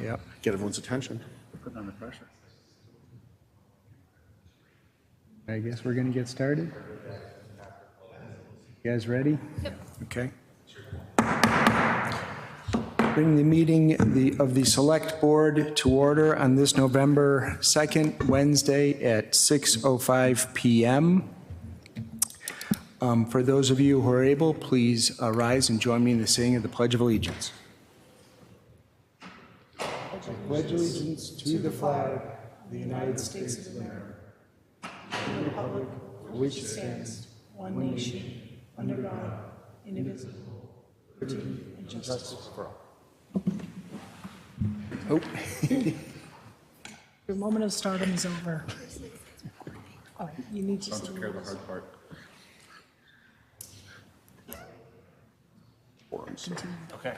Yep. Get everyone's attention. Put on the pressure. I guess we're going to get started. You guys ready? Yep. Okay. Bring the meeting of the Select Board to order on this November 2nd, Wednesday at 6:05 p.m. For those of you who are able, please rise and join me in the saying of the Pledge of Allegiance. I pledge allegiance to the flag of the United States of America, and the republic for which it stands, one nation, under God, indivisible, with liberty and justice for all. Oh. Your moment of stardom is over. Oh, you need to Took care of the hard part. Okay.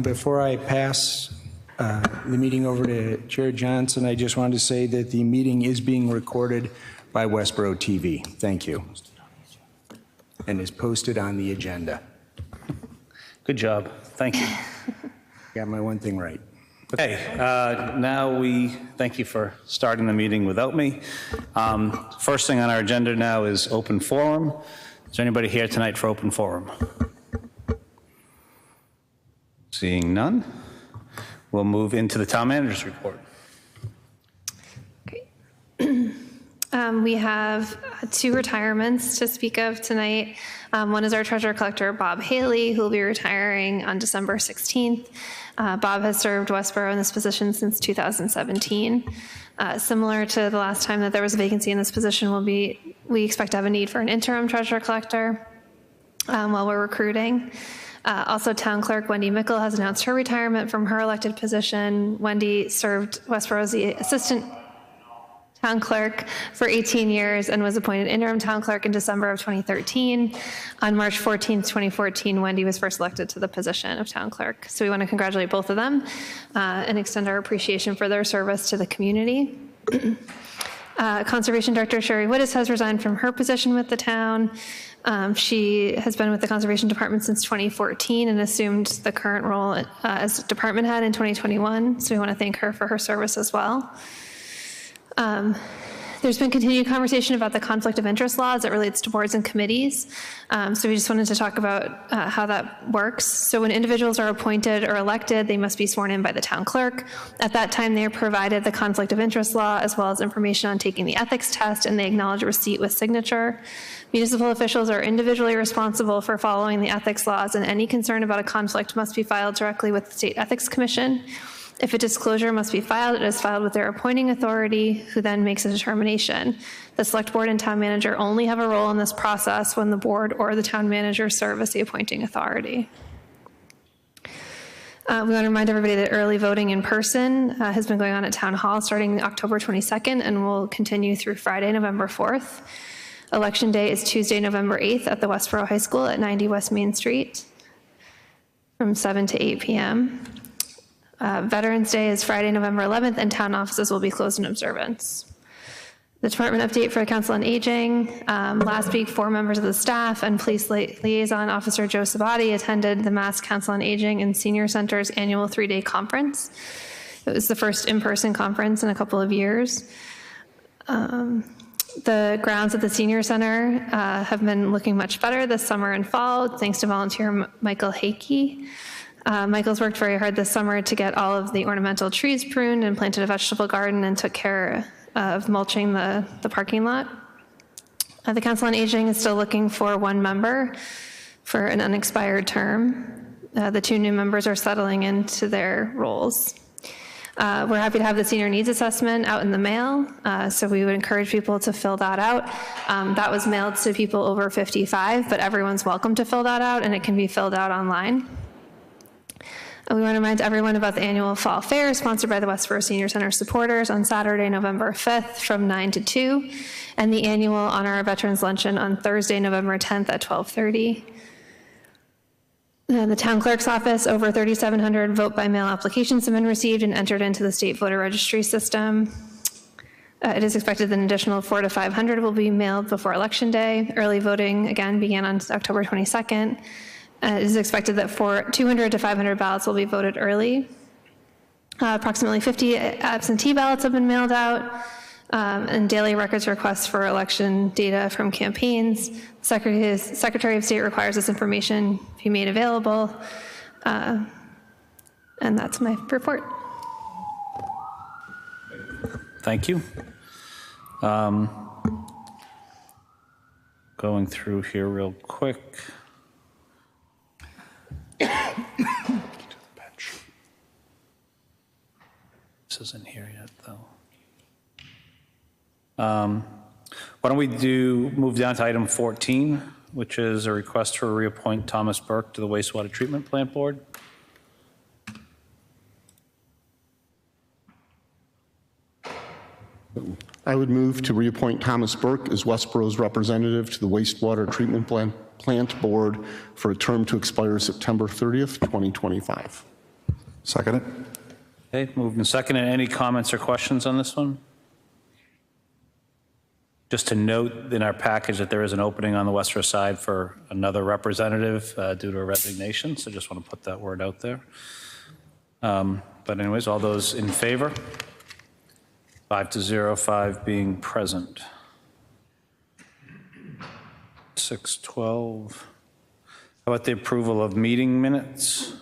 Before I pass the meeting over to Chair Johnson, I just wanted to say that the meeting is being recorded by Westborough TV. Thank you. And is posted on the agenda. Good job. Thank you. Got my one thing right. Okay, now we thank you for starting the meeting without me. First thing on our agenda now is open forum. Is there anybody here tonight for open forum? Seeing none, we'll move into the town manager's report. Great. We have two retirements to speak of tonight. One is our treasurer collector, Bob Haley, who will be retiring on December 16th. Bob has served Westborough in this position since 2017. Similar to the last time that there was a vacancy in this position, we expect to have a need for an interim treasurer collector while we're recruiting. Also, town clerk Wendy Mickle has announced her retirement from her elected position. Wendy served Westborough as the assistant town clerk for 18 years and was appointed interim town clerk in December of 2013. On March 14th, 2014, Wendy was first elected to the position of town clerk. So we want to congratulate both of them and extend our appreciation for their service to the community. Conservation Director Sherry Wittes has resigned from her position with the town. She has been with the Conservation Department since 2014 and assumed the current role as department head in 2021. So we want to thank her for her service as well. There's been continued conversation about the conflict of interest law as it relates to boards and committees. So we just wanted to talk about how that works. So when individuals are appointed or elected, they must be sworn in by the town clerk. At that time, they are provided the conflict of interest law as well as information on taking the ethics test, and they acknowledge receipt with signature. Municipal officials are individually responsible for following the ethics laws, and any concern about a conflict must be filed directly with the State Ethics Commission. If a disclosure must be filed, it is filed with their appointing authority, who then makes a determination. The select board and town manager only have a role in this process when the board or the town manager serve as the appointing authority. We want to remind everybody that early voting in person has been going on at Town Hall starting October 22nd and will continue through Friday, November 4th. Election day is Tuesday, November 8th at the Westborough High School at 90 West Main Street from 7 to 8 p.m. Veterans Day is Friday, November 11th, and town offices will be closed in observance. The department update for Council on Aging. Last week, 4 members of the staff and police liaison officer Joe Sabati attended the Mass Council on Aging and Senior Center's annual 3-day conference. It was the first in-person conference in a couple of years. The grounds at the Senior Center have been looking much better this summer and fall, thanks to volunteer Michael Hakey. Michael's worked very hard this summer to get all of the ornamental trees pruned and planted a vegetable garden and took care of mulching the parking lot. The Council on Aging is still looking for 1 member for an unexpired term. The 2 new members are settling into their roles. We're happy to have the senior needs assessment out in the mail, so we would encourage people to fill that out. That was mailed to people over 55, but everyone's welcome to fill that out, and it can be filled out online. We want to remind everyone about the annual Fall Fair sponsored by the Westborough Senior Center supporters on Saturday, November 5th from 9 to 2, and the annual Honor Our Veterans Luncheon on Thursday, November 10th at 12:30. The town clerk's office, over 3,700 vote-by-mail applications have been received and entered into the state voter registry system. It is expected that an additional 400 to 500 will be mailed before Election Day. Early voting, again, began on October 22nd. It is expected that 200 to 500 ballots will be voted early. Approximately 50 absentee ballots have been mailed out, and daily records requests for election data from campaigns. Secretary of State requires this information be made available, and that's my report. Thank you. Going through here real quick. This isn't here yet, though. Why don't we move down to item 14, which is a request to reappoint Thomas Burke to the Wastewater Treatment Plant Board. I would move to reappoint Thomas Burke as Westborough's representative to the Wastewater Treatment Plant Board for a term to expire September 30th, 2025. Second it. Okay, moved and seconded. Any comments or questions on this one? Just to note in our package that there is an opening on the Westborough side for another representative due to a resignation, so just want to put that word out there. But anyways, all those in favor? 5-0, 5 being present. 6:12. How about the approval of meeting minutes?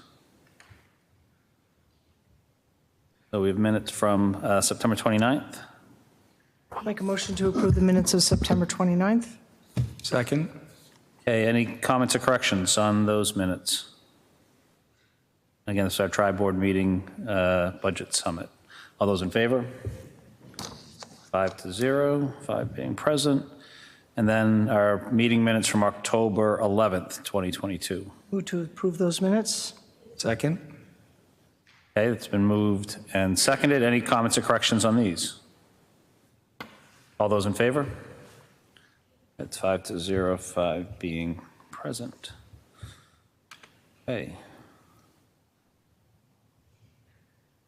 So we have minutes from September 29th. Make a motion to approve the minutes of September 29th. Second. Okay, any comments or corrections on those minutes? Again, this is our tri-board meeting budget summit. All those in favor? 5-0, 5 being present. And then our meeting minutes from October 11th, 2022. Move to approve those minutes. Second. Okay, it's been moved and seconded. Any comments or corrections on these? All those in favor? It's 5-0, 5 being present. Okay.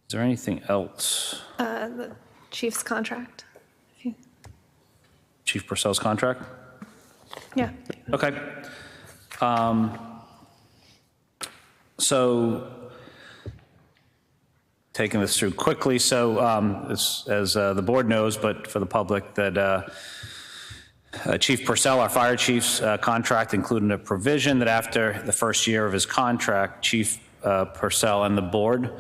Is there anything else? The chief's contract. Chief Purcell's contract? Yeah. Okay. So, taking this through quickly, so as the board knows, but for the public, that Chief Purcell, our fire chief's contract included a provision that after the first year of his contract, Chief Purcell and the board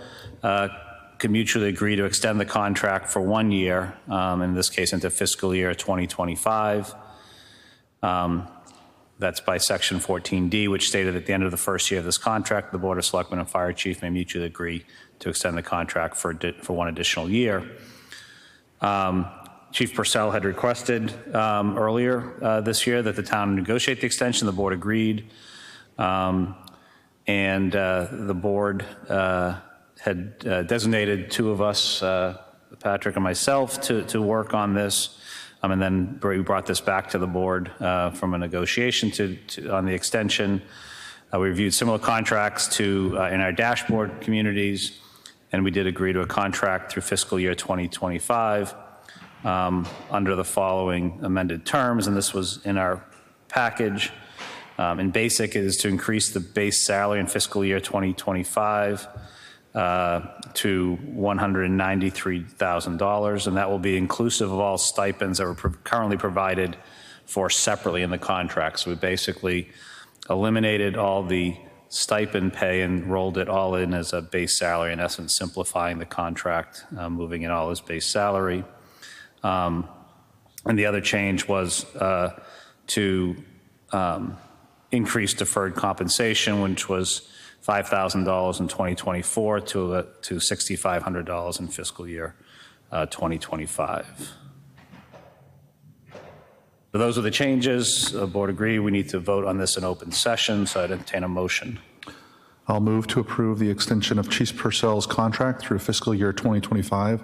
could mutually agree to extend the contract for 1 year, in this case into fiscal year 2025. That's by section 14D, which stated at the end of the first year of this contract, the Board of Selectmen and Fire Chief may mutually agree to extend the contract for 1 additional year. Chief Purcell had requested earlier this year that the town negotiate the extension. The board agreed. And the board had designated 2 of us, Patrick and myself, to work on this. And then we brought this back to the board from a negotiation on the extension. We reviewed similar contracts in our dashboard communities, and we did agree to a contract through fiscal year 2025 under the following amended terms, and this was in our package. In basic, it is to increase the base salary in fiscal year 2025 to $193,000, and that will be inclusive of all stipends that were currently provided for separately in the contract. So we basically eliminated all the stipend pay and rolled it all in as a base salary, in essence simplifying the contract, moving it all as base salary. And the other change was to increase deferred compensation, which was $5,000 in 2024 to $6,500 in fiscal year 2025. So those are the changes. The board agreed. We need to vote on this in open session, so I'd entertain a motion. I'll move to approve the extension of Chief Purcell's contract through fiscal year 2025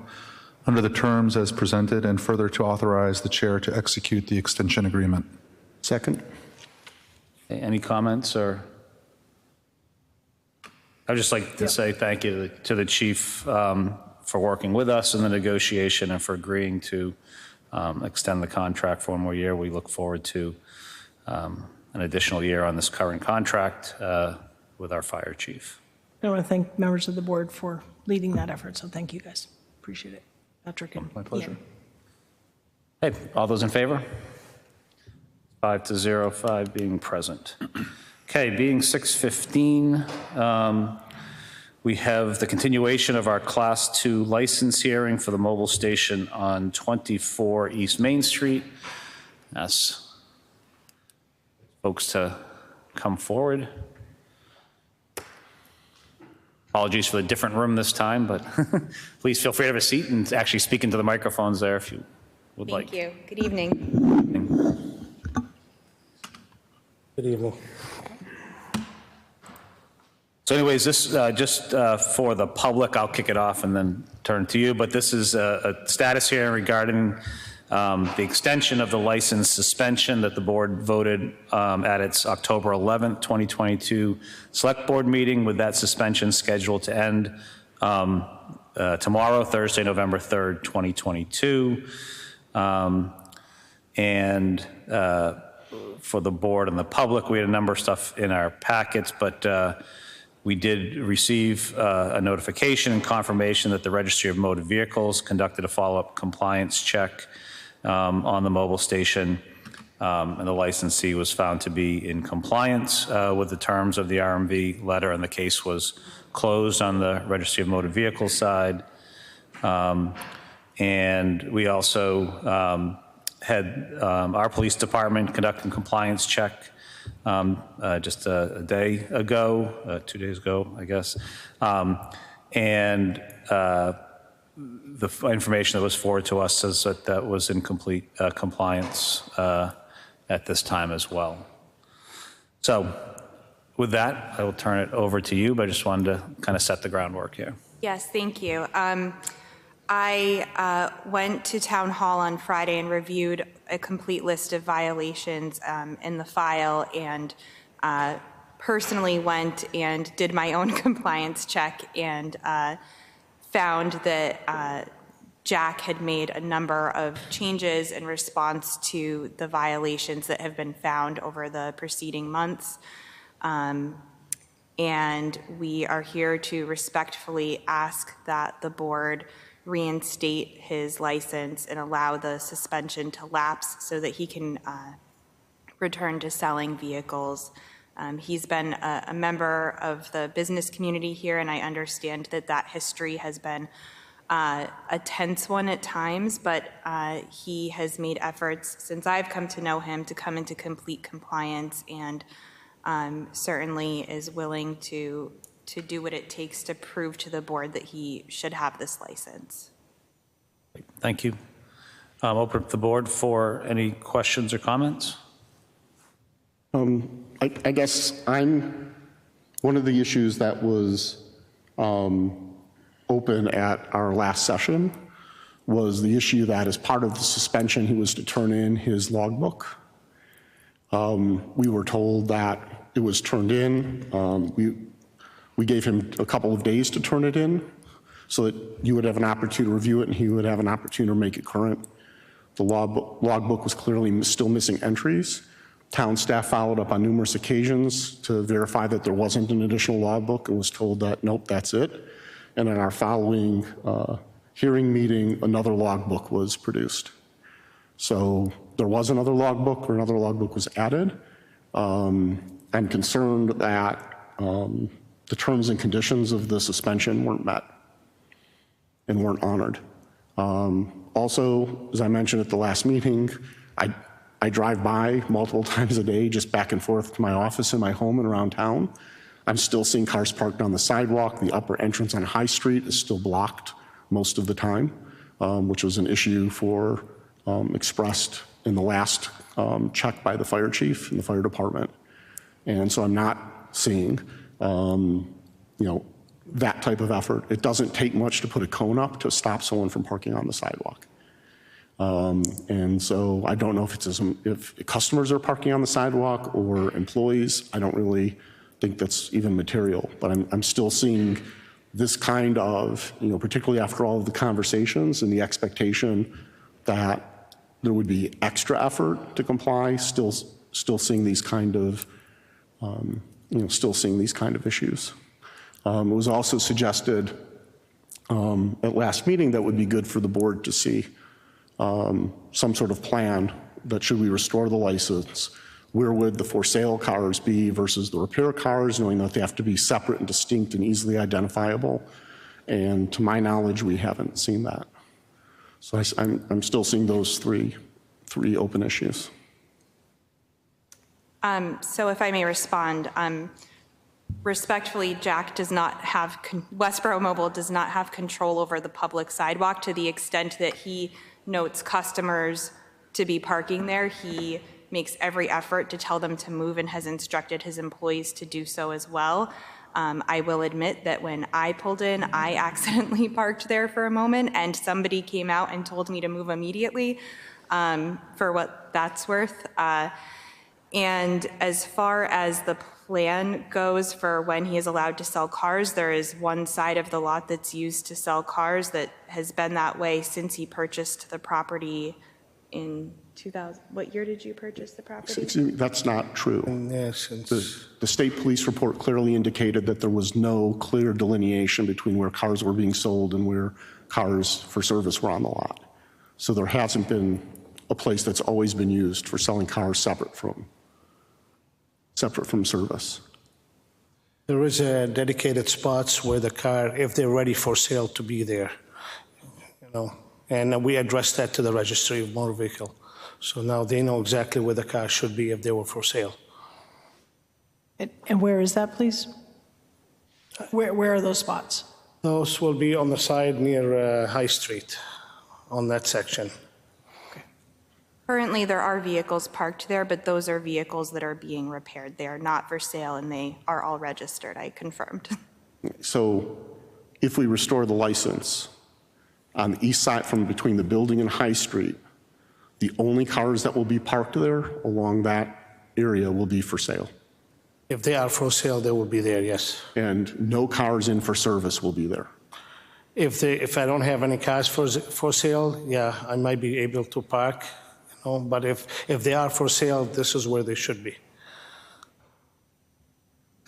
under the terms as presented, and further to authorize the chair to execute the extension agreement. Second. Okay, any comments or? I'd just like to say thank you to the chief for working with us in the negotiation and for agreeing to extend the contract for 1 more year. We look forward to an additional year on this current contract with our fire chief. I want to thank members of the board for leading that effort, so thank you guys. Appreciate it. Patrick and My pleasure. Ian. Hey, all those in favor? 5-0, 5 being present. Okay, being 6:15, we have the continuation of our Class 2 license hearing for the mobile station on 24 East Main Street. Ask folks to come forward. Apologies for the different room this time, but please feel free to have a seat and actually speak into the microphones there if you would like. Thank you. Good evening. Good evening. So anyways, this, just for the public, I'll kick it off and then turn to you, but this is a status here regarding the extension of the license suspension that the board voted at its October 11th, 2022 select board meeting, with that suspension scheduled to end tomorrow, Thursday, November 3rd, 2022. And for the board and the public, we had a number of stuff in our packets, but we did receive a notification and confirmation that the Registry of Motor Vehicles conducted a follow-up compliance check on the mobile station, and the licensee was found to be in compliance with the terms of the RMV letter, and the case was closed on the Registry of Motor Vehicles side. And we also had our police department conducting compliance check just a day ago, 2 days ago, I guess. And the information that was forwarded to us says that that was in complete compliance at this time as well. So with that, I will turn it over to you, but I just wanted to kind of set the groundwork here. Yes, thank you. I went to Town Hall on Friday and reviewed a complete list of violations in the file, and personally went and did my own compliance check and found that Jack had made a number of changes in response to the violations that have been found over the preceding months. And we are here to respectfully ask that the board reinstate his license and allow the suspension to lapse so that he can return to selling vehicles. He's been a member of the business community here, and I understand that that history has been a tense one at times, but he has made efforts since I've come to know him to come into complete compliance, and certainly is willing to do what it takes to prove to the board that he should have this license. Thank you. Open up the board for any questions or comments. I guess one of the issues that was open at our last session was the issue that as part of the suspension, he was to turn in his logbook. We were told that it was turned in. We gave him a couple of days to turn it in so that you would have an opportunity to review it and he would have an opportunity to make it current. The logbook was clearly still missing entries. Town staff followed up on numerous occasions to verify that there wasn't an additional logbook and was told that, nope, that's it. And in our following hearing meeting, another logbook was produced. So there was another logbook, or another logbook was added. I'm concerned that the terms and conditions of the suspension weren't met and weren't honored. Also, as I mentioned at the last meeting, I drive by multiple times a day, just back and forth to my office and my home and around town. I'm still seeing cars parked on the sidewalk. The upper entrance on High Street is still blocked most of the time, which was an issue expressed in the last check by the fire chief and the fire department. And so I'm not seeing, that type of effort. It doesn't take much to put a cone up to stop someone from parking on the sidewalk. And so I don't know if customers are parking on the sidewalk or employees. I don't really think that's even material, but I'm still seeing this kind of, particularly after all of the conversations and the expectation that there would be extra effort to comply, still seeing these kind of, still seeing these kind of issues. It was also suggested at last meeting that would be good for the board to see some sort of plan that should we restore the license, where would the for sale cars be versus the repair cars, knowing that they have to be separate and distinct and easily identifiable. And to my knowledge, we haven't seen that. So I'm still seeing those three open issues. So if I may respond, respectfully, Jack does not have, Westborough Mobile does not have control over the public sidewalk to the extent that he notes customers to be parking there. He makes every effort to tell them to move and has instructed his employees to do so as well. I will admit that when I pulled in, I accidentally parked there for a moment and somebody came out and told me to move immediately, for what that's worth. And as far as the plan goes for when he is allowed to sell cars, there is one side of the lot that's used to sell cars that has been that way since he purchased the property in 2000. What year did you purchase the property? Excuse me, that's not true. Yes, The state police report clearly indicated that there was no clear delineation between where cars were being sold and where cars for service were on the lot. So there hasn't been a place that's always been used for selling cars separate from service. there is a dedicated spots where the car, if they're ready for sale, to be there, you know. And we addressed that to the registry of motor vehicle. So now they know exactly where the car should be if they were for sale. And where is that, please? Where are those spots? Those will be on the side near High Street, on that section. Currently, there are vehicles parked there, but those are vehicles that are being repaired. They are not for sale, and they are all registered, I confirmed. So if we restore the license on the east side from between the building and High Street, the only cars that will be parked there along that area will be for sale. If they are for sale, they will be there, yes. And no cars in for service will be there. If I don't have any cars for sale, yeah, I might be able to park, you know, but if they are for sale, this is where they should be.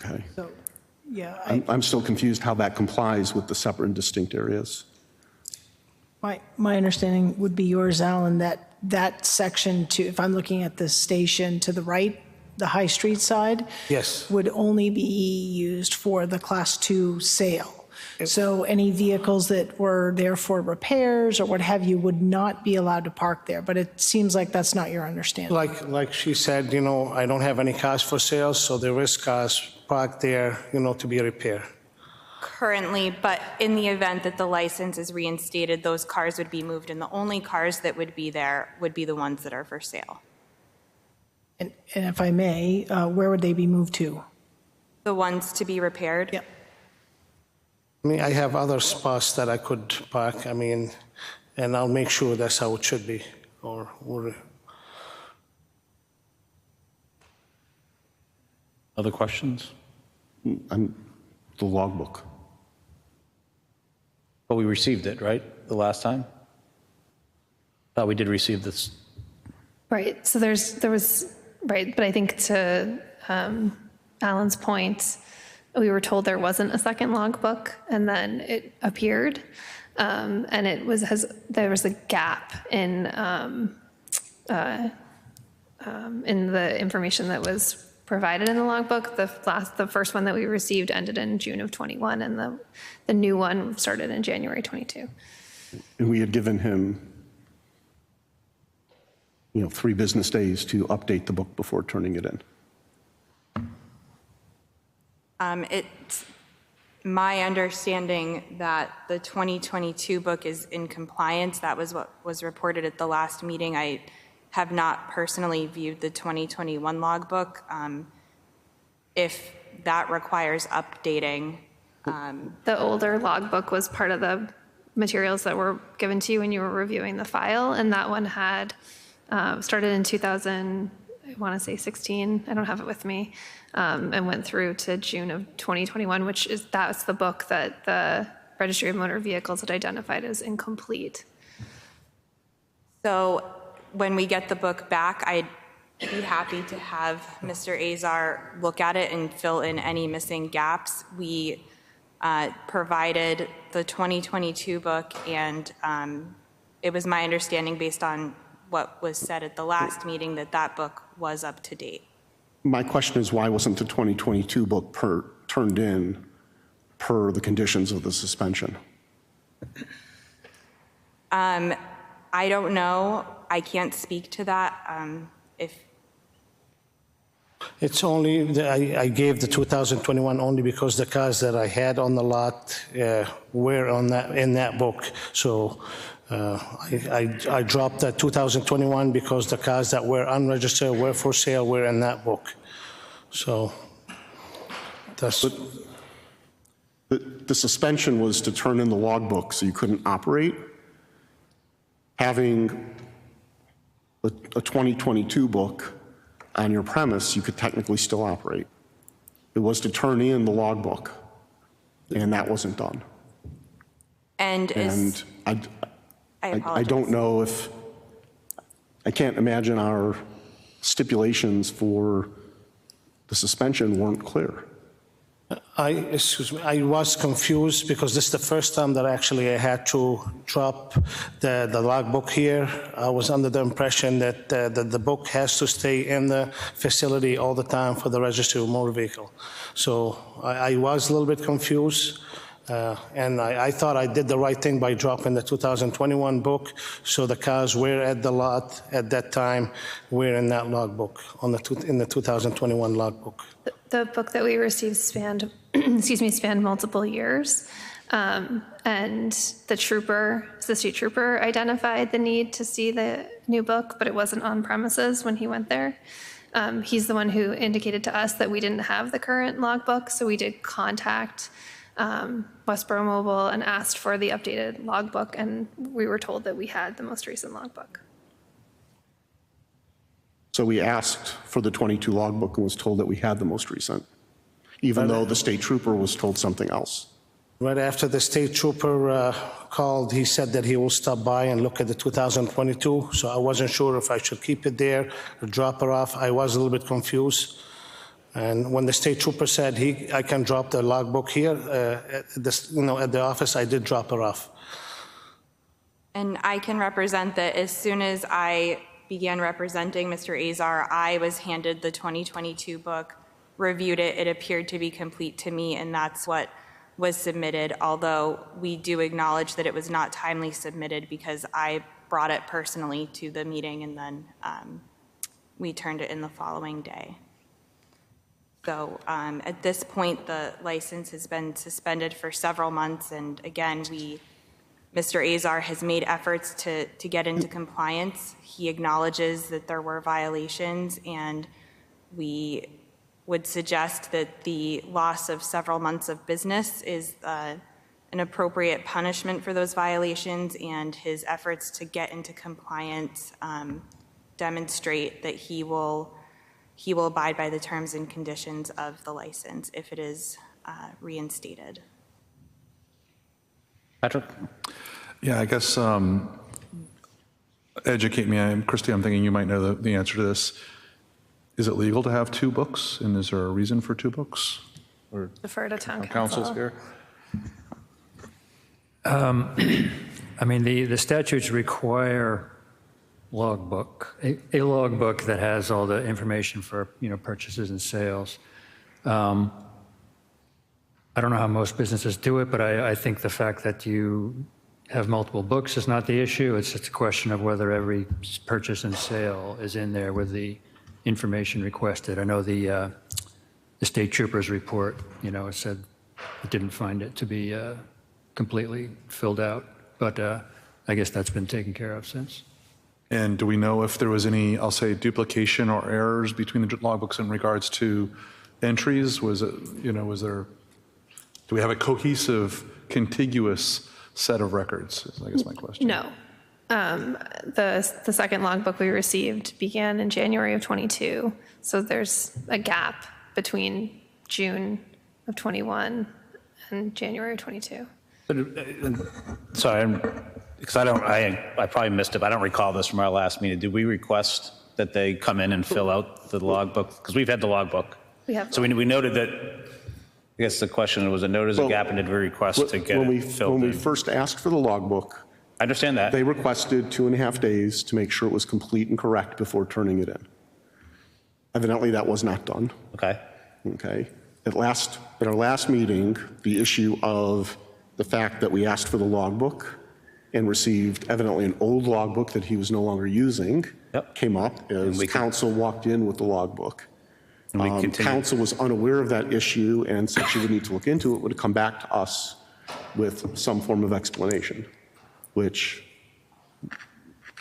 Okay. So, yeah, I'm still confused how that complies with the separate and distinct areas. my understanding would be yours, Alan, that section to, if I'm looking at the station to the right, the High Street side, Yes. would only be used for the Class 2 sale. So any vehicles that were there for repairs or what have you would not be allowed to park there. But it seems like that's not your understanding. Like she said, you know, I don't have any cars for sale, so there is cars parked there, you know, to be repaired. Currently, but in the event that the license is reinstated, those cars would be moved, and the only cars that would be there would be the ones that are for sale. And if I may, where would they be moved to? The ones to be repaired? Yep. I mean, I have other spots that I could park, I mean, and I'll make sure that's how it should be, or Other questions? The logbook. But we received it, right, the last time? Thought we did receive this. Right, so there was, right, but I think to Alan's point, we were told there wasn't a second logbook, and then it appeared, and there was a gap in the information that was provided in the logbook. The first one that we received ended in June of 21, and the new one started in January 22. And we had given him, 3 business days to update the book before turning it in. It's my understanding that the 2022 book is in compliance. That was what was reported at the last meeting. I have not personally viewed the 2021 logbook. If that requires updating. The older logbook was part of the materials that were given to you when you were reviewing the file, and that one had started in 2000, I want to say 16, I don't have it with me, and went through to June of 2021, that's the book that the Registry of Motor Vehicles had identified as incomplete. So when we get the book back, I'd be happy to have Mr. Azar look at it and fill in any missing gaps. We provided the 2022 book, and it was my understanding, based on what was said at the last meeting, that that book was up to date. My question is, why wasn't the 2022 book turned in per the conditions of the suspension? I don't know. I can't speak to that. It's only, I gave the 2021 only because the cars that I had on the lot were in that book. So I dropped that 2021 because the cars that were unregistered, were for sale, were in that book. So that's... The suspension was to turn in the logbook so you couldn't operate. Having a 2022 book on your premise, you could technically still operate. It was to turn in the logbook, and that wasn't done. And I don't know if, I can't imagine our stipulations for the suspension weren't clear. Excuse me, I was confused because this is the first time that actually I had to drop the logbook here. I was under the impression that the book has to stay in the facility all the time for the registry of motor vehicle. So I was a little bit confused. And I thought I did the right thing by dropping the 2021 book, so the cars were at the lot at that time, were in that logbook, in the 2021 logbook. The book that we received spanned, spanned multiple years. And the state trooper identified the need to see the new book, but it wasn't on premises when he went there. He's the one who indicated to us that we didn't have the current logbook, so we did contact Westborough Mobile and asked for the updated logbook, and we were told that we had the most recent logbook. So we asked for the 22 logbook and was told that we had the most recent, even though the state trooper was told something else. Right after the state trooper called, he said that he will stop by and look at the 2022, so I wasn't sure if I should keep it there or drop it off. I was a little bit confused. And when the state trooper said I can drop the logbook here at the office, I did drop it off. And I can represent that as soon as I began representing Mr. Azar, I was handed the 2022 book, reviewed it, it appeared to be complete to me, and that's what was submitted, although we do acknowledge that it was not timely submitted because I brought it personally to the meeting, and then we turned it in the following day. So at this point, the license has been suspended for several months, and again, Mr. Azar has made efforts to get into compliance. He acknowledges that there were violations, and we would suggest that the loss of several months of business is an appropriate punishment for those violations, and his efforts to get into compliance demonstrate that he will abide by the terms and conditions of the license if it is reinstated. Patrick? Yeah, I guess educate me. Christy, I'm thinking you might know the answer to this. Is it legal to have two books, and is there a reason for two books? Or Defer to town council's here? I mean, the statutes require logbook, a logbook that has all the information for, purchases and sales. I don't know how most businesses do it, but I think the fact that you have multiple books is not the issue. It's just a question of whether every purchase and sale is in there with the information requested. I know the state trooper's report, it said it didn't find it to be completely filled out, but I guess that's been taken care of since. And do we know if there was any, I'll say, duplication or errors between the logbooks in regards to entries? Was it, do we have a cohesive, contiguous set of records, is I guess my question. No. The second logbook we received began in January of 22, so there's a gap between June of 21 and January of 22. Sorry, because I probably missed it, but I don't recall this from our last meeting. Did we request that they come in and fill out the logbook? Because we've had the logbook. We have. So we noted that I guess the question was, a notice of gap, and did we request to get When it filled we in? first asked for the logbook, I understand that. they requested 2.5 days to make sure it was complete and correct before turning it in. Evidently, that was not done. Okay. Okay. At our last meeting, the issue of the fact that we asked for the logbook and received evidently an old logbook that he was no longer using came up as council walked in with the logbook. And we continued. Council was unaware of that issue and said she would need to look into it, would come back to us with some form of explanation, which,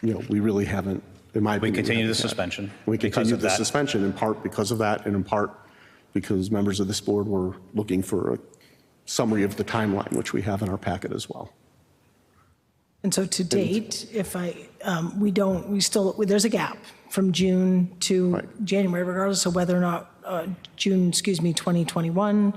we really haven't, in my opinion. We continue the suspension. We because continued of the that. suspension in part because of that, and in part because members of this board were looking for a summary of the timeline, which we have in our packet as well. And so to date, there's a gap from June to January, regardless of whether or not June 2021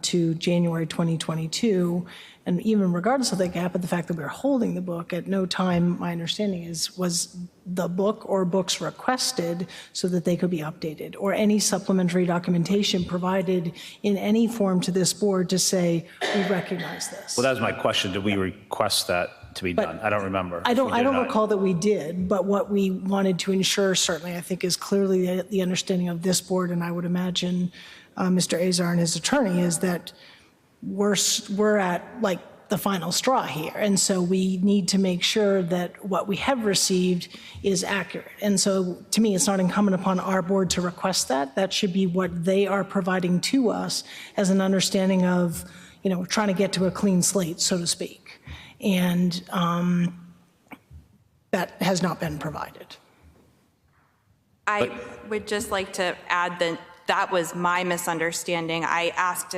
to January 2022. And even regardless of the gap, of the fact that we're holding the book, at no time, my understanding was the book or books requested so that they could be updated, or any supplementary documentation provided in any form to this board to say, we recognize this. Well, that was my question. Did we request that to be done? I don't remember. I don't recall that we did, but what we wanted to ensure, certainly, I think, is clearly the understanding of this board, and I would imagine Mr. Azar and his attorney, is that we're at the final straw here. And so we need to make sure that what we have received is accurate. And so to me, it's not incumbent upon our board to request that. That should be what they are providing to us as an understanding of, we're trying to get to a clean slate, so to speak. And that has not been provided. I would just like to add that was my misunderstanding. I asked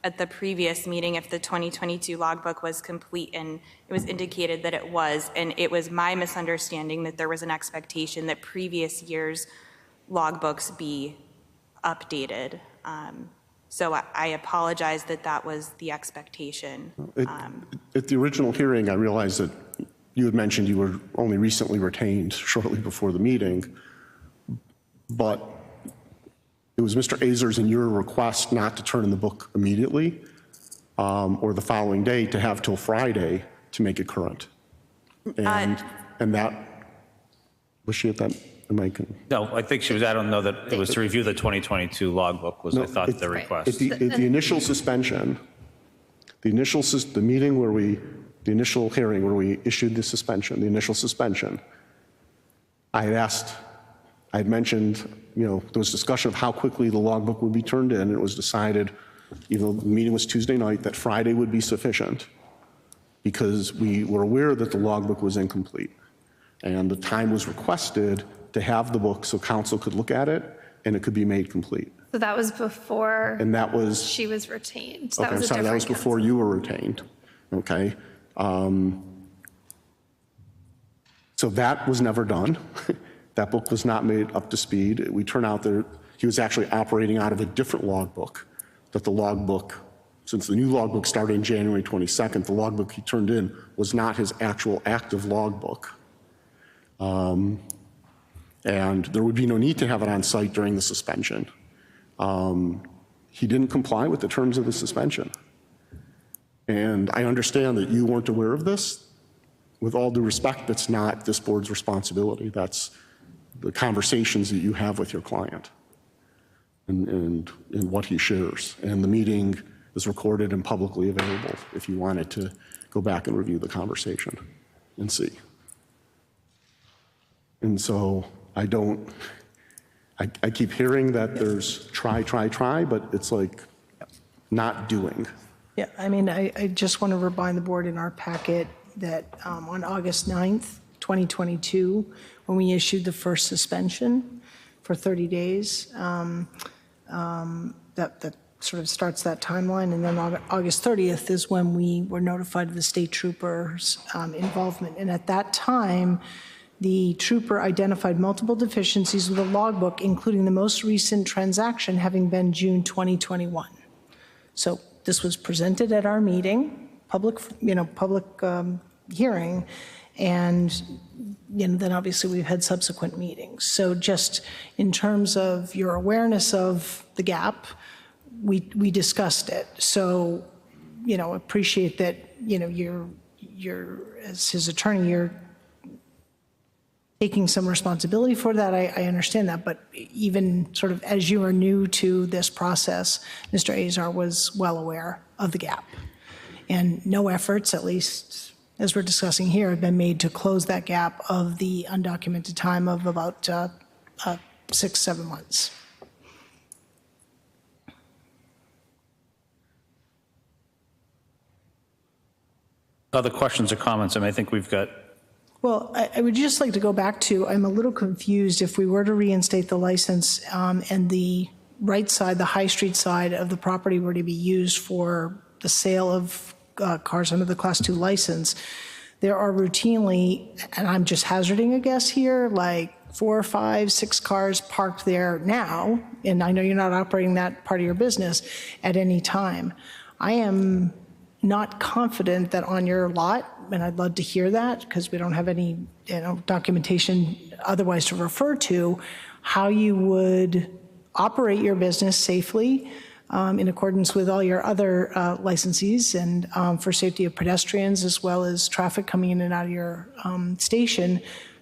at the previous meeting if the 2022 logbook was complete, and it was indicated that it was, and it was my misunderstanding that there was an expectation that previous years' logbooks be updated. So I apologize that was the expectation. At the original hearing, I realized that you had mentioned you were only recently retained shortly before the meeting, but it was Mr. Azar's and your request not to turn in the book immediately or the following day, to have till Friday to make it current. And that, was she at that? No, I think she was. I don't know that it was to review the 2022 logbook was, I thought, the request. At the initial suspension, the initial hearing where we issued the suspension, the initial suspension, I had mentioned, there was discussion of how quickly the logbook would be turned in, and it was decided, even though the meeting was Tuesday night, that Friday would be sufficient because we were aware that the logbook was incomplete. And the time was requested to have the book so council could look at it and it could be made complete. So that was before And that was, she was retained. okay, I'm sorry, that was before you were retained. Okay. So that was never done. That book was not made up to speed. We turn out that he was actually operating out of a different logbook, that the logbook, since the new logbook started in January 22nd, the logbook he turned in was not his actual active logbook. And there would be no need to have it on site during the suspension. He didn't comply with the terms of the suspension. And I understand that you weren't aware of this. With all due respect, that's not this board's responsibility. That's the conversations that you have with your client and what he shares. And the meeting is recorded and publicly available if you wanted to go back and review the conversation and see. And so I keep hearing that there's try, but it's like not doing. Yeah, I just want to remind the board in our packet that on August 9th, 2022, when we issued the first suspension for 30 days, that sort of starts that timeline. And then August 30th is when we were notified of the state trooper's involvement. And at that time, the trooper identified multiple deficiencies with the logbook, including the most recent transaction having been June 2021. So this was presented at our meeting, public hearing, and then obviously we've had subsequent meetings. So just in terms of your awareness of the gap, we discussed it. So, appreciate that, you're, as his attorney, you're taking some responsibility for that. I understand that, but even sort of as you are new to this process, Mr. Azar was well aware of the gap. And no efforts, at least as we're discussing here, have been made to close that gap of the undocumented time of about 6-7 months. Other questions or comments? I think we've got. Well, I would just like to go back to, I'm a little confused if we were to reinstate the license and the right side, the High Street side of the property were to be used for the sale of cars under the Class 2 license. There are routinely, and I'm just hazarding a guess here, like 4, 5, 6 cars parked there now, and I know you're not operating that part of your business at any time. I am not confident that on your lot, and I'd love to hear that because we don't have any documentation otherwise to refer to, how you would operate your business safely in accordance with all your other licensees and for safety of pedestrians as well as traffic coming in and out of your station,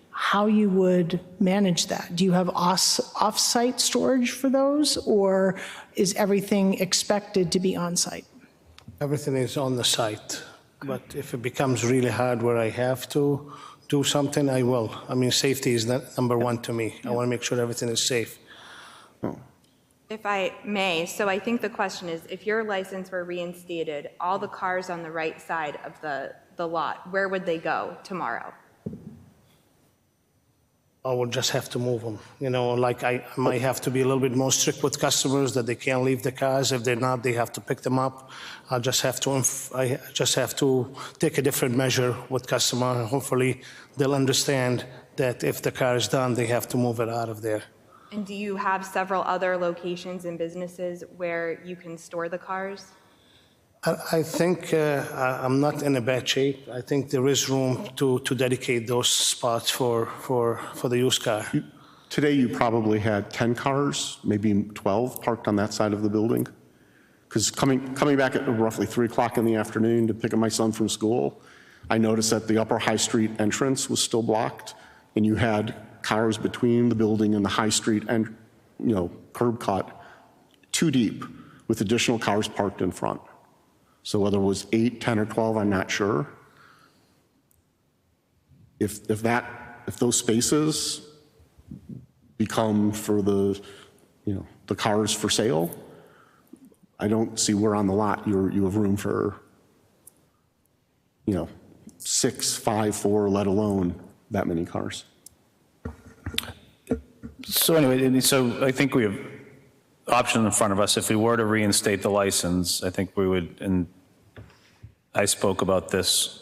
how you would manage that. Do you have off-site storage for those, or is everything expected to be on-site? Everything is on the site, but if it becomes really hard where I have to do something, I will. I mean, safety is number one to me. I want to make sure everything is safe. If I may, so I think the question is, if your license were reinstated, all the cars on the right side of the lot, where would they go tomorrow? I will just have to move them. Like I might have to be a little bit more strict with customers that they can't leave the cars. If they're not, they have to pick them up. I just have to take a different measure with customer. Hopefully they'll understand that if the car is done, they have to move it out of there. And do you have several other locations and businesses where you can store the cars? I think I'm not in a bad shape. I think there is room to dedicate those spots for the used car. Today, you probably had 10 cars, maybe 12 parked on that side of the building. Because coming back at roughly 3 o'clock in the afternoon to pick up my son from school, I noticed that the upper High Street entrance was still blocked, and you had cars between the building and the High Street and curb cut 2 deep with additional cars parked in front. So whether it was 8, 10, or 12, I'm not sure. If those spaces become for the cars for sale, I don't see where on the lot you have room for 6, 5, 4, let alone that many cars. So anyway, so I think we have options in front of us. If we were to reinstate the license, I think we would, and I spoke about this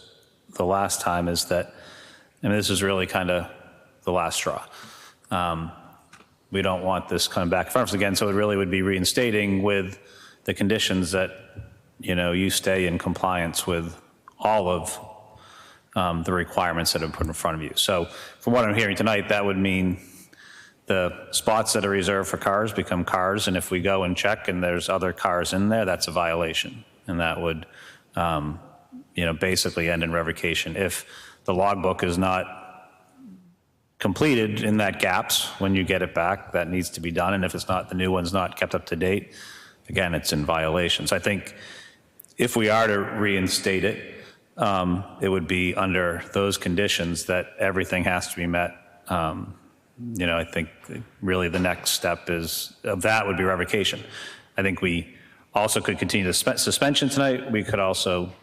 the last time, is that, this is really kind of the last straw. We don't want this coming back in front of us again, so it really would be reinstating with the conditions that, you stay in compliance with all of the requirements that have been put in front of you. So from what I'm hearing tonight, that would mean the spots that are reserved for cars become cars, and if we go and check and there's other cars in there, that's a violation, and that would basically end in revocation. If the logbook is not completed in that gaps when you get it back, that needs to be done, and if it's not, the new one's not kept up to date, again, it's in violation. So I think if we are to reinstate it, it would be under those conditions that everything has to be met. I think really the next step of that would be revocation. I think we also could continue the suspension tonight. We could also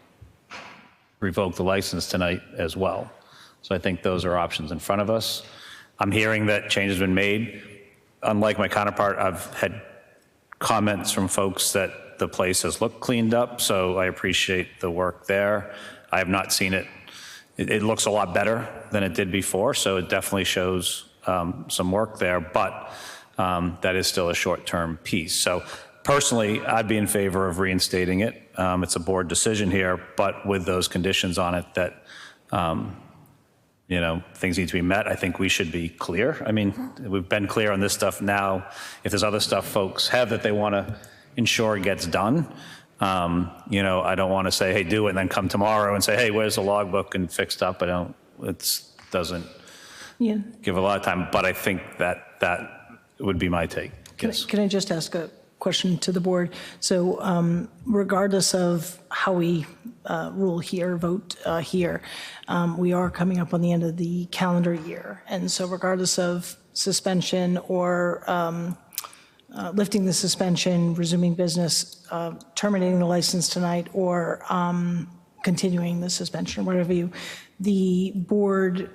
revoke the license tonight as well. So I think those are options in front of us. I'm hearing that changes have been made. Unlike my counterpart, I've had comments from folks that the place has looked cleaned up, so I appreciate the work there. I have not seen it. It looks a lot better than it did before, so it definitely shows some work there, but that is still a short-term piece. So personally, I'd be in favor of reinstating it. It's a board decision here, but with those conditions on it that, things need to be met. I think we should be clear. We've been clear on this stuff now. If there's other stuff folks have that they want to ensure it gets done. You know, I don't want to say, hey, do it, and then come tomorrow and say, hey, where's the logbook and fixed up? Doesn't Yeah. give a lot of time, but I think that would be my take. Yes. Can I just ask a question to the board? So regardless of how we rule here, vote here, we are coming up on the end of the calendar year. And so regardless of suspension or lifting the suspension, resuming business, terminating the license tonight, or continuing the suspension, whatever the board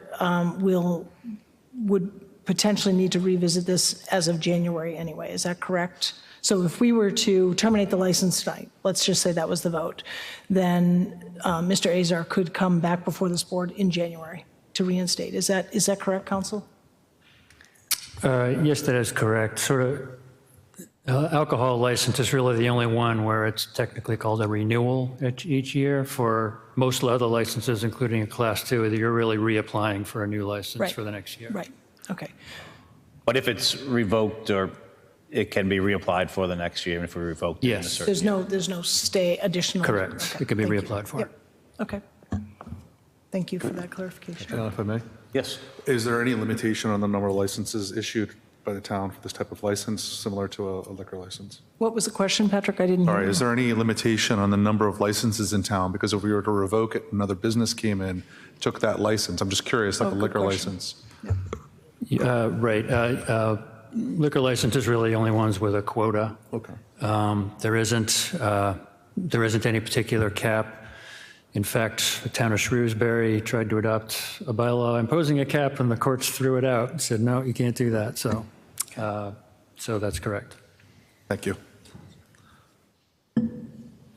would potentially need to revisit this as of January anyway. Is that correct? So if we were to terminate the license tonight, let's just say that was the vote, then Mr. Azar could come back before this board in January to reinstate. Is that correct, Counsel? Yes, that is correct. Sort of, alcohol license is really the only one where it's technically called a renewal each year. For most other licenses, including a Class 2, you're really reapplying for a new license for the next year. Right, okay. But if it's revoked, or it can be reapplied for the next year, if we revoked it in a Yes. certain There's no stay additional. Correct. Okay, It can be thank you. reapplied for. Yep. Okay. Thank you for that clarification. If I may, Yes. is there any limitation on the number of licenses issued by the town for this type of license, similar to a liquor license? What was the question, Patrick? I didn't hear All right, you. is there any limitation on the number of licenses in town? Because if we were to revoke it, another business came in, took that license, I'm just curious, like a good liquor question. license. Right. Liquor license is really the only ones with a quota. Okay. There isn't any particular cap. In fact, the town of Shrewsbury tried to adopt a bylaw imposing a cap, and the courts threw it out and said, no, you can't do that. So that's correct. Thank you.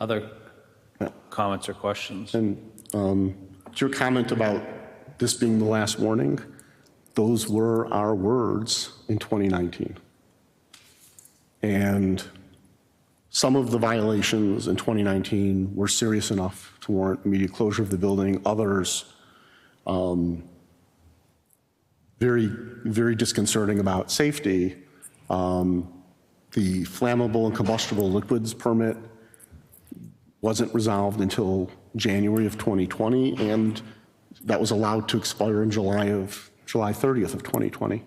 Other comments or questions? And to your comment about this being the last warning, those were our words in 2019. And some of the violations in 2019 were serious enough to warrant immediate closure of the building. Others, very, very disconcerting about safety. The flammable and combustible liquids permit wasn't resolved until January of 2020, and that was allowed to expire in July 30th of 2020.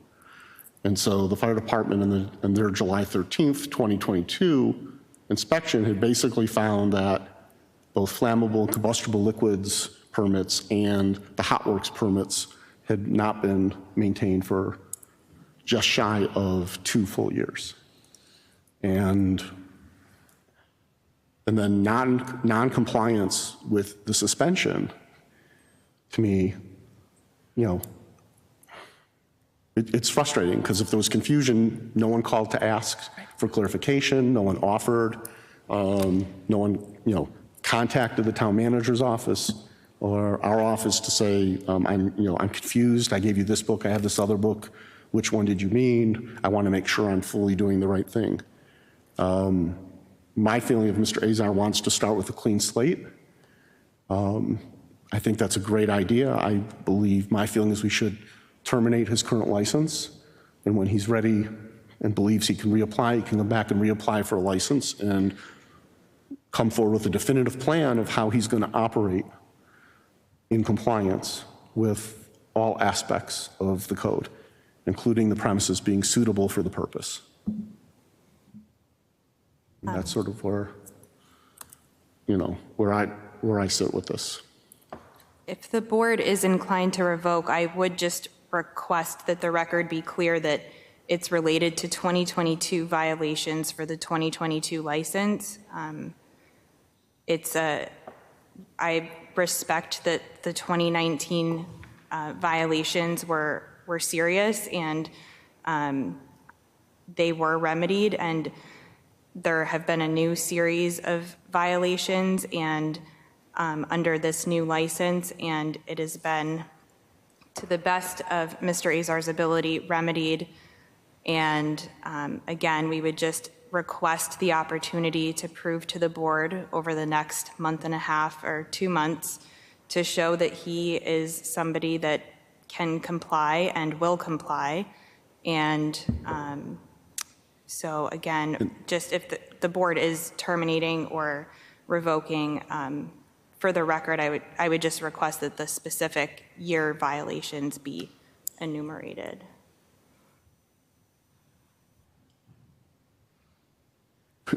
And so the fire department in their July 13th, 2022 inspection had basically found that both flammable and combustible liquids permits and the hot works permits had not been maintained for just shy of 2 full years. And then non-compliance with the suspension, to me, you know, it's frustrating, because if there was confusion, no one called to ask for clarification, no one offered, no one, you know, contacted the town manager's office or our office to say, I'm confused, I gave you this book, I have this other book, which one did you mean? I want to make sure I'm fully doing the right thing. My feeling of Mr. Azar wants to start with a clean slate. I think that's a great idea. I believe my feeling is we should terminate his current license, and when he's ready and believes he can reapply, he can come back and reapply for a license and come forward with a definitive plan of how he's going to operate in compliance with all aspects of the code, including the premises being suitable for the purpose. And that's sort of where, you know, where I sit with this. If the board is inclined to revoke, I would just request that the record be clear that it's related to 2022 violations for the 2022 license. I respect that the 2019 violations were serious, and they were remedied, and there have been a new series of violations and under this new license, and it has been, to the best of Mr. Azar's ability, remedied. And again, we would just request the opportunity to prove to the board over the next month and a half or 2 months to show that he is somebody that can comply and will comply. And So again, just if the board is terminating or revoking, for the record, I would just request that the specific year violations be enumerated.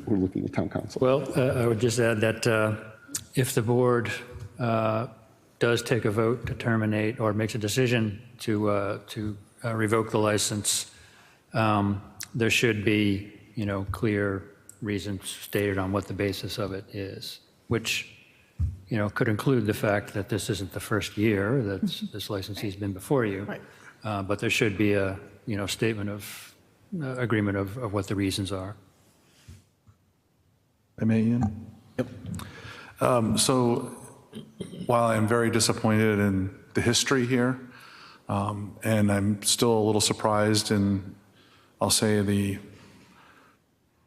We're looking at town council. Well, I would just add that if the board does take a vote to terminate or makes a decision to revoke the license, there should be, clear reasons stated on what the basis of it is, which, could include the fact that this isn't the first year that this licensee's been before you. Right. But there should be a, statement of agreement of what the reasons are. I may, Ian? Yep. So while I'm very disappointed in the history here, and I'm still a little surprised in, I'll say, the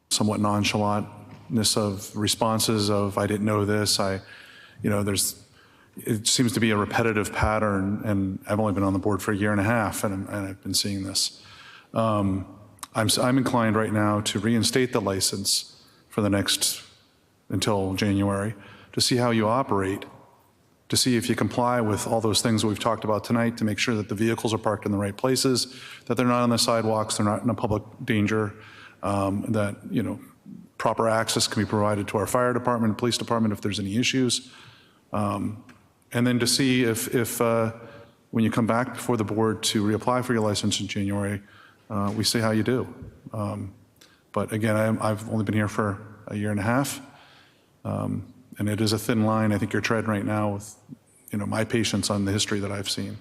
somewhat nonchalantness of responses of, I didn't know this, it seems to be a repetitive pattern, and I've only been on the board for a year and a half, and I've been seeing this. I'm inclined right now to reinstate the license for the next, until January, to see how you operate, to see if you comply with all those things that we've talked about tonight, to make sure that the vehicles are parked in the right places, that they're not on the sidewalks, they're not in a public danger, that, proper access can be provided to our fire department, police department if there's any issues. And then to see if when you come back before the board to reapply for your license in January, we see how you do. But again, I've only been here for a year and a half, and it is a thin line I think you're treading right now with, my patience on the history that I've seen.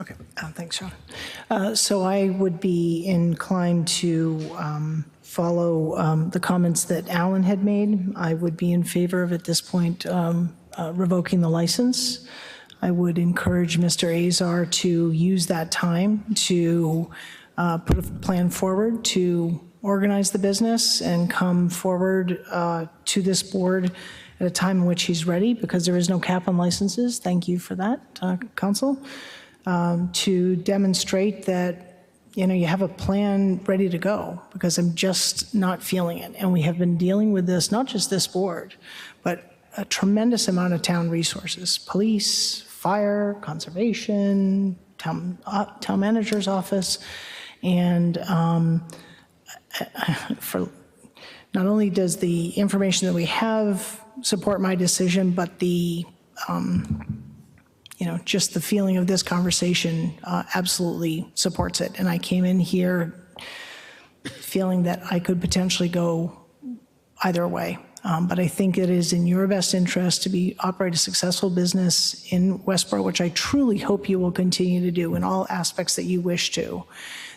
Okay, thanks, Sean. So I would be inclined to follow the comments that Alan had made. I would be in favor of, at this point, revoking the license. I would encourage Mr. Azar to use that time to put a plan forward to organize the business and come forward to this board at a time in which he's ready, because there is no cap on licenses. Thank you for that, Council. To demonstrate that, you have a plan ready to go, because I'm just not feeling it. And we have been dealing with this, not just this board, but a tremendous amount of town resources, police, fire, conservation, town manager's office. And for not only does the information that we have support my decision, but the just the feeling of this conversation absolutely supports it. And I came in here feeling that I could potentially go either way. But I think it is in your best interest to operate a successful business in Westborough, which I truly hope you will continue to do in all aspects that you wish to,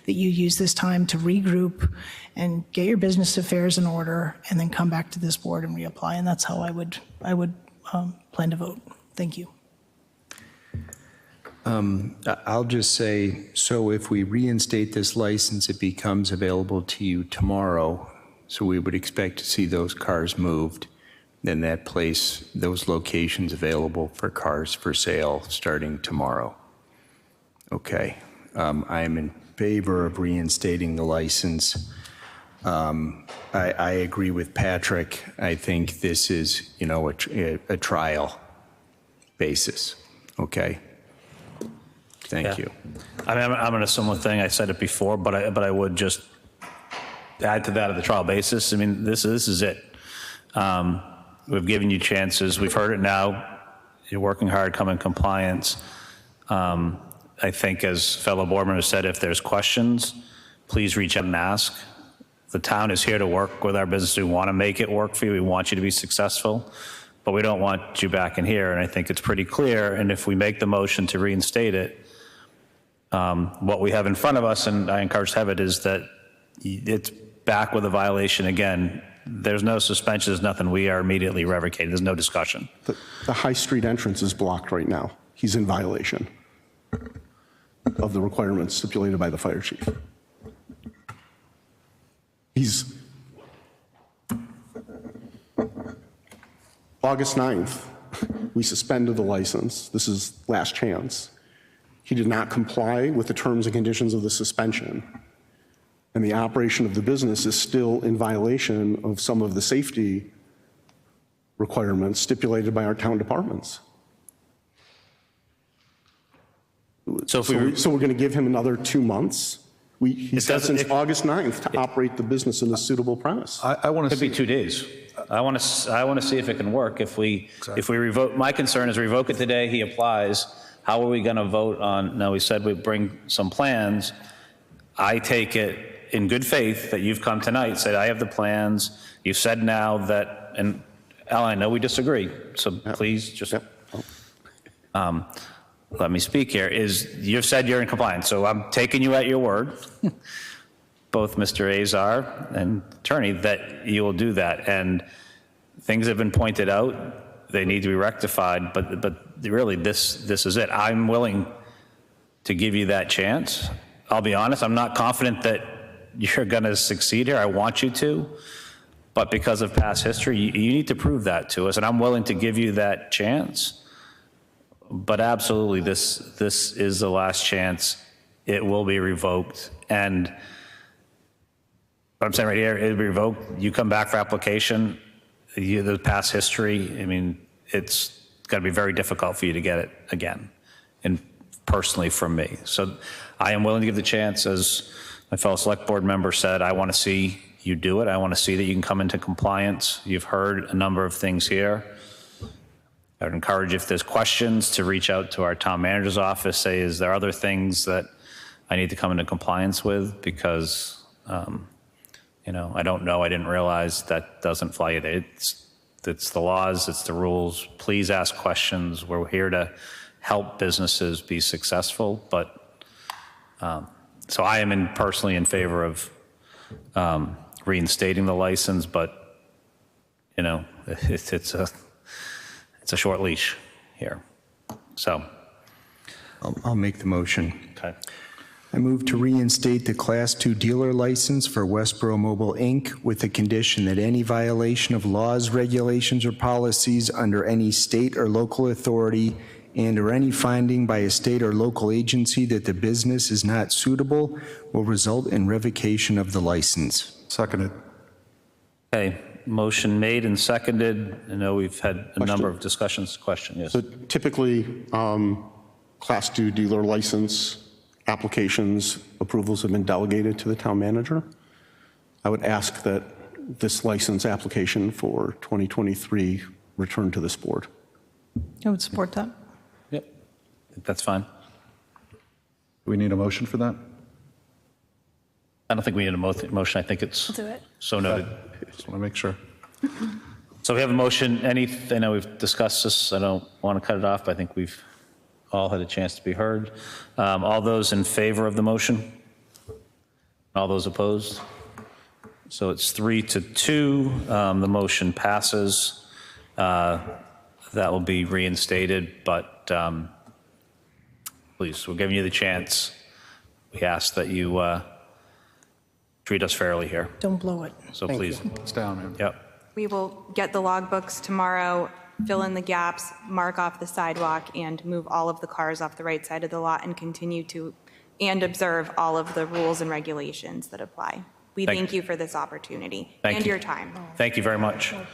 that you use this time to regroup and get your business affairs in order, and then come back to this board and reapply. And that's how I would plan to vote. Thank you. I'll just say, so if we reinstate this license, it becomes available to you tomorrow. So we would expect to see those cars moved, then that place, those locations available for cars for sale starting tomorrow. Okay. I am in favor of reinstating the license. I agree with Patrick. I think this is, a trial basis. Okay. Thank you. I mean, I'm in a similar thing. I said it before, but I would just add to that of the trial basis. I mean, this is it. We've given you chances. We've heard it now. You're working hard, come in compliance. I think, as fellow board members said, if there's questions, please reach out and ask. The town is here to work with our business. We want to make it work for you. We want you to be successful, but we don't want you back in here. And I think it's pretty clear. And if we make the motion to reinstate it, what we have in front of us, and I encourage to have it, is that it's back with a violation again. There's no suspension, there's nothing. We are immediately revocated. There's no discussion. The High Street entrance is blocked right now. He's in violation of the requirements stipulated by the fire chief. He's August 9th, we suspended the license. This is last chance. he did not comply with the terms and conditions of the suspension, and the operation of the business is still in violation of some of the safety requirements stipulated by our town departments. So So we're going to give him another 2 months? He's got since August 9th to operate the business in a suitable premise. I want to Could be 2 days. I want to see if it can work. If we revoke, my concern is revoke it today, he applies. How are we going to vote on, no, we said we'd bring some plans. I take it in good faith that you've come tonight, said, I have the plans. You've said now that, and Al, I know we disagree, so please just let me speak here, is you've said you're in compliance, so I'm taking you at your word, both Mr. Azar and attorney, that you will do that. And things have been pointed out, they need to be rectified, but really this is it. I'm willing to give you that chance. I'll be honest, I'm not confident that you're going to succeed here. I want you to, but because of past history, you need to prove that to us, and I'm willing to give you that chance. But absolutely, this is the last chance. It will be revoked, and what I'm saying right here, it'll be revoked. You come back for application, the past history, I mean, it's going to be very difficult for you to get it again, and personally from me. So I am willing to give the chance, as my fellow select board member said, I want to see you do it. I want to see that you can come into compliance. You've heard a number of things here. I would encourage, if there's questions, to reach out to our town manager's office, say, is there other things that I need to come into compliance with? Because, you know, I don't know, I didn't realize that doesn't fly today. It's the laws, it's the rules. Please ask questions. We're here to help businesses be successful, but, so I am personally in favor of reinstating the license, but, you know, it's a short leash here. So. I'll make the motion. Okay. I move to reinstate the Class 2 dealer license for Westborough Mobile, Inc. with the condition that any violation of laws, regulations, or policies under any state or local authority and/or any finding by a state or local agency that the business is not suitable will result in revocation of the license. Seconded. Okay, motion made and seconded. I know we've had a number of discussions. Question, yes. So typically, Class 2 dealer license applications, approvals have been delegated to the town manager. I would ask that this license application for 2023 return to this board. I would support that. Yep, that's fine. Do we need a motion for that? I don't think we need a motion. I think it's do it. so noted. Just want to make sure. So we have a motion. I know we've discussed this. I don't want to cut it off, but I think we've all had a chance to be heard. All those in favor of the motion? All those opposed? So it's 3-2. The motion passes. That will be reinstated, but please, we're giving you the chance. We ask that you treat us fairly here. Don't blow it. So please. It's down, man. Yep. We will get the logbooks tomorrow, fill in the gaps, mark off the sidewalk, and move all of the cars off the right side of the lot and continue to and observe all of the rules and regulations that apply. We thank you for this opportunity and your time. Thank you very much. I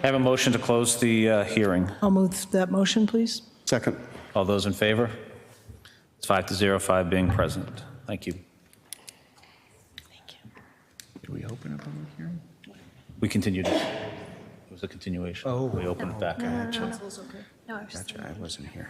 have a motion to close the hearing. I'll move that motion, please. Second. All those in favor? It's 5-0, 5 being present. Thank you. Do we open a public hearing? We continued it. It was a continuation. Oh. We opened it back. Gotcha, I wasn't here.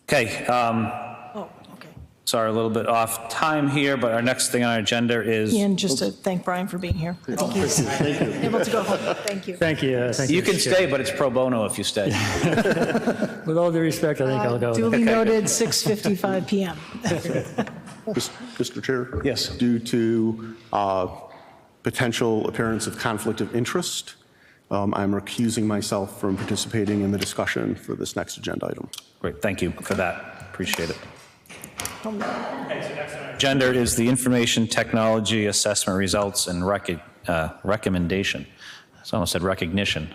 Okay. Oh, okay. Sorry, a little bit off time here, but our next thing on our agenda is. And just to thank Brian for being here. I think he's able to go home. Thank you. Thank you. Thank You can Mr. stay, but it's pro bono if you stay. Chair. With all due respect, I think I'll go. Duly noted, 6:55 PM. Mr. Chair? Yes. Due to potential appearance of conflict of interest, I'm recusing myself from participating in the discussion for this next agenda item. Great, thank you for that. Appreciate it. Agenda is the information technology assessment results and recommendation. I almost said recognition.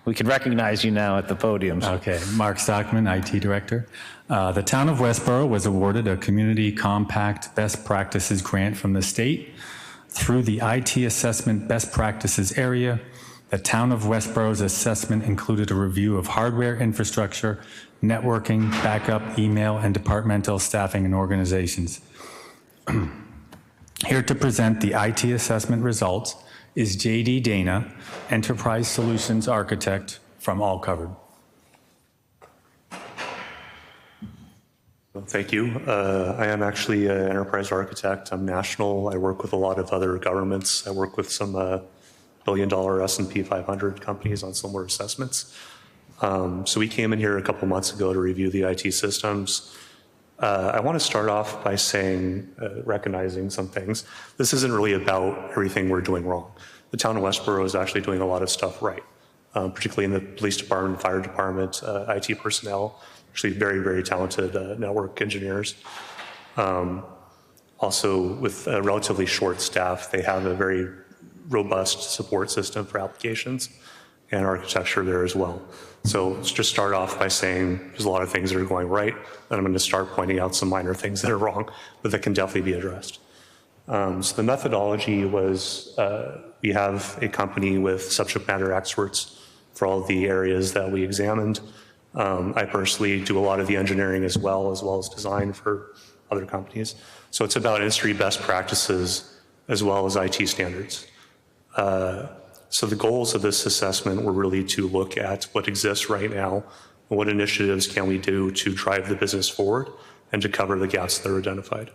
we can recognize you now at the podium. Okay, Mark Stockman, IT Director. The town of Westborough was awarded a Community Compact Best Practices grant from the state. Through the IT Assessment Best Practices area, the town of Westborough's assessment included a review of hardware infrastructure, networking, backup, email, and departmental staffing and organizations. Here to present the IT assessment results is JD Dana, Enterprise Solutions Architect from All Covered. Thank you. I am actually an enterprise architect. I'm national. I work with a lot of other governments. I work with some billion-dollar S&P 500 companies on similar assessments. So we came in here a couple months ago to review the IT systems. I want to start off by saying, recognizing some things. This isn't really about everything we're doing wrong. The town of Westborough is actually doing a lot of stuff right, particularly in the police department, fire department, IT personnel, actually very, very talented network engineers. Also, with a relatively short staff, they have a very robust support system for applications and architecture there as well. So let's just start off by saying there's a lot of things that are going right, and I'm going to start pointing out some minor things that are wrong, but that can definitely be addressed. So the methodology was we have a company with subject matter experts for all of the areas that we examined. I personally do a lot of the engineering as well as design for other companies. So it's about industry best practices as well as IT standards. So the goals of this assessment were really to look at what exists right now and what initiatives can we do to drive the business forward and to cover the gaps that are identified.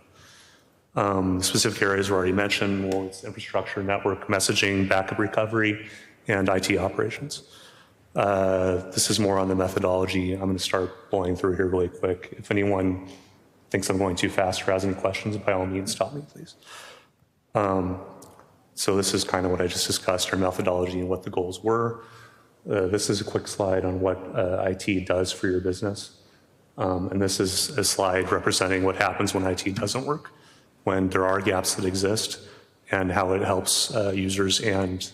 The specific areas were already mentioned. Well, it's infrastructure, network, messaging, backup recovery, and IT operations. This is more on the methodology. I'm going to start blowing through here really quick. If anyone thinks I'm going too fast or has any questions, by all means, stop me, please. So this is kind of what I just discussed, our methodology and what the goals were. This is a quick slide on what IT does for your business. And this is a slide representing what happens when IT doesn't work, when there are gaps that exist, and how it helps users and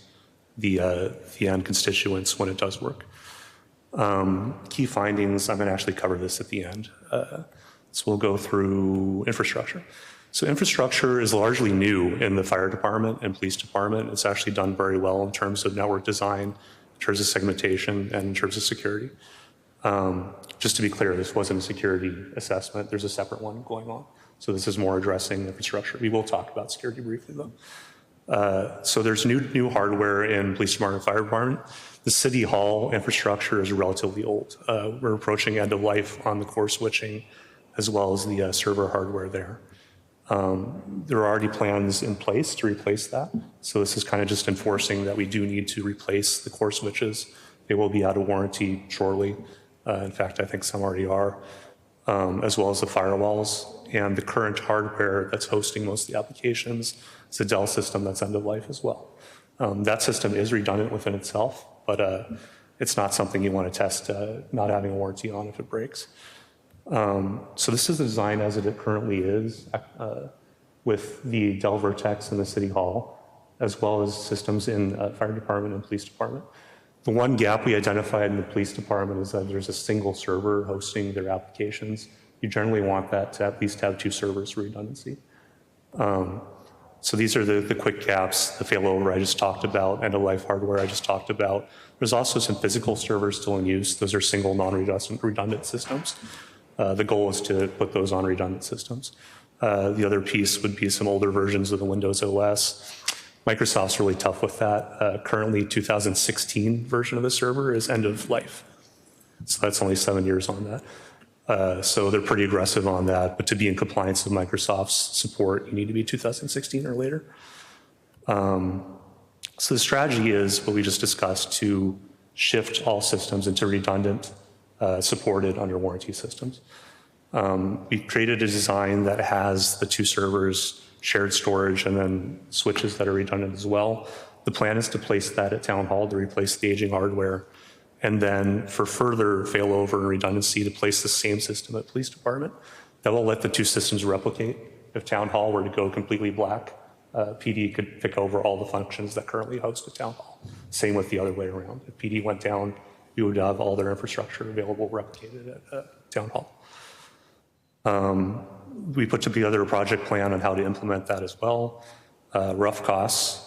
the end constituents when it does work. Key findings, I'm going to actually cover this at the end. So we'll go through infrastructure. So infrastructure is largely new in the fire department and police department. It's actually done very well in terms of network design, in terms of segmentation, and in terms of security. Just to be clear, this wasn't a security assessment. There's a separate one going on. So this is more addressing infrastructure. We will talk about security briefly, though. So there's new hardware in police department and fire department. The city hall infrastructure is relatively old. We're approaching end of life on the core switching as well as the server hardware there. There are already plans in place to replace that. So this is kind of just enforcing that we do need to replace the core switches. They will be out of warranty shortly. In fact, I think some already are, as well as the firewalls. And the current hardware that's hosting most of the applications is a Dell system that's end of life as well. That system is redundant within itself, but it's not something you want to test not having a warranty on if it breaks. So this is the design as it currently is with the Dell Vertex in the City Hall, as well as systems in fire department and police department. The one gap we identified in the police department is that there's a single server hosting their applications. You generally want that to at least have two servers for redundancy. So these are the quick gaps, the failover I just talked about, end-of-life hardware I just talked about. There's also some physical servers still in use. Those are single non-redundant systems. The goal is to put those on redundant systems. The other piece would be some older versions of the Windows OS. Microsoft's really tough with that. Currently, 2016 version of the server is end of life. So that's only 7 years on that. So they're pretty aggressive on that. But to be in compliance with Microsoft's support, you need to be 2016 or later. So the strategy is what we just discussed, to shift all systems into redundant, supported under warranty systems. We created a design that has the two servers, shared storage, and then switches that are redundant as well. The plan is to place that at Town Hall to replace the aging hardware, and then for further failover and redundancy to place the same system at Police Department. That will let the two systems replicate. If Town Hall were to go completely black, PD could pick over all the functions that currently host a town hall. Same with the other way around. If PD went down, you would have all their infrastructure available replicated at town hall. We put together a project plan on how to implement that as well, rough costs.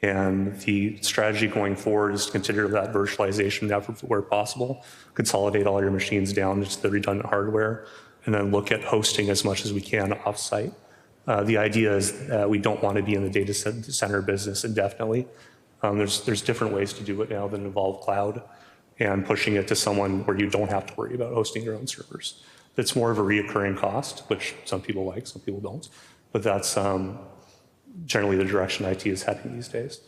And the strategy going forward is to consider that virtualization effort where possible, consolidate all your machines down to the redundant hardware, and then look at hosting as much as we can offsite. The idea is we don't want to be in the data center business indefinitely. There's different ways to do it now that involve cloud and pushing it to someone where you don't have to worry about hosting your own servers. It's more of a reoccurring cost, which some people like, some people don't. But that's generally the direction IT is heading these days.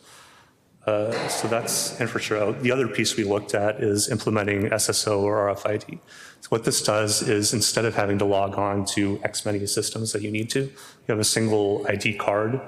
So that's infrastructure. The other piece we looked at is implementing SSO or RFID. So what this does is instead of having to log on to X many systems that you need to, you have a single ID card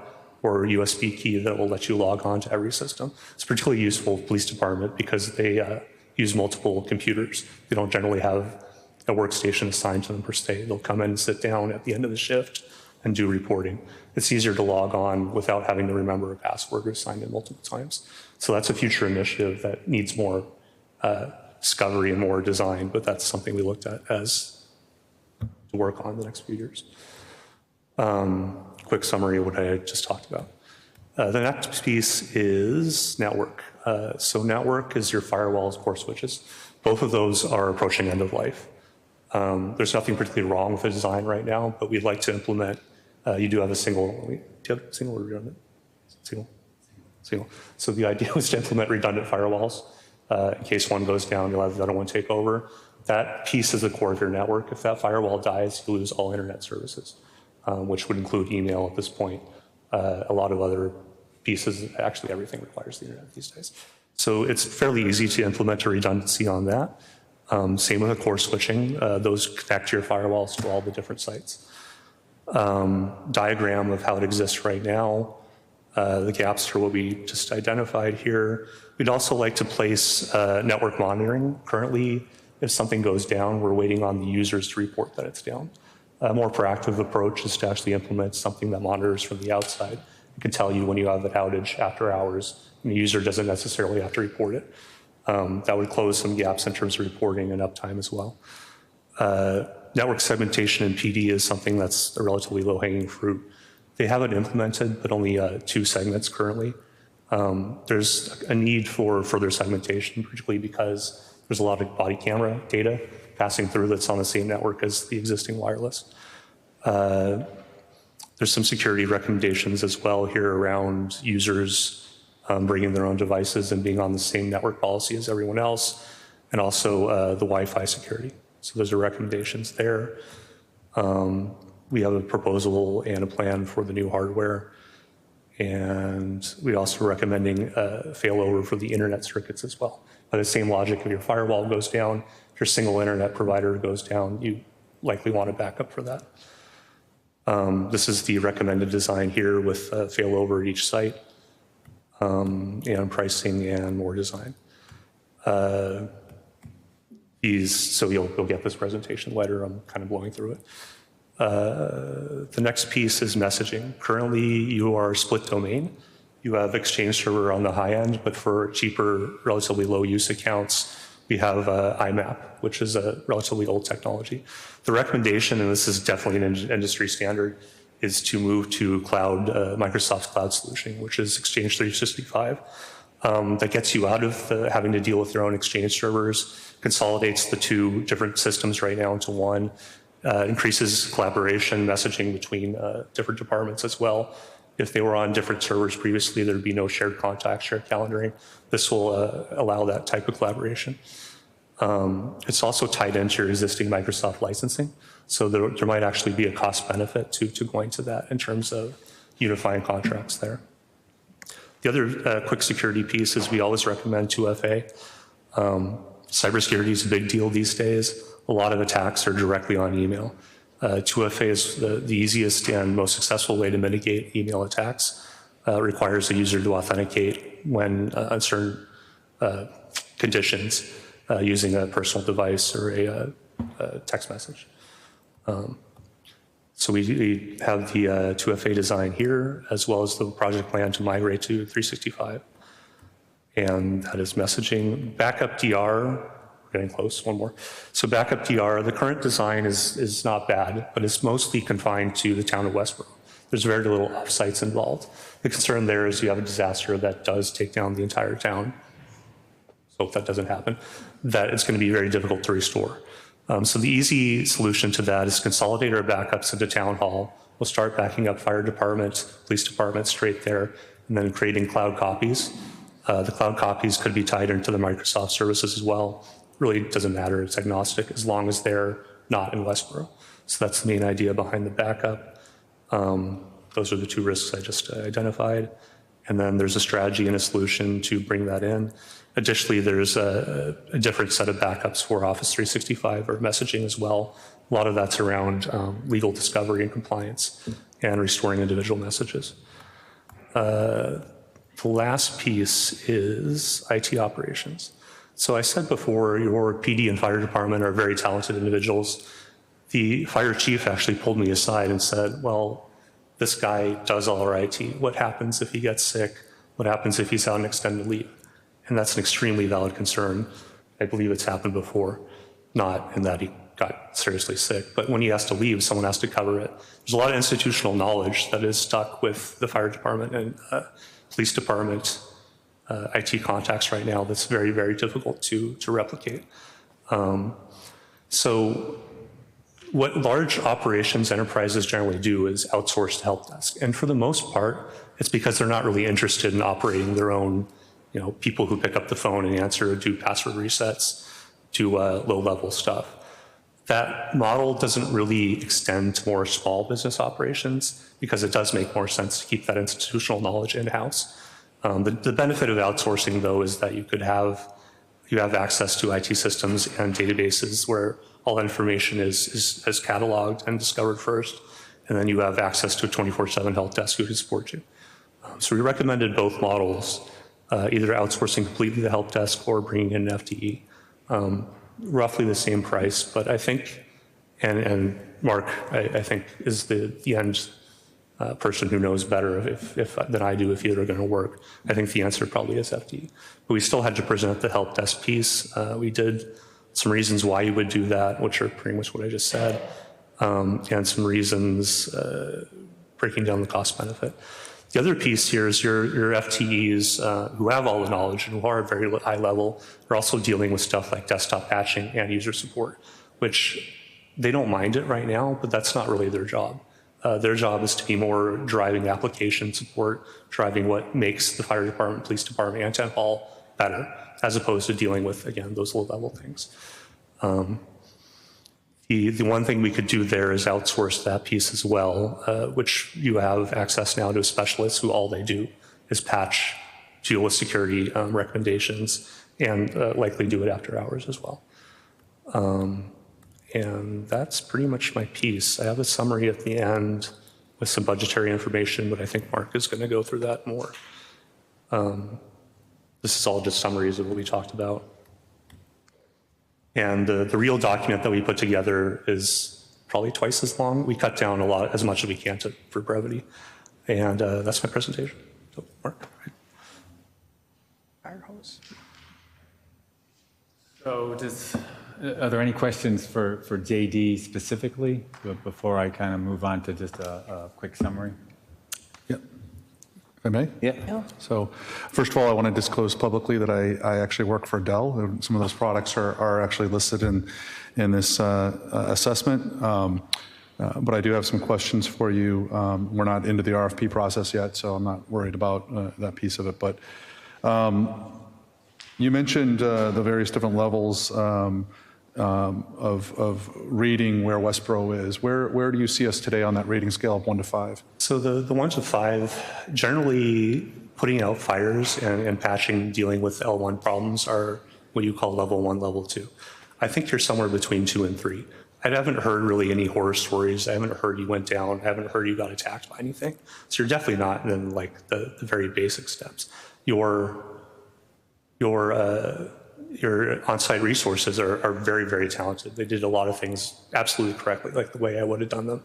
or USB key that will let you log on to every system. It's particularly useful for police department because they use multiple computers. They don't generally have a workstation assigned to them per se. They'll come in and sit down at the end of the shift and do reporting. It's easier to log on without having to remember a password or sign in multiple times. So that's a future initiative that needs more discovery and more design, but that's something we looked at as to work on the next few years. Quick summary of what I just talked about. The next piece is network. So network is your firewalls, core switches. Both of those are approaching end of life. There's nothing particularly wrong with the design right now, but we'd like to implement, you do have a single, do you have single or redundant? Single. So the idea was to implement redundant firewalls. In case one goes down, you'll have the other one take over. That piece is the core of your network. If that firewall dies, you lose all internet services, which would include email at this point. A lot of other pieces, actually everything requires the internet these days. So it's fairly easy to implement a redundancy on that. Same with the core switching. Those connect to your firewalls to all the different sites. Diagram of how it exists right now. The gaps are what we just identified here. We'd also like to place network monitoring. Currently, if something goes down, we're waiting on the users to report that it's down. A more proactive approach is to actually implement something that monitors from the outside. It can tell you when you have an outage after hours, and the user doesn't necessarily have to report it. That would close some gaps in terms of reporting and uptime as well. Network segmentation in PD is something that's a relatively low-hanging fruit. They have it implemented, but only 2 segments currently. There's a need for further segmentation, particularly because there's a lot of body camera data passing through that's on the same network as the existing wireless. There's some security recommendations as well here around users bringing their own devices and being on the same network policy as everyone else, and also the Wi-Fi security. So those are recommendations there. We have a proposal and a plan for the new hardware. And we're also recommending failover for the internet circuits as well. By the same logic, if your firewall goes down, if your single internet provider goes down, you likely want a backup for that. This is the recommended design here with failover at each site, and pricing and more design. So you'll get this presentation later. I'm kind of blowing through it. The next piece is messaging. Currently, you are split domain. You have Exchange Server on the high end, but for cheaper, relatively low use accounts, we have IMAP, which is a relatively old technology. The recommendation, and this is definitely an industry standard, is to move to cloud, Microsoft's cloud solution, which is Exchange 365. That gets you out of having to deal with your own Exchange servers, consolidates the 2 different systems right now into one, increases collaboration, messaging between different departments as well. If they were on different servers previously, there'd be no shared contacts, shared calendaring. This will allow that type of collaboration. It's also tied into your existing Microsoft licensing. So there might actually be a cost benefit to going to that in terms of unifying contracts there. The other quick security piece is we always recommend 2FA. Cybersecurity is a big deal these days. A lot of attacks are directly on email. 2FA is the easiest and most successful way to mitigate email attacks. It requires the user to authenticate when uncertain conditions using a personal device or a text message. So we have the 2FA design here, as well as the project plan to migrate to 365. And that is messaging. Backup DR, we're getting close, one more. So backup DR, the current design is not bad, but it's mostly confined to the town of Westborough. There's very little offsites involved. The concern there is you have a disaster that does take down the entire town. So if that doesn't happen, that it's going to be very difficult to restore. So the easy solution to that is consolidate our backups into town hall. We'll start backing up fire department, police department straight there, and then creating cloud copies. The cloud copies could be tied into the Microsoft services as well. Really doesn't matter, it's agnostic as long as they're not in Westborough. So that's the main idea behind the backup. Those are the two risks I just identified. And then there's a strategy and a solution to bring that in. Additionally, there's a different set of backups for Office 365 or messaging as well. A lot of that's around legal discovery and compliance and restoring individual messages. The last piece is IT operations. So I said before, your PD and fire department are very talented individuals. The fire chief actually pulled me aside and said, well, this guy does all our IT. What happens if he gets sick? What happens if he's out on extended leave? And that's an extremely valid concern. I believe it's happened before, not in that he got seriously sick, but when he has to leave, someone has to cover it. There's a lot of institutional knowledge that is stuck with the fire department and police department IT contacts right now that's very, very difficult to replicate. So what large operations enterprises generally do is outsource to help desk. And for the most part, it's because they're not really interested in operating their own, people who pick up the phone and answer, do password resets, do low-level stuff. That model doesn't really extend to more small business operations because it does make more sense to keep that institutional knowledge in-house. The benefit of outsourcing, though, is that you have access to IT systems and databases where all information is cataloged and discovered first, and then you have access to a 24/7 help desk who can support you. So we recommended both models, either outsourcing completely the help desk or bringing in an FTE. Roughly the same price, but I think, and Mark, I think, is the end person who knows better than I do if either are going to work. I think the answer probably is FTE. But we still had to present the help desk piece. We did some reasons why you would do that, which are pretty much what I just said, and some reasons breaking down the cost benefit. The other piece here is your FTEs who have all the knowledge and who are at very high level are also dealing with stuff like desktop patching and user support, which they don't mind it right now, but that's not really their job. Their job is to be more driving application support, driving what makes the fire department, police department, and town hall better, as opposed to dealing with, again, those low-level things. The one thing we could do there is outsource that piece as well, which you have access now to a specialist who all they do is patch, deal with security recommendations, and likely do it after hours as well. And that's pretty much my piece. I have a summary at the end with some budgetary information, but I think Mark is going to go through that more. This is all just summaries of what we talked about. And the real document that we put together is probably twice as long. We cut down as much as we can for brevity. And that's my presentation. So, Mark. Fire hose. So are there any questions for JD specifically before I kind of move on to just a quick summary? Yeah. If I may? Yeah. So first of all, I want to disclose publicly that I actually work for Dell. Some of those products are actually listed in this assessment. But I do have some questions for you. We're not into the RFP process yet, so I'm not worried about that piece of it. But you mentioned the various different levels of rating where Westborough is. Where do you see us today on that rating scale of 1 to 5? So the 1 to 5, generally putting out fires and patching, dealing with L1 problems are what you call level 1, level 2. I think you're somewhere between 2 and 3. I haven't heard really any horror stories. I haven't heard you went down. I haven't heard you got attacked by anything. So you're definitely not in like the very basic steps. Your on-site resources are very, very talented. They did a lot of things absolutely correctly, like the way I would have done them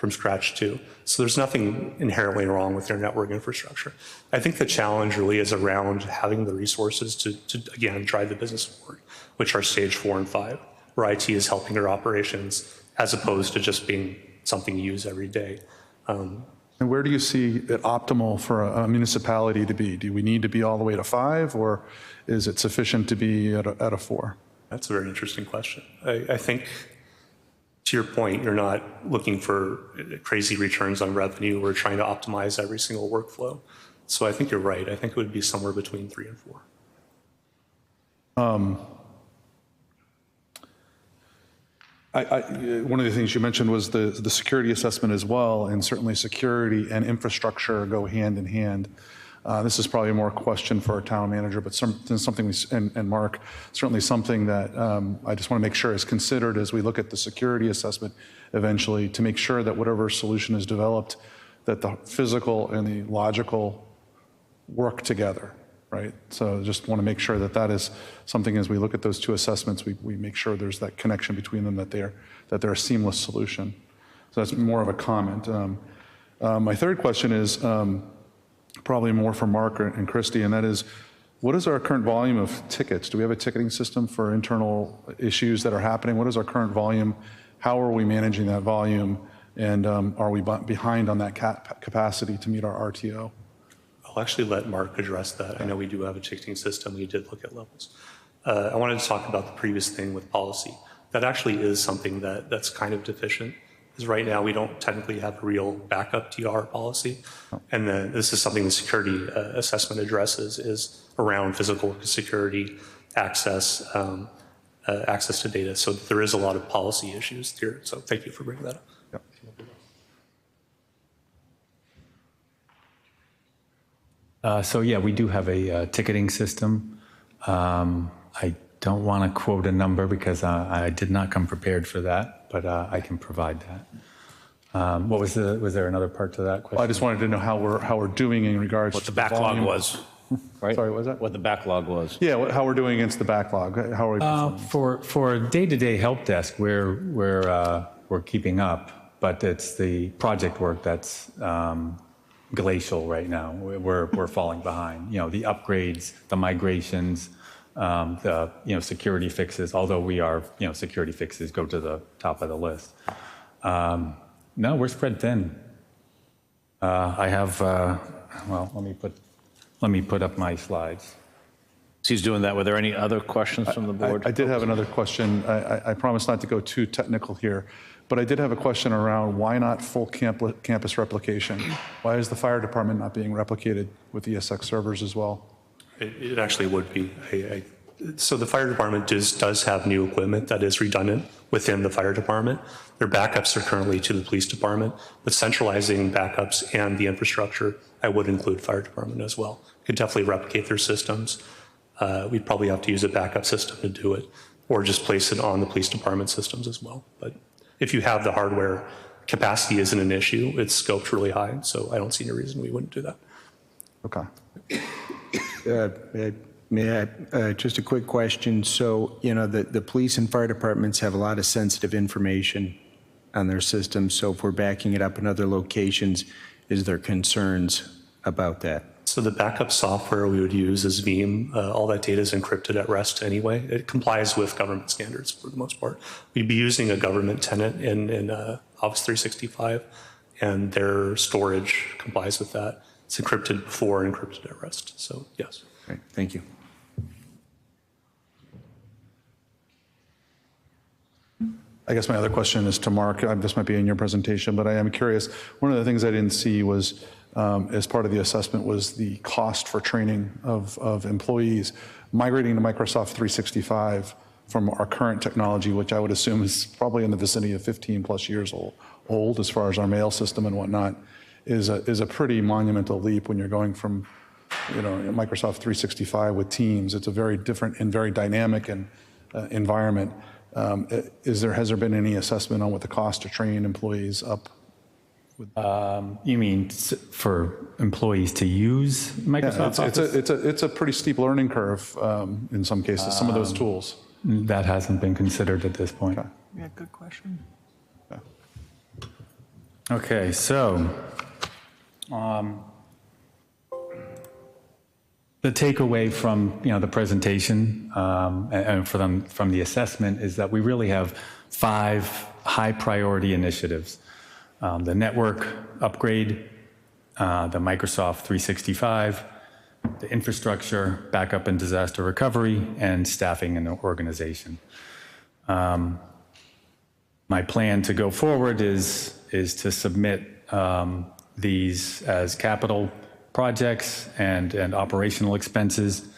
from scratch too. So there's nothing inherently wrong with their network infrastructure. I think the challenge really is around having the resources to again, drive the business forward, which are stage 4 and 5, where IT is helping their operations as opposed to just being something you use every day. And where do you see it optimal for a municipality to be? Do we need to be all the way to 5, or is it sufficient to be at a 4? That's a very interesting question. I think, to your point, you're not looking for crazy returns on revenue. We're trying to optimize every single workflow. So I think you're right. I think it would be somewhere between 3 and 4. One of the things you mentioned was the security assessment as well, and certainly security and infrastructure go hand in hand. This is probably more a question for our town manager, but something and Mark, certainly something that I just want to make sure is considered as we look at the security assessment eventually, to make sure that whatever solution is developed, that the physical and the logical work together, right? So just want to make sure that that is something as we look at those two assessments, we make sure there's that connection between them, that they're a seamless solution. So that's more of a comment. My third question is, probably more for Mark and Christy, and that is, what is our current volume of tickets? Do we have a ticketing system for internal issues that are happening? What is our current volume? How are we managing that volume? And are we behind on that capacity to meet our RTO? I'll actually let Mark address that. I know we do have a ticketing system. We did look at levels. I wanted to talk about the previous thing with policy. That actually is something that's kind of deficient. Because right now we don't technically have a real backup TR policy. And this is something the security assessment addresses, is around physical security, access to data. So there is a lot of policy issues here. So thank you for bringing that up. So yeah, we do have a ticketing system. I don't want to quote a number because I did not come prepared for that, but I can provide that. Was there another part to that question? I just wanted to know how we're doing in regards What to the backlog volume. was, right? Sorry, what was that? What the backlog was. Yeah, how we're doing against the backlog. How are we performing? For day-to-day help desk, we're keeping up, but it's the project work that's glacial right now. We're falling behind. The upgrades, the migrations, the security fixes. Although we are security fixes go to the top of the list. No, we're spread thin. I have let me put up my slides. He's doing that. Were there any other questions from the board? I did have another question. I promise not to go too technical here, but I did have a question around why not full campus replication? Why is the fire department not being replicated with ESX servers as well? It actually would be. So the fire department does have new equipment that is redundant within the fire department. Their backups are currently to the police department, but centralizing backups and the infrastructure, I would include fire department as well. Could definitely replicate their systems. We'd probably have to use a backup system to do it, or just place it on the police department systems as well. But if you have the hardware, capacity isn't an issue. It's scoped really high, so I don't see any reason we wouldn't do that. Okay. May I, just a quick question. So, the police and fire departments have a lot of sensitive information on their systems. So if we're backing it up in other locations, is there concerns about that? So the backup software we would use is Veeam. All that data is encrypted at rest anyway. It complies with government standards for the most part. We'd be using a government tenant in Office 365, and their storage complies with that. It's encrypted before and encrypted at rest. So yes. Okay, thank you. I guess my other question is to Mark. This might be in your presentation, but I am curious. One of the things I didn't see was, as part of the assessment, was the cost for training of employees. Migrating to Microsoft 365 from our current technology, which I would assume is probably in the vicinity of 15 plus years old as far as our mail system and whatnot, is a pretty monumental leap when you're going from Microsoft 365 with Teams. It's a very different and very dynamic environment. Has there been any assessment on what the cost to train employees up? You mean for employees to use Microsoft Office? It's a pretty steep learning curve in some cases, some of those tools. That hasn't been considered at this point. Okay. Yeah, good question. Okay, so the takeaway from the presentation and from the assessment is that we really have 5 high priority initiatives: the network upgrade, the Microsoft 365, the infrastructure, backup and disaster recovery, and staffing and organization. My plan to go forward is to submit these as capital projects and operational expenses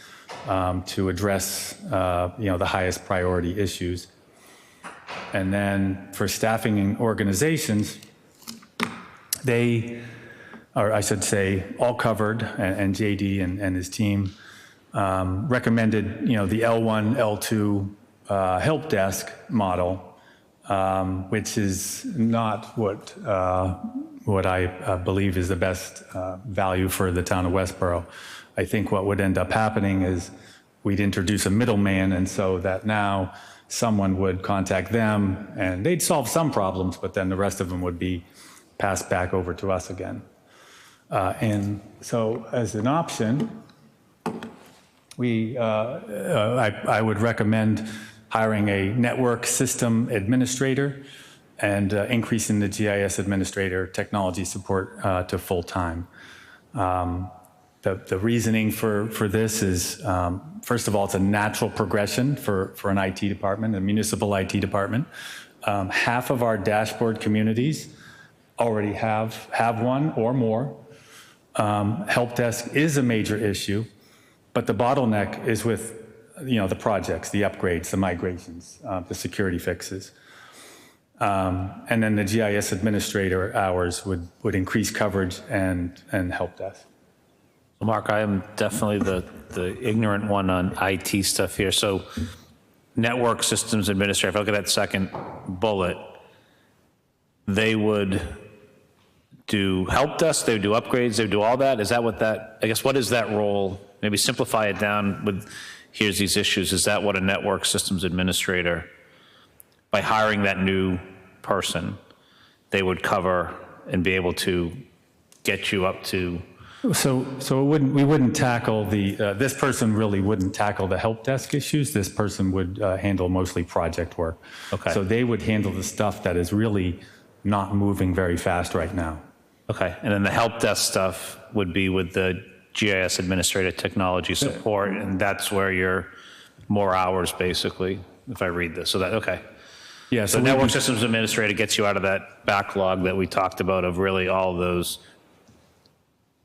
to address the highest priority issues. And then for staffing and organizations, they, or I should say, all covered, and JD and his team recommended the L1, L2 help desk model, which is not what I believe is the best value for the town of Westborough. I think what would end up happening is we'd introduce a middleman, and so that now someone would contact them and they'd solve some problems, but then the rest of them would be passed back over to us again. And so as an option, I would recommend hiring a network system administrator and increasing the GIS administrator technology support to full-time. The reasoning for this is, first of all, it's a natural progression for an IT department, a municipal IT department. Half of our dashboard communities already have one or more. Help desk is a major issue, but the bottleneck is with the projects, the upgrades, the migrations, the security fixes. And then the GIS administrator hours would increase coverage and help desk. Mark, I am definitely the ignorant one on IT stuff here. So network systems administrator, if I look at that second bullet, they would do help desk, they would do upgrades, they would do all that? Is that what that, I guess, what is that role? Maybe simplify it down with, here's these issues. Is that what a network systems administrator, by hiring that new person, they would cover and be able to get you up to? So we wouldn't tackle this person really wouldn't tackle the help desk issues. This person would handle mostly project work. Okay. So they would handle the stuff that is really not moving very fast right now. Okay, and then the help desk stuff would be with the GIS administrator technology support, and that's where you're more hours, basically, if I read this. So that, okay. Yeah. So network systems administrator gets you out of that backlog that we talked about of really all those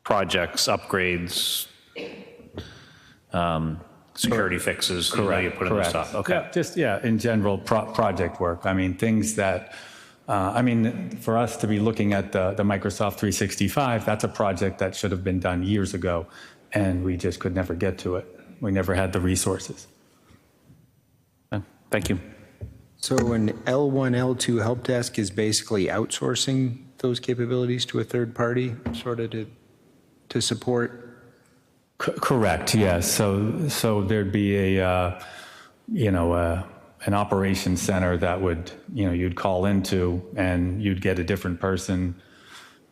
projects, upgrades, security fixes. Correct. You put in the stuff. Okay. Yeah, in general, project work. I mean, things that, for us to be looking at the Microsoft 365, that's a project that should have been done years ago, and we just could never get to it. We never had the resources. Thank you. So an L1, L2 help desk is basically outsourcing those capabilities to a third party, sort of to support? Correct, yes. So there'd be an operations center that would, you'd call into, and you'd get a different person.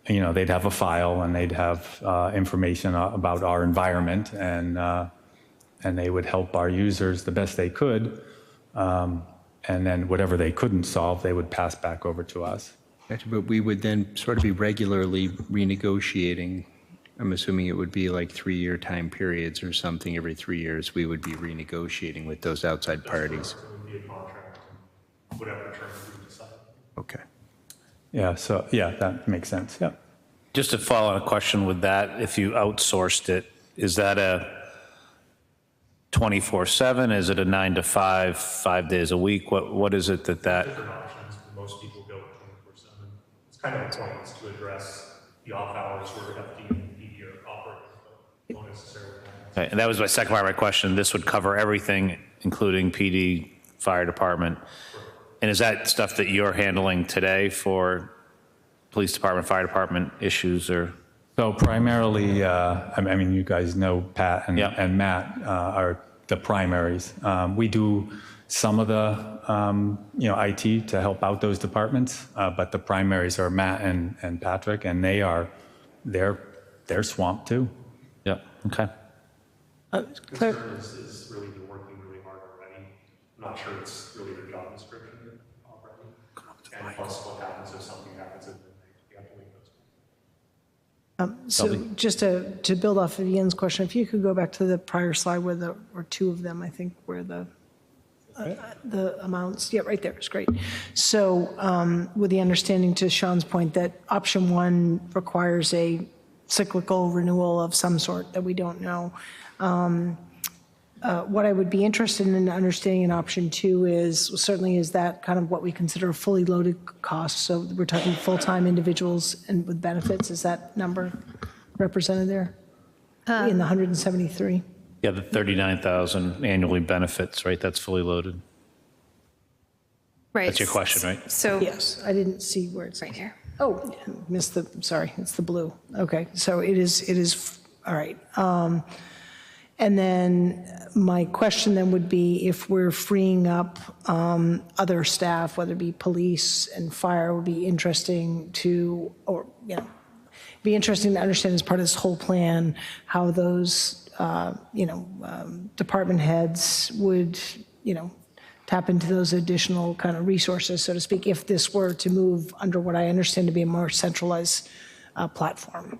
They'd have a file and they'd have information about our environment, and they would help our users the best they could. And then whatever they couldn't solve, they would pass back over to us. Gotcha, but we would then sort of be regularly renegotiating. I'm assuming it would be like 3-year time periods or something. Every 3 years, we would be renegotiating with those outside parties. It would be a contract, whatever terms we decide. Okay. Yeah, so, yeah, that makes sense, yeah. Just to follow on a question with that, if you outsourced it, is that a 24/7? Is it a 9 to 5, 5 days a week? What is it that? Different options. Most people go 24/7. It's kind of a point to address the off hours where FD and PD are operating, but don't necessarily. Okay, and that was my second part of my question. This would cover everything, including PD, fire department. And is that stuff that you're handling today for police department, fire department issues, or? So primarily, you guys know Pat and Yeah. Matt are the primaries. We do some of the, IT to help out those departments, but the primaries are Matt and Patrick, and they're swamped too. Yeah, okay. Claire? Is really been working really hard already. I'm not sure it's really their job description already. And plus what happens if something happens, and you have to make those. So just to build off of Ian's question, if you could go back to the prior slide where there were two of them, I think, where the amounts, yeah, right there is great. So with the understanding, to Sean's point, that option one requires a cyclical renewal of some sort that we don't know. What I would be interested in understanding in option two is that kind of what we consider a fully loaded cost. So we're talking full-time individuals and with benefits. Is that number represented there in the 173? Yeah, the 39,000 annually benefits, right? That's fully loaded. Right. That's your question, right? So Yes, I didn't see where it's right here. Oh, sorry, it's the blue. Okay, so it is, all right. And then my question then would be, if we're freeing up other staff, whether it be police and fire, would be interesting to, be interesting to understand as part of this whole plan, how those, department heads would, tap into those additional kind of resources, so to speak, if this were to move under what I understand to be a more centralized platform.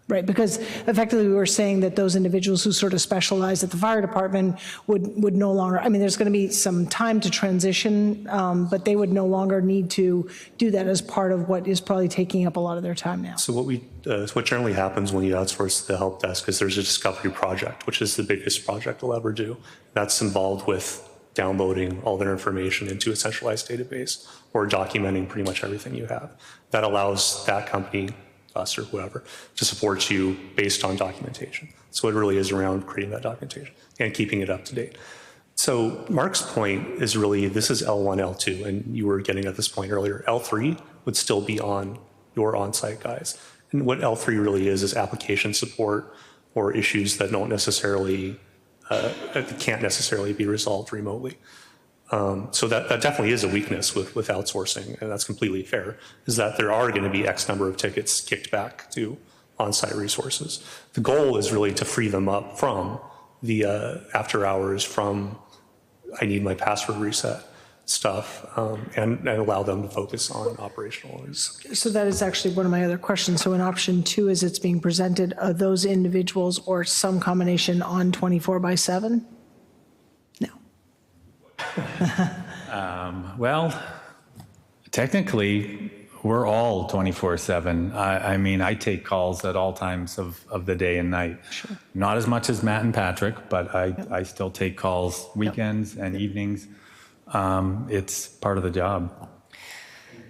Right, because effectively we were saying that those individuals who sort of specialize at the fire department would no longer, there's going to be some time to transition, but they would no longer need to do that as part of what is probably taking up a lot of their time now. So what generally happens when you outsource the help desk is there's a discovery project, which is the biggest project we'll ever do. That's involved with downloading all their information into a centralized database or documenting pretty much everything you have. That allows that company, us or whoever, to support you based on documentation. So it really is around creating that documentation and keeping it up to date. So Mark's point is really, this is L1, L2, and you were getting at this point earlier. L3 would still be on your on-site guys. And what L3 really is application support or issues that don't necessarily, can't necessarily be resolved remotely. So that definitely is a weakness with outsourcing, and that's completely fair, is that there are going to be X number of tickets kicked back to on-site resources. The goal is really to free them up from the after hours, from I need my password reset stuff, and allow them to focus on operational. So that is actually one of my other questions. So in option two, as it's being presented, are those individuals or some combination on 24/7? No. Well, technically, we're all 24/7. I take calls at all times of the day and night. Sure. Not as much as Matt and Patrick, but I still take calls weekends and evenings. It's part of the job.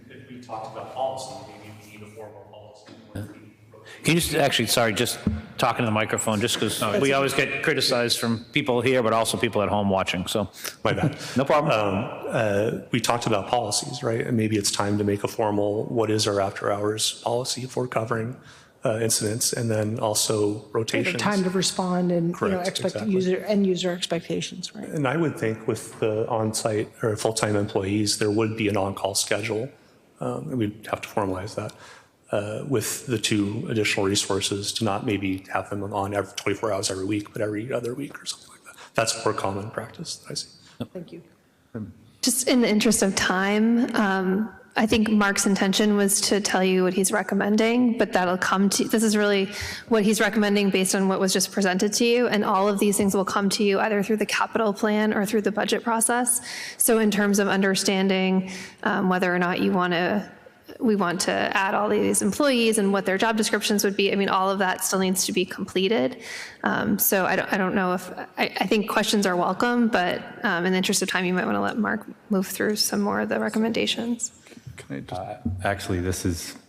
If we talked about policy, maybe we need a formal policy. Can you just, actually, sorry, just talking to the microphone, just because we always get criticized from people here, but also people at home watching, so. My bad. No problem. We talked about policies, right? And maybe it's time to make a formal, what is our after hours policy for covering incidents, and then also rotations. Time to respond and Correct, exactly. user expectations, right? And I would think with the on-site or full-time employees, there would be an on-call schedule. And we'd have to formalize that with the two additional resources, to not maybe have them on every 24 hours every week, but every other week or something like that. That's more common practice that I see. Thank you. Just in the interest of time, I think Mark's intention was to tell you what he's recommending, but that'll come to, this is really what he's recommending based on what was just presented to you, and all of these things will come to you either through the capital plan or through the budget process. So in terms of understanding whether or not we want to add all these employees and what their job descriptions would be, all of that still needs to be completed. So I don't know if, I think questions are welcome, but in the interest of time, you might want to let Mark move through some more of the recommendations. Can I just, Actually,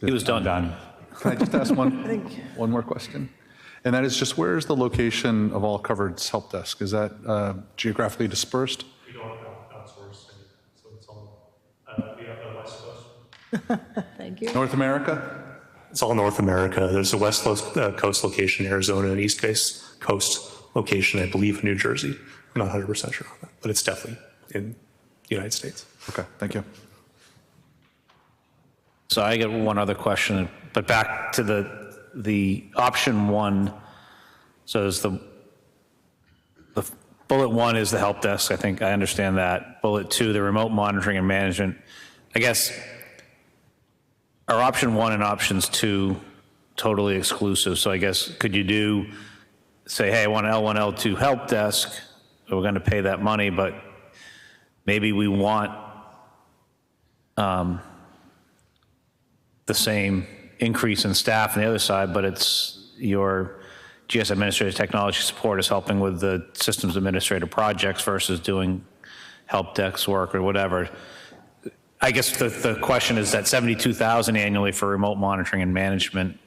He was done. can I just ask one more question? And that is just, where is the location of all covered help desk? Is that geographically dispersed? We don't outsource, so it's all, we have the West Coast. Thank you. North America? It's all North America. There's a West Coast location in Arizona and East Coast location, I believe, in New Jersey. I'm not 100% sure on that, but it's definitely in the United States. Okay, thank you. So I get one other question, but back to the option one. So is the bullet one is the help desk. I think I understand that. Bullet two, the remote monitoring and management. I guess, are option one and options two totally exclusive? So I guess, could you say, hey, I want an L1, L2 help desk, we're going to pay that money, but maybe we want the same increase in staff on the other side, but it's your GS Administrative Technology Support is helping with the systems administrator projects versus doing help desk work or whatever. I guess the question is that $72,000 annually for remote monitoring and management,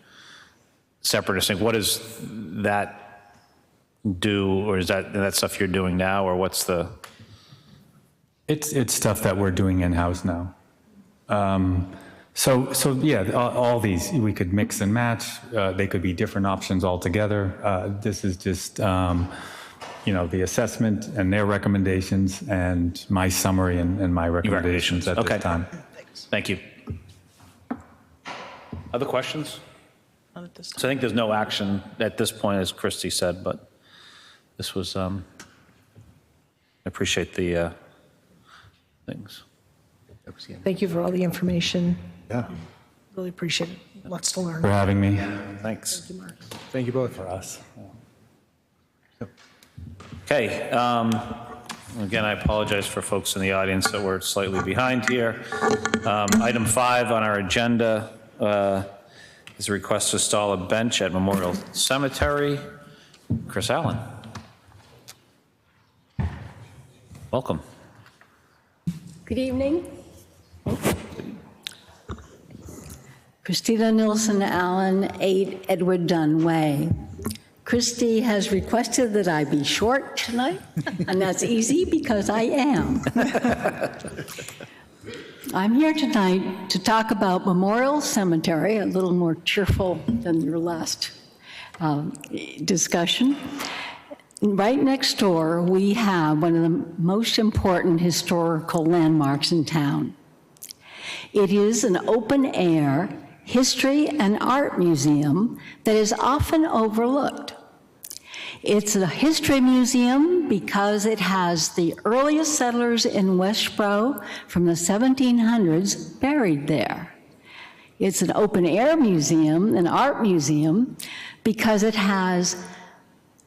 separate distinct, what does that do, or is that stuff you're doing now, or what's the? It's stuff that we're doing in-house now. So yeah, all these, we could mix and match. They could be different options altogether. This is just, the assessment and their recommendations and my summary and my recommendations at this time. Thank you. Other questions? Not at this time. So I think there's no action at this point, as Christy said, but this was, I appreciate the things. Thank you for all the information. Yeah. Really appreciate it. Lots to learn. For having me. Thanks. Thank you, Mark. Thank you both. For us. Okay. Again, I apologize for folks in the audience that we're slightly behind here. Item 5 on our agenda is a request to install a bench at Memorial Cemetery. Chris Allen. Welcome. Good evening. Christina Nilsson Allen, 8 Edward Dunn Way. Christy has requested that I be short tonight, and that's easy because I am. I'm here tonight to talk about Memorial Cemetery, a little more cheerful than your last discussion. Right next door, we have one of the most important historical landmarks in town. It is an open-air history and art museum that is often overlooked. It's a history museum because it has the earliest settlers in Westborough from the 1700s buried there. It's an open-air museum, an art museum, because it has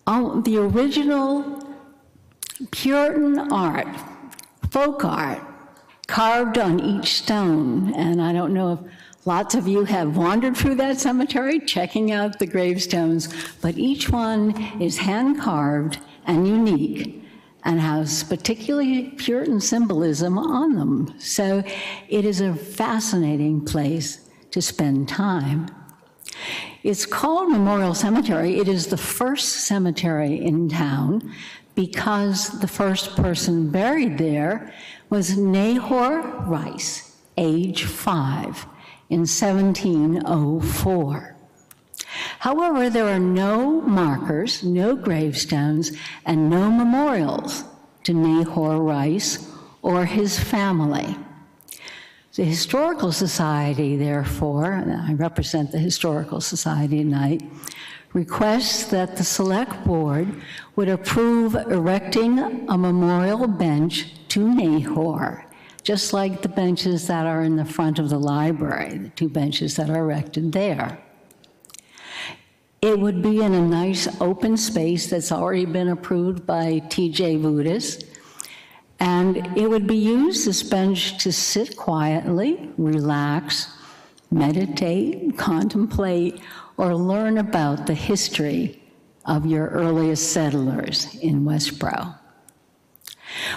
the original Puritan art, folk art, carved on each stone. And I don't know if lots of you have wandered through that cemetery checking out the gravestones, but each one is hand-carved and unique and has particularly Puritan symbolism on them. So it is a fascinating place to spend time. It's called Memorial Cemetery. It is the first cemetery in town because the first person buried there was Nahor Rice, age 5, in 1704. However, there are no markers, no gravestones, and no memorials to Nahor Rice or his family. The Historical Society, therefore, and I represent the Historical Society tonight, requests that the Select Board would approve erecting a memorial bench to Nahor, just like the benches that are in the front of the library, the 2 benches that are erected there. It would be in a nice open space that's already been approved by T.J. Vudis, and it would be used, this bench, to sit quietly, relax, meditate, contemplate, or learn about the history of your earliest settlers in Westborough.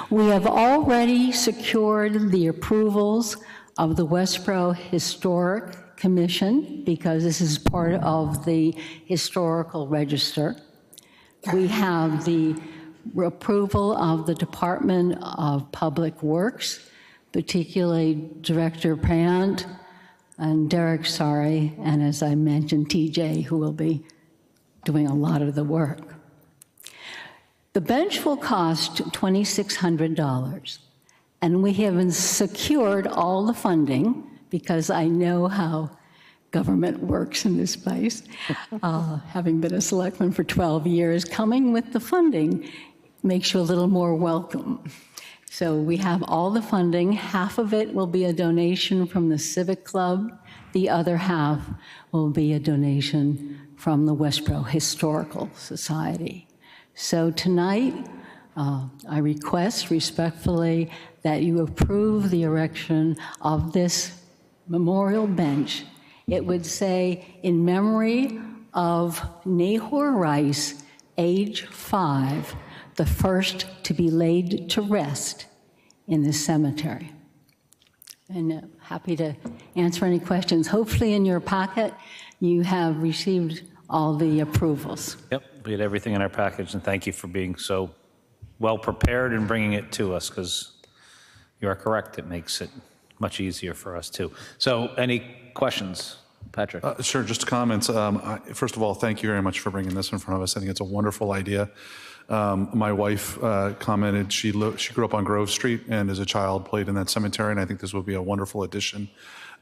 We have already secured the approvals of the Westborough Historic Commission because this is part of the historical register. We have the approval of the Department of Public Works, particularly Director Pant and Derek Sari, and as I mentioned, TJ, who will be doing a lot of the work. The bench will cost $2,600. And we have secured all the funding, because I know how government works in this place. Having been a selectman for 12 years, coming with the funding makes you a little more welcome. So we have all the funding. Half of it will be a donation from the Civic Club. The other half will be a donation from the Westborough Historical Society. So tonight, I request respectfully that you approve the erection of this memorial bench. It would say, in memory of Nahor Rice, age 5, the first to be laid to rest in this cemetery. And happy to answer any questions. Hopefully in your packet, you have received all the approvals. Yep, we had everything in our package, and thank you for being so well prepared and bringing it to us, because you are correct, it makes it much easier for us too. So any questions, Patrick? Sure, just comments. First of all, thank you very much for bringing this in front of us. I think it's a wonderful idea. My wife commented she grew up on Grove Street and as a child played in that cemetery, and I think this would be a wonderful addition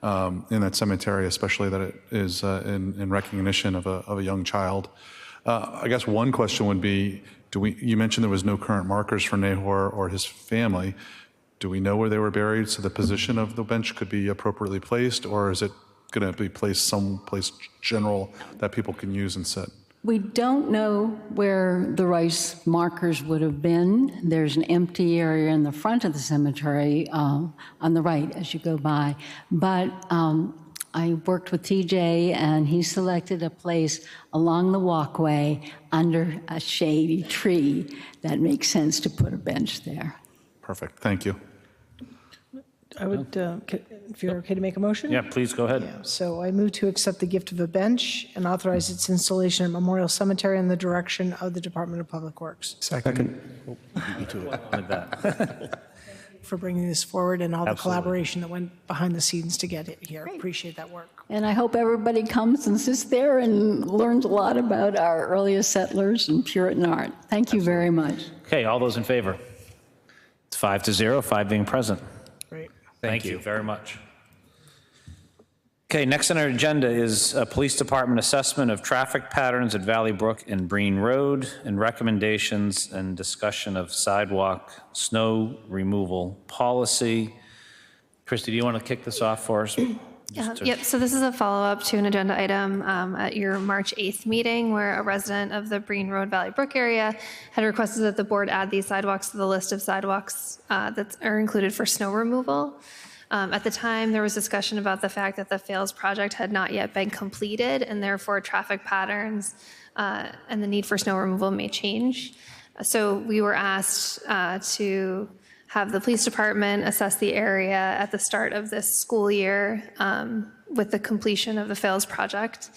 in that cemetery, especially that it is in recognition of a young child. I guess one question would be, you mentioned there was no current markers for Nahor or his family. Do we know where they were buried so the position of the bench could be appropriately placed, or is it going to be placed someplace general that people can use and sit? We don't know where the Rice markers would have been. There's an empty area in the front of the cemetery on the right as you go by. But I worked with TJ, and he selected a place along the walkway under a shady tree that makes sense to put a bench there. Perfect, thank you. I would, if you're okay to make a motion? Yeah, please go ahead. Yeah, so I move to accept the gift of a bench and authorize its installation at Memorial Cemetery in the direction of the Department of Public Works. Second. With that. For bringing this forward and all the Absolutely. collaboration that went behind the scenes to get it here. Appreciate that work. And I hope everybody comes and sits there and learns a lot about our earliest settlers and Puritan art. Thank you very much. Okay, all those in favor? It's 5-0, 5 being present. Great. Thank you very much. Okay, next on our agenda is a police department assessment of traffic patterns at Valley Brook and Breen Road, and recommendations and discussion of sidewalk snow removal policy. Christy, do you want to kick this off for us? Yep, so this is a follow-up to an agenda item at your March 8th meeting, where a resident of the Breen Road Valley Brook area had requested that the board add these sidewalks to the list of sidewalks that are included for snow removal. At the time, there was discussion about the fact that the Fails project had not yet been completed, and therefore traffic patterns and the need for snow removal may change. So we were asked to have the police department assess the area at the start of this school year with the completion of the Fails project,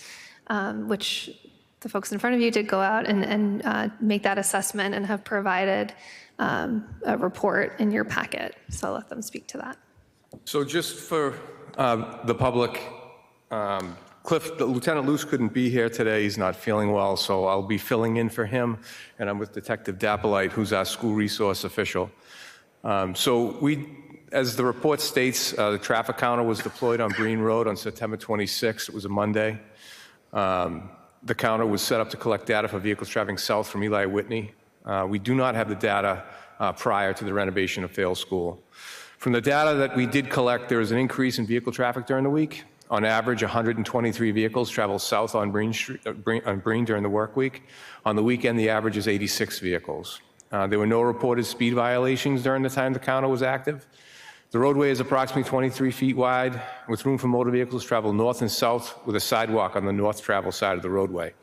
which the folks in front of you did go out and make that assessment and have provided a report in your packet. So I'll let them speak to that. So just for the public, Lieutenant Luce couldn't be here today. He's not feeling well, so I'll be filling in for him. And I'm with Detective Dappolite, who's our school resource official. As the report states, the traffic counter was deployed on Breen Road on September 26th. It was a Monday. The counter was set up to collect data for vehicles traveling south from Eli Whitney. We do not have the data prior to the renovation of Fails School. From the data that we did collect, there was an increase in vehicle traffic during the week. On average, 123 vehicles travel south on Breen during the work week. On the weekend, the average is 86 vehicles. There were no reported speed violations during the time the counter was active. The roadway is approximately 23 feet wide, with room for motor vehicles to travel north and south, with a sidewalk on the north travel side of the roadway.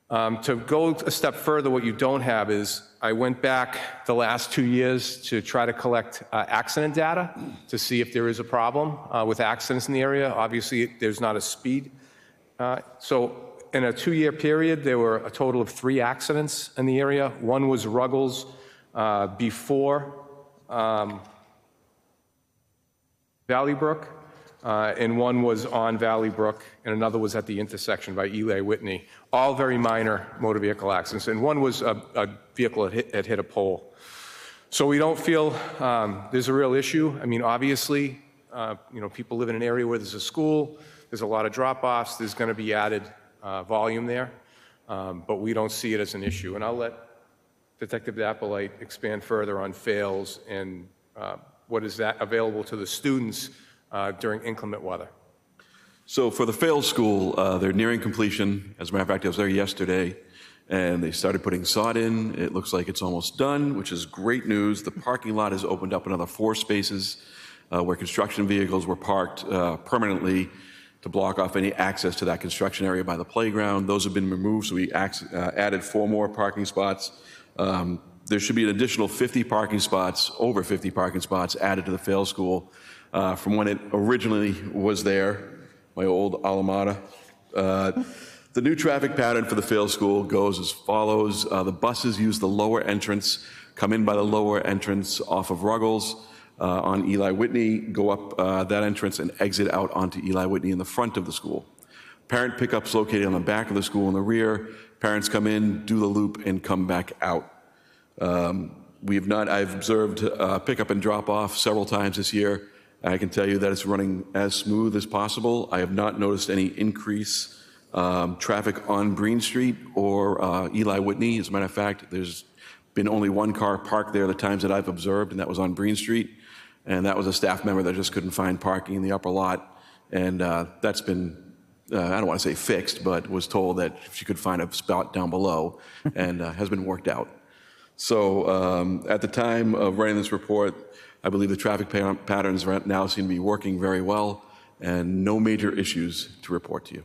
To go a step further, what you don't have is, I went back the last 2 years to try to collect accident data to see if there is a problem with accidents in the area. Obviously, there's not a speed. So in a 2-year period, there were a total of 3 accidents in the area. One was Ruggles before Valley Brook, and one was on Valley Brook, and another was at the intersection by Eli Whitney. All very minor motor vehicle accidents, and one was a vehicle had hit a pole. So we don't feel there's a real issue. I mean, obviously, people live in an area where there's a school, there's a lot of drop-offs, there's going to be added volume there, but we don't see it as an issue. And I'll let Detective Dappolite expand further on fails and what is that available to the students during inclement weather. So for the failed school, they're nearing completion. As a matter of fact, I was there yesterday, and they started putting sod in. It looks like it's almost done, which is great news. The parking lot has opened up another 4 spaces where construction vehicles were parked permanently to block off any access to that construction area by the playground. Those have been removed, so we added 4 more parking spots. There should be an additional 50 parking spots, over 50 parking spots added to the failed school from when it originally was there, my old alma mater. The new traffic pattern for the failed school goes as follows. The buses use the lower entrance, come in by the lower entrance off of Ruggles on Eli Whitney, go up that entrance and exit out onto Eli Whitney in the front of the school. Parent pickups located on the back of the school in the rear. Parents come in, do the loop, and come back out. I've observed pickup and drop off several times this year. I can tell you that it's running as smooth as possible. I have not noticed any increase traffic on Breen Street or Eli Whitney. As a matter of fact, there's been only 1 car parked there the times that I've observed, and that was on Breen Street. And that was a staff member that just couldn't find parking in the upper lot. And that's been, I don't want to say fixed, but was told that she could find a spot down below and has been worked out. So at the time of writing this report, I believe the traffic patterns right now seem to be working very well and no major issues to report to you.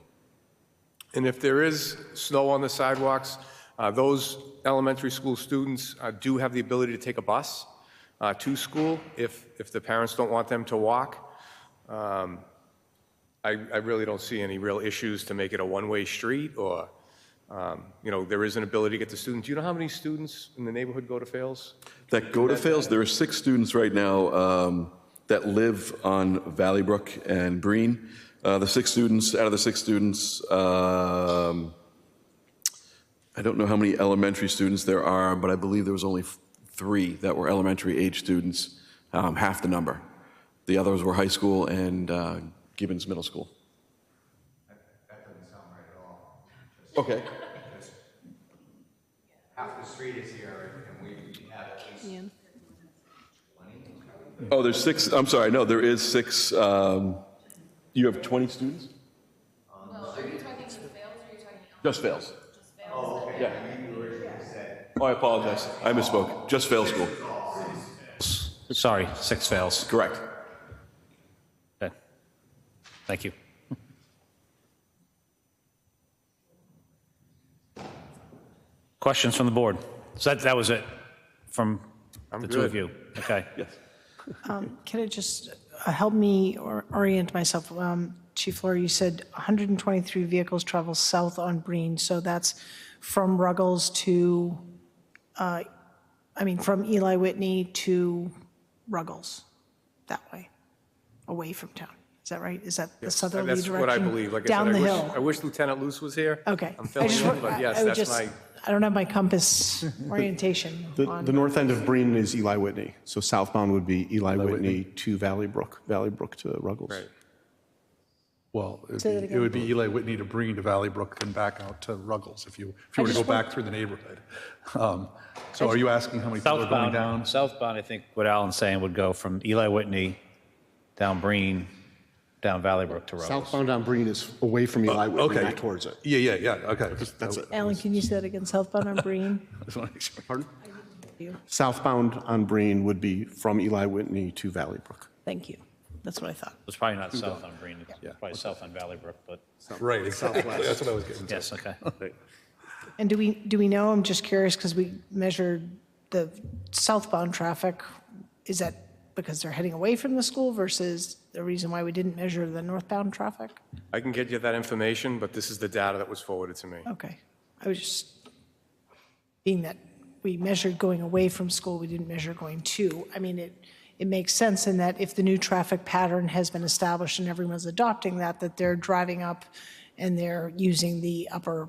And if there is snow on the sidewalks, those elementary school students do have the ability to take a bus to school if the parents don't want them to walk. I really don't see any real issues to make it a one-way street or, there is an ability to get the students. Do you know how many students in the neighborhood go to Fails? That go to Fails, there are 6 students right now that live on Valley Brook and Breen. The 6 students, out of the 6 students, I don't know how many elementary students there are, but I believe there was only 3 that were elementary age students, half the number. The others were high school and Gibbons Middle School. That doesn't sound right at all. Okay. Half the street is here, and we have at least 20. Oh, there's 6, I'm sorry, no, there is 6, you have 20 students? Well, are you talking just Fails or are you talking? Just Fails. Just Fails? Oh, okay. Yeah. You originally said. Oh, I apologize, I misspoke, just Fails School. Sorry, 6 fails. Correct. Okay. Thank you. Questions from the board? So that was it from the 2 of you? Okay. Yes. Can it just help me orient myself? Chief Lawyer, you said 123 vehicles travel south on Breen, so that's from Ruggles to, from Eli Whitney to Ruggles, that way, away from town. Is that right? Is that the southerly direction? That's what I believe. Like down I said, the hill. I wish Lieutenant Luce was here. Okay. I'm filling in, but yes, that's my. I don't have my compass orientation. The north end of Breen is Eli Whitney. So southbound would be Eli Whitney to Valley Brook to Ruggles. Right. Well, Say that it would be Eli Whitney to Breen to Valley Brook and back out to Ruggles if you were to go back through the neighborhood. So are you asking how many people are going down? Southbound, I think what Alan's saying would go from Eli Whitney down Breen, down Valley Brook to Ruggles. Southbound on Breen is away from Eli Whitney, okay. back towards it. Yeah, okay. That's it. Alan, can you say that again? Southbound on Breen? Pardon? Southbound on Breen would be from Eli Whitney to Valley Brook. Thank you. That's what I thought. It's probably not south on Breen, it's probably south on Valley Brook, but. Right, southwest. That's what I was getting to. Yes, okay. And do we know, I'm just curious, because we measured the southbound traffic, is that because they're heading away from the school versus the reason why we didn't measure the northbound traffic? I can get you that information, but this is the data that was forwarded to me. Okay. I was just, being that we measured going away from school, we didn't measure going to. I mean, it makes sense in that if the new traffic pattern has been established and everyone's adopting that they're driving up and they're using the upper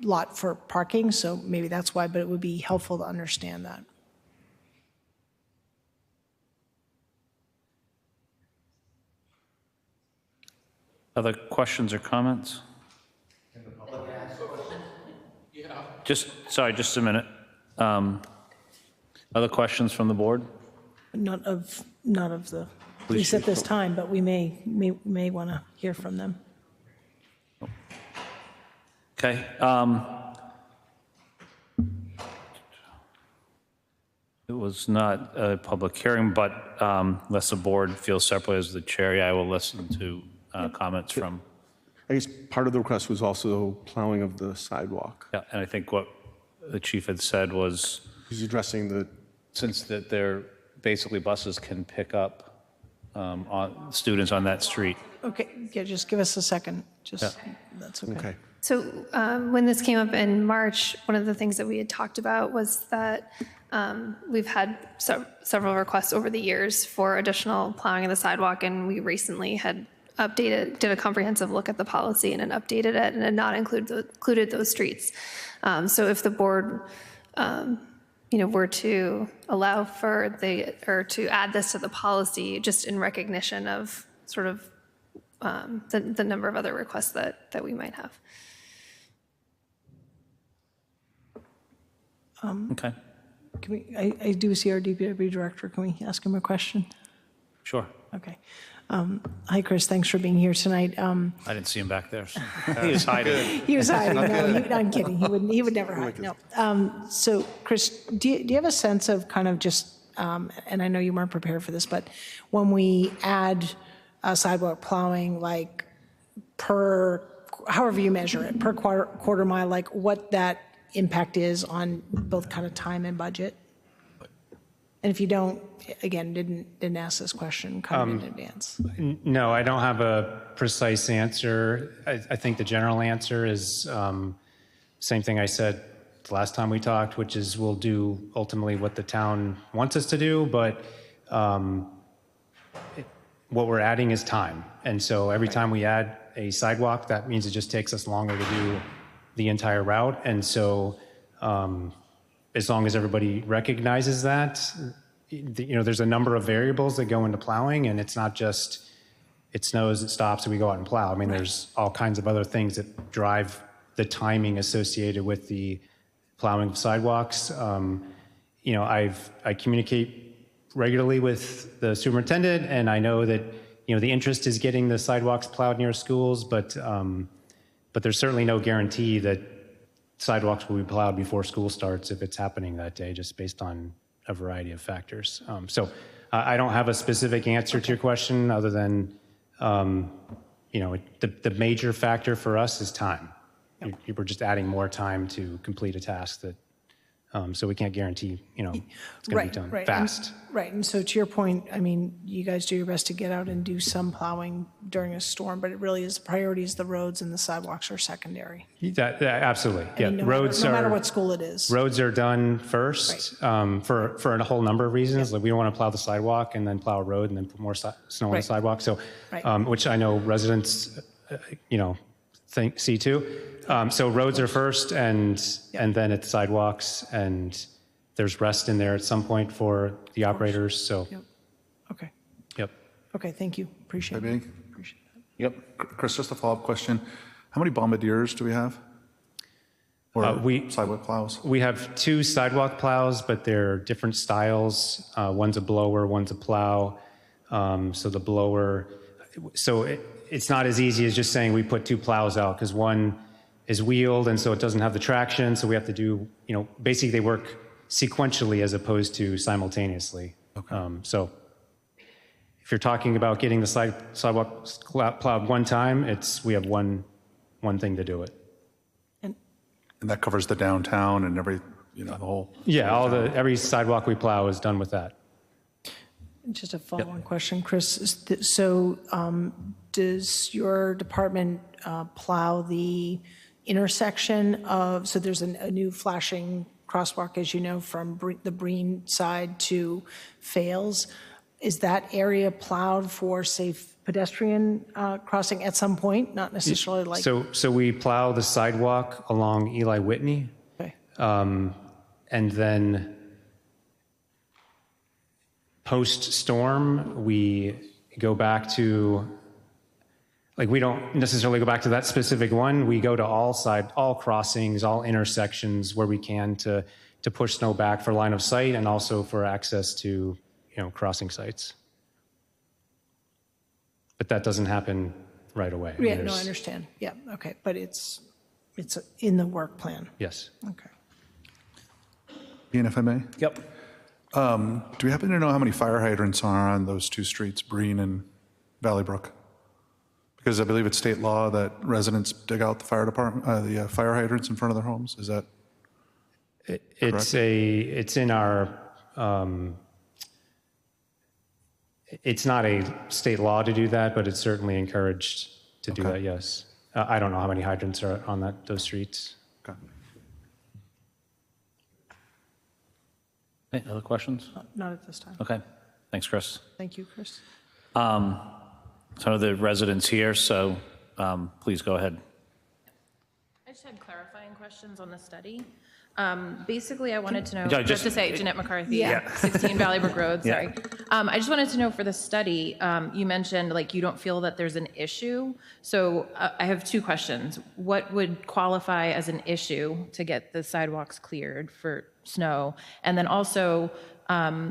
lot for parking, so maybe that's why, but it would be helpful to understand that. Other questions or comments? Just a minute. Other questions from the board? Not of the police at this time, but we may want to hear from them. Okay. It was not a public hearing, but unless the board feels separately as the chair, I will listen to comments from. I guess part of the request was also plowing of the sidewalk. Yeah, and I think what the chief had said was. He's addressing the. Since that they're basically buses can pick up on students on that street. Okay, yeah, just give us a second. That's okay. Okay. So when this came up in March, one of the things that we had talked about was that we've had several requests over the years for additional plowing of the sidewalk, and we recently had did a comprehensive look at the policy and then updated it, and had not included those streets. So if the board, were to allow for to add this to the policy, just in recognition of sort of the number of other requests that we might have. Okay. I do see our DPW director. Can we ask him a question? Sure. Okay. Hi, Chris. Thanks for being here tonight. I didn't see him back there. So. He was hiding. He was hiding. No, I'm kidding. He would never hide. No. So, Chris, do you have a sense of kind of just, and I know you weren't prepared for this, but when we add sidewalk plowing, like per, however you measure it, per quarter mile, like what that impact is on both kind of time and budget? And if you don't, again, didn't ask this question kind of in advance. No, I don't have a precise answer. I think the general answer is same thing I said the last time we talked, which is we'll do ultimately what the town wants us to do, but what we're adding is time. And so every time we add a sidewalk, that means it just takes us longer to do the entire route. And so as long as everybody recognizes that, there's a number of variables that go into plowing, and it's not just it snows, it stops, and we go out and plow. I mean, there's all kinds of other things that drive the timing associated with the plowing of sidewalks. I communicate regularly with the superintendent, and I know that the interest is getting the sidewalks plowed near schools, but there's certainly no guarantee that sidewalks will be plowed before school starts if it's happening that day, just based on a variety of factors. So I don't have a specific answer to your question other than, the major factor for us is time. We're just adding more time to complete a task that, so we can't guarantee, it's going to be done fast. And so to your point, I mean, you guys do your best to get out and do some plowing during a storm, but it really is, the priority is the roads, and the sidewalks are secondary. Absolutely. I mean, no matter what school it is. Roads are done first for a whole number of reasons. Like we don't want to plow the sidewalk and then plow a road and then put more snow on the sidewalk. So, which I know residents, see too. So roads are first, and then it's sidewalks, and there's rest in there at some point for the operators. So, Okay. Yep. Okay. Thank you. Appreciate it. Appreciate that. Yep. Chris, just a follow-up question. How many bombardiers do we have? Or sidewalk plows? We have 2 sidewalk plows, but they're different styles. One's a blower, one's a plow. So the blower, it's not as easy as just saying we put 2 plows out, because one is wheeled, and so it doesn't have the traction. So we have to do, basically they work sequentially as opposed to simultaneously. Okay. So if you're talking about getting the sidewalk plowed one time, we have one thing to do it. And that covers the downtown and every, the whole. Yeah, every sidewalk we plow is done with that. Just a follow-on question, Chris. So does your department plow the intersection of, so there's a new flashing crosswalk, as you know, from the Breen side to Fales. Is that area plowed for safe pedestrian crossing at some point? Not necessarily like. So we plow the sidewalk along Eli Whitney. Okay. And then post-storm, we go back to, like, we don't necessarily go back to that specific one. We go to all crossings, all intersections where we can to push snow back for line of sight and also for access to, crossing sites. But that doesn't happen right away. Yeah, no, I understand. Yeah, okay, but it's in the work plan. Yes. Okay. Ian, if I may? Yep. Do we happen to know how many fire hydrants are on those two streets, Breen and Valley Brook? Because I believe it's state law that residents dig out the fire department, the fire hydrants in front of their homes. Is that It's in our, it's not a state law to do that, but it's certainly encouraged to do that, yes. I don't know how many hydrants are on those streets. Okay. Any other questions? Not at this time. Okay, thanks, Chris. Thank you, Chris. Some of the residents here, so please go ahead. I just had clarifying questions on the study. Basically, I wanted to know, Yeah, just to say, Jeanette McCarthy, Yeah. 16 Valley Brook Road, Yeah. sorry. I just wanted to know for the study, you mentioned you don't feel that there's an issue. So I have two questions. What would qualify as an issue to get the sidewalks cleared for snow? And then also,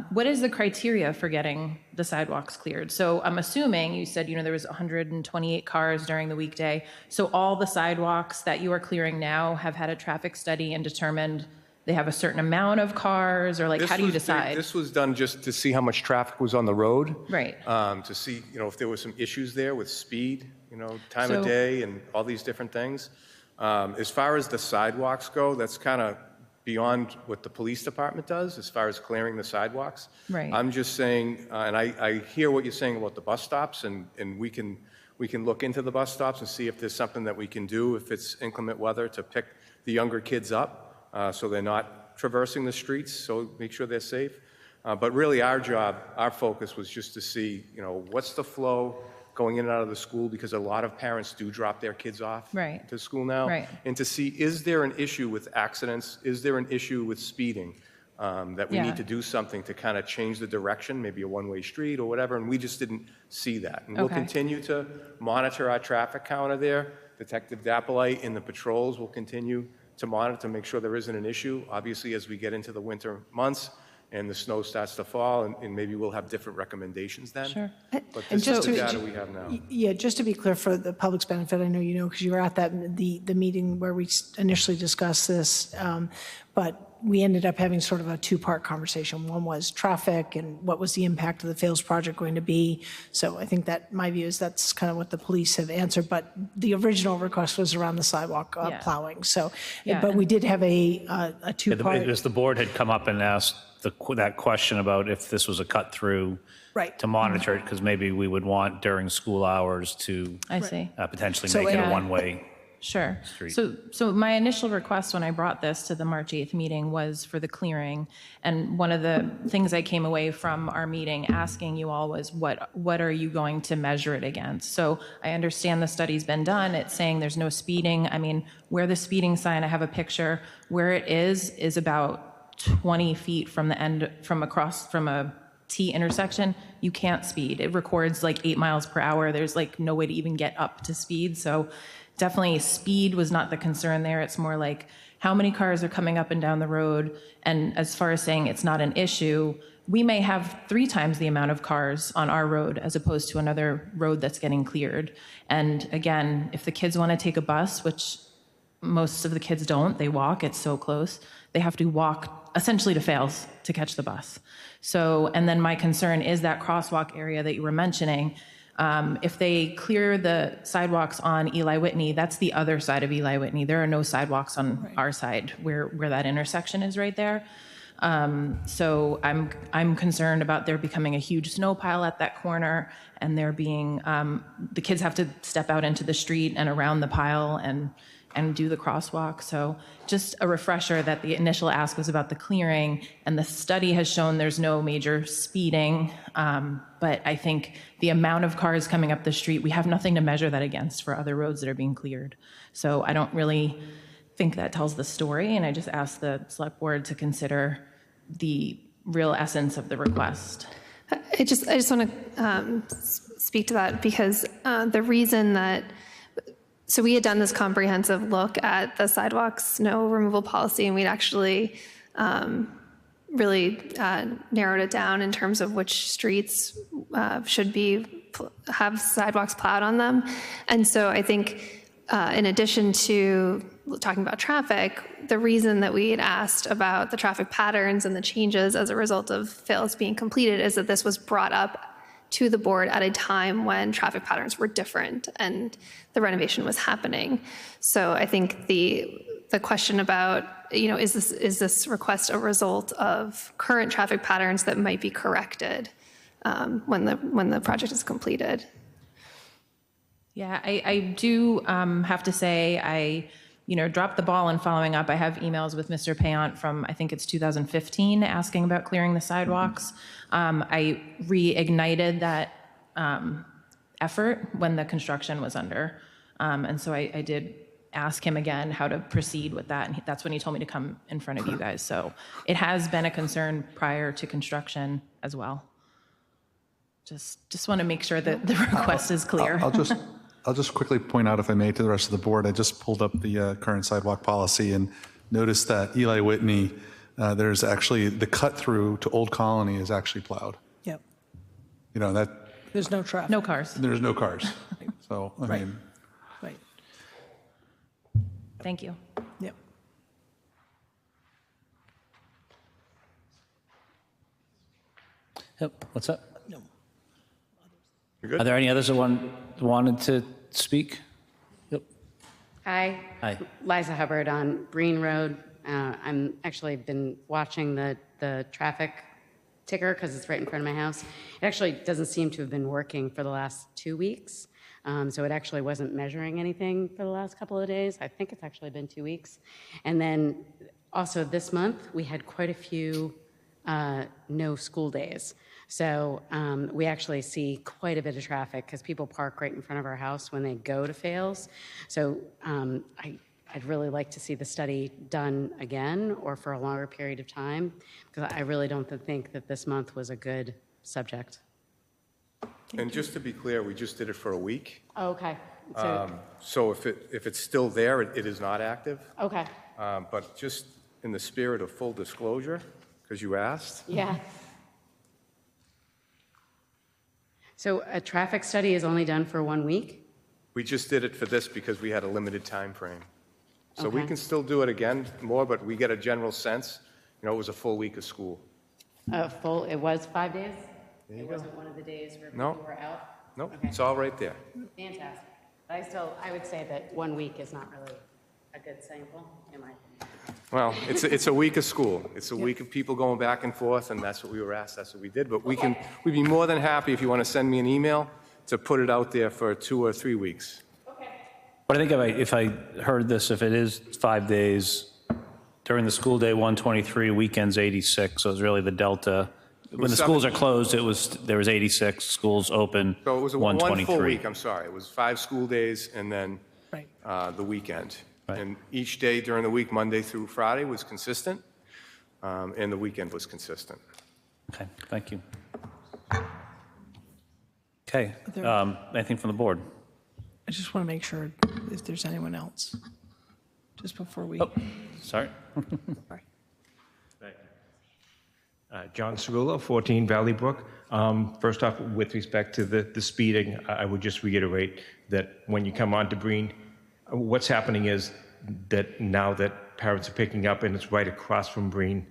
what is the criteria for getting the sidewalks cleared? So I'm assuming, you said, there was 128 cars during the weekday. So all the sidewalks that you are clearing now have had a traffic study and determined they have a certain amount of cars, or how do you decide? This was done just to see how much traffic was on the road. Right. To see, if there were some issues there with speed, time of So- day and all these different things. As far as the sidewalks go, that's kind of beyond what the police department does as far as clearing the sidewalks. Right. I'm just saying, and I hear what you're saying about the bus stops, and we can look into the bus stops and see if there's something that we can do if it's inclement weather to pick the younger kids up so they're not traversing the streets, so make sure they're safe. But really our focus was just to see, what's the flow going in and out of the school, because a lot of parents do drop their kids off Right. to school now. Right. And to see, is there an issue with accidents? Is there an issue with speeding? That we Yeah. need to do something to kind of change the direction, maybe a one-way street or whatever, and we just didn't see that. And we'll Okay. continue to monitor our traffic counter there. Detective Dappolite and the patrols will continue to monitor to make sure there isn't an issue. Obviously, as we get into the winter months and the snow starts to fall, and maybe we'll have different recommendations then. Sure. But And this is just the to- data we have now. Yeah, just to be clear for the public's benefit, I know you know because you were at the meeting where we initially discussed this, but we ended up having sort of a two-part conversation. One was traffic and what was the impact of the Fails project going to be. So I think that my view is that's kind of what the police have answered, but the original request was around the sidewalk Yeah. plowing. So, Yeah, but we did have a two-part. As the board had come up and asked that question about if this was a cut through Right. to monitor it, because maybe we would want during school hours to I see. potentially So, make it yeah. a one-way. Sure. Street. So my initial request when I brought this to the March 8th meeting was for the clearing. And one of the things I came away from our meeting asking you all was what are you going to measure it against? So I understand the study's been done. It's saying there's no speeding. I mean, where the speeding sign, I have a picture, where it is about 20 feet from the end, from a T intersection. You can't speed. It records 8 miles per hour. There's no way to even get up to speed. So definitely speed was not the concern there. It's more like how many cars are coming up and down the road. And as far as saying it's not an issue, we may have 3 times the amount of cars on our road as opposed to another road that's getting cleared. And again, if the kids want to take a bus, which most of the kids don't, they walk, it's so close, they have to walk essentially to Fails to catch the bus. So, and then my concern is that crosswalk area that you were mentioning. If they clear the sidewalks on Eli Whitney, that's the other side of Eli Whitney. There are no sidewalks on our side where that intersection is right there. So I'm concerned about there becoming a huge snow pile at that corner, and there being the kids have to step out into the street and around the pile and do the crosswalk. So just a refresher that the initial ask was about the clearing, and the study has shown there's no major speeding, but I think the amount of cars coming up the street, we have nothing to measure that against for other roads that are being cleared. So I don't really think that tells the story, and I just ask the select board to consider the real essence of the request. I just want to speak to that because the reason that, so we had done this comprehensive look at the sidewalk snow removal policy, and we'd actually really narrowed it down in terms of which streets should have sidewalks plowed on them. And so I think in addition to talking about traffic, the reason that we had asked about the traffic patterns and the changes as a result of fails being completed is that this was brought up to the board at a time when traffic patterns were different and the renovation was happening. So I think the question about, is this request a result of current traffic patterns that might be corrected when the project is completed? Yeah, I do have to say I dropped the ball in following up. I have emails with Mr. Payant from, I think it's 2015, asking about clearing the sidewalks. I reignited that effort when the construction was under. And so I did ask him again how to proceed with that. And that's when he told me to come in front of you guys. So it has been a concern prior to construction as well. Just want to make sure that the request is clear. I'll just quickly point out, if I may, to the rest of the board, I just pulled up the current sidewalk policy and noticed that Eli Whitney, there's actually the cut through to Old Colony is actually plowed. Yep. That There's no traffic. No cars. there's no cars. So, I mean, Right. Thank you. Yep. Yep, what's up? No. Are there any others that wanted to speak? Yep. Hi. Hi. Liza Hubbard on Breen Road. I'm actually been watching the traffic ticker because it's right in front of my house. It actually doesn't seem to have been working for the last 2 weeks. So it actually wasn't measuring anything for the last couple of days. I think it's actually been 2 weeks. And then also this month, we had quite a few no school days. So we actually see quite a bit of traffic because people park right in front of our house when they go to fails. So I'd really like to see the study done again or for a longer period of time because I really don't think that this month was a good subject. And just to be clear, we just did it for a week. Oh, okay. So if it's still there, it is not active. Okay. But just in the spirit of full disclosure, because you asked. Yeah. So a traffic study is only done for 1 week? We just did it for this because we had a limited time frame. So we Okay. can still do it again more, but we get a general sense. It was a full week of school. It was 5 days? There you It go. wasn't one of the days where No. people were out? Nope, Okay. it's all right there. Fantastic. But I would say that 1 week is not really a good sample, in my opinion. Well, it's a week of school. It's a week of people going back and forth, and that's what we were asked. That's what we did. But we'd be more than happy if you want to send me an email to put it out there for 2 or 3 weeks. But I think if I heard this, if it is 5 days, during the school day, 123, weekends 86, so it's really the delta. When the schools are closed, there was 86, schools open, So it was one 123. full week, I'm sorry. It was 5 school days and then the weekend. And each day during the week, Monday through Friday, was consistent, and the weekend was consistent. Okay, thank you. Okay, anything from the board? I just want to make sure if there's anyone else, just before we. Oh, sorry. John Cerullo, 14 Valley Brook. First off, with respect to the speeding, I would just reiterate that when you come onto Breen, what's happening is that now that parents are picking up and it's right across from Breen,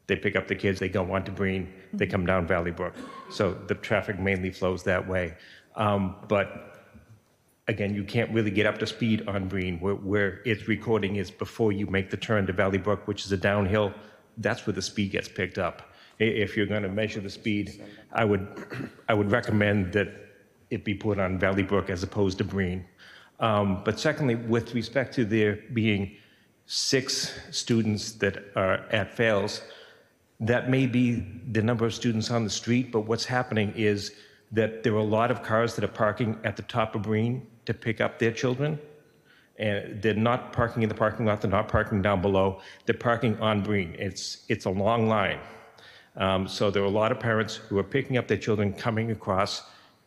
they pick up the kids, they go onto Breen, they come down Valley Brook. So the traffic mainly flows that way. But again, you can't really get up to speed on Breen. Where it's recording is before you make the turn to Valley Brook, which is a downhill. That's where the speed gets picked up. If you're going to measure the speed, I would recommend that it be put on Valley Brook as opposed to Breen. But secondly, with respect to there being 6 students that are at fails, that may be the number of students on the street, but what's happening is that there are a lot of cars that are parking at the top of Breen to pick up their children. And they're not parking in the parking lot, they're not parking down below, they're parking on Breen. It's a long line. So there are a lot of parents who are picking up their children, coming across,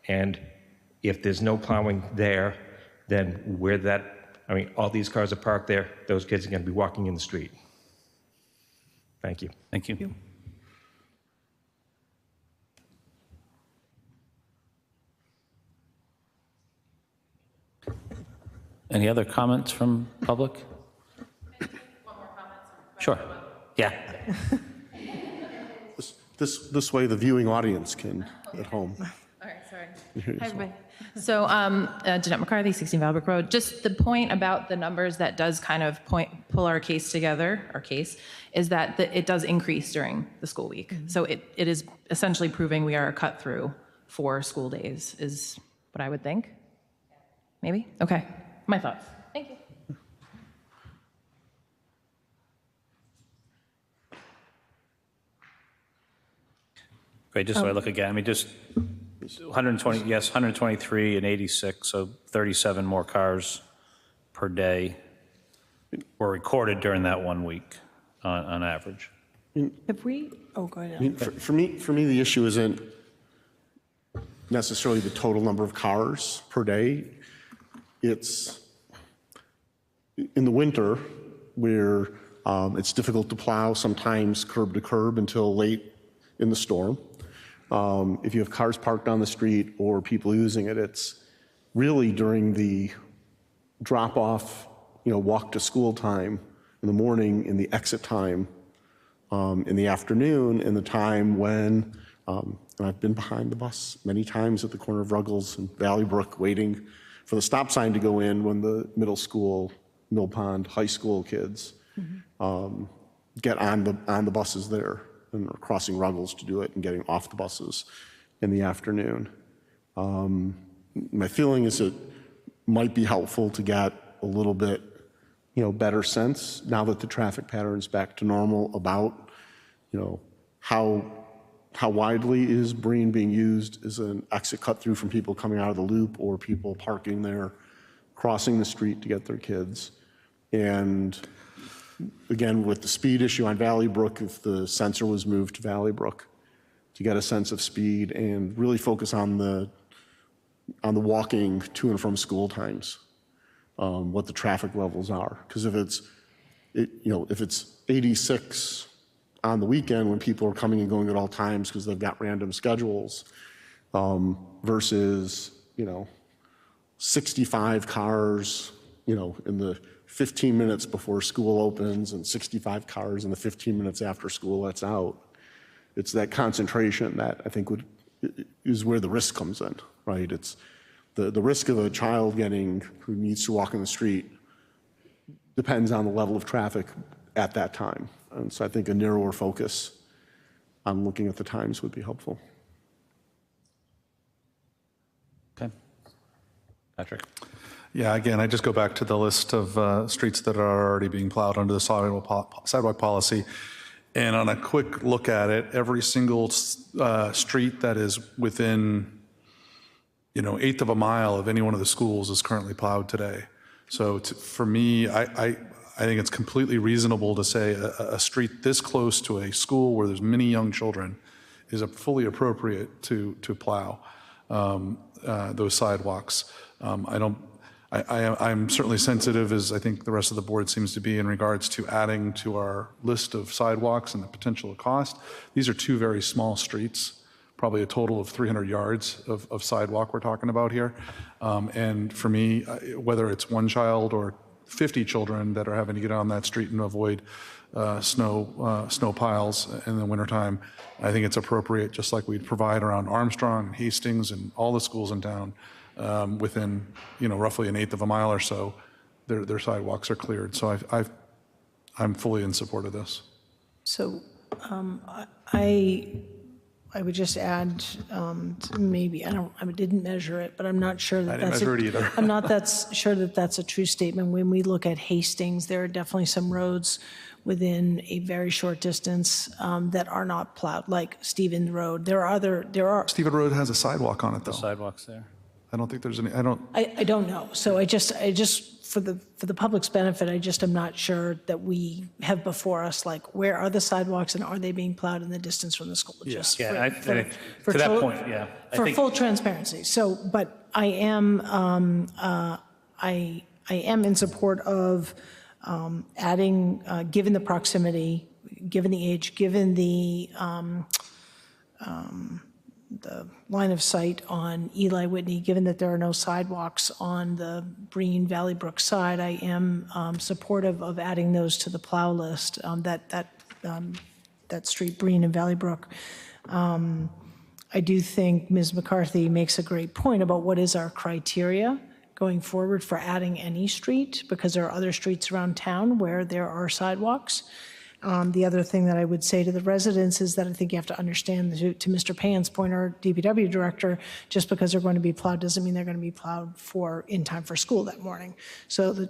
and If there's no plowing there, then all these cars are parked there, those kids are going to be walking in the street. Thank you. Thank you. Any other comments from public? Sure. Yeah. This way the viewing audience can at home. All right, sorry. Hi, everybody. So, Jeanette McCarthy, 16 Valbrook Road. Just the point about the numbers that does kind of pull our case together, is that it does increase during the school week. So it is essentially proving we are a cut through for school days, is what I would think. Maybe? Okay. My thoughts. Thank you. Great, just so I look again, I mean, just 120, yes, 123 and 86, so 37 more cars per day were recorded during that 1 week on average. Have we, oh, go ahead. I mean, for me, the issue isn't necessarily the total number of cars per day. It's in the winter where it's difficult to plow, sometimes curb to curb until late in the storm. If you have cars parked on the street or people using it, it's really during the drop-off, walk to school time in the morning, in the exit time, in the afternoon, in the time when, and I've been behind the bus many times at the corner of Ruggles and Valley Brook waiting for the stop sign to go in when the middle school, Mill Pond, high school kids get on the buses there and are crossing Ruggles to do it and getting off the buses in the afternoon. My feeling is it might be helpful to get a little bit, better sense now that the traffic pattern's back to normal about, how widely is Breen being used as an exit cut through from people coming out of the loop or people parking there, crossing the street to get their kids. And again, with the speed issue on Valley Brook, if the sensor was moved to Valley Brook to get a sense of speed and really focus on the walking to and from school times, what the traffic levels are. Because if it's 86 on the weekend when people are coming and going at all times because they've got random schedules, versus 65 cars, in the 15 minutes before school opens and 65 cars in the 15 minutes after school lets out. It's that concentration that I think is where the risk comes in, right? It's the risk of a child who needs to walk in the street depends on the level of traffic at that time. And so I think a narrower focus on looking at the times would be helpful. Okay. Patrick. Yeah, again, I just go back to the list of streets that are already being plowed under the sidewalk policy. And on a quick look at it, every single street that is within, eighth of a mile of any one of the schools is currently plowed today. So for me, I think it's completely reasonable to say a street this close to a school where there's many young children is fully appropriate to plow those sidewalks. I'm certainly sensitive, as I think the rest of the board seems to be, in regards to adding to our list of sidewalks and the potential cost. These are two very small streets, probably a total of 300 yards of sidewalk we're talking about here. And for me, whether it's one child or 50 children that are having to get on that street and avoid snow piles in the wintertime, I think it's appropriate, just like we'd provide around Armstrong, Hastings, and all the schools in town. Within, roughly an eighth of a mile or so, their sidewalks are cleared. So I'm fully in support of this. So I would just add maybe, I didn't measure it, but I'm not sure that I didn't measure it either. I'm not sure that that's a true statement. When we look at Hastings, there are definitely some roads within a very short distance that are not plowed, like Stephen Road. There are Stephen Road has a sidewalk on it, though. The sidewalks there. I don't think there's any, I don't know. So I just, for the public's benefit, I just am not sure that we have before us, like, where are the sidewalks and are they being plowed in the distance from the school? Just Yeah, for to that total- point, yeah. For full transparency. So, but I am, I am in support of adding, given the proximity, given the age, given the line of sight on Eli Whitney, given that there are no sidewalks on the Breen Valley Brook side, I am supportive of adding those to the plow list, that street, Breen and Valley Brook. I do think Ms. McCarthy makes a great point about what is our criteria going forward for adding any street, because there are other streets around town where there are sidewalks. The other thing that I would say to the residents is that I think you have to understand, to Mr. Pan's point, our DPW director, just because they're going to be plowed doesn't mean they're going to be plowed in time for school that morning. So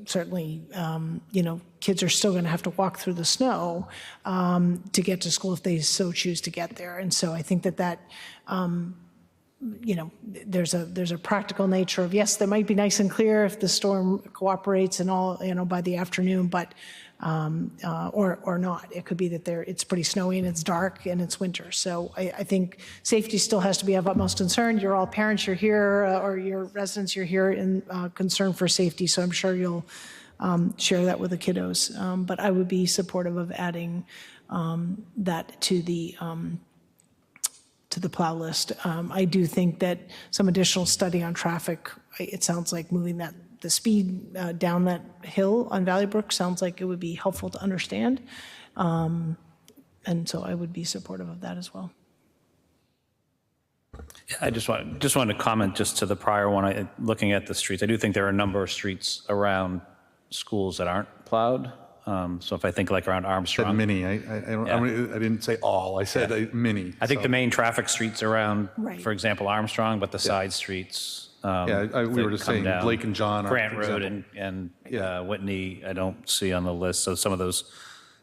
certainly, kids are still going to have to walk through the snow to get to school if they so choose to get there. And so I think that there's a practical nature of, yes, that might be nice and clear if the storm cooperates and all, by the afternoon, but or not. It could be that it's pretty snowy and it's dark and it's winter. So I think safety still has to be of utmost concern. You're all parents, you're here, or your residents, you're here in concern for safety. So I'm sure you'll share that with the kiddos. But I would be supportive of adding that to the plow list. I do think that some additional study on traffic, it sounds like moving the speed down that hill on Valley Brook sounds like it would be helpful to understand. And so I would be supportive of that as well. I just wanted to comment just to the prior one, looking at the streets. I do think there are a number of streets around schools that aren't plowed. So if I think like around Armstrong. I said many. I didn't say all. I said many. I think the main traffic streets around, Right. for example, Armstrong, but the side streets. We were just saying down, Blake and John. Grant Road and Whitney, I don't see on the list. So some of those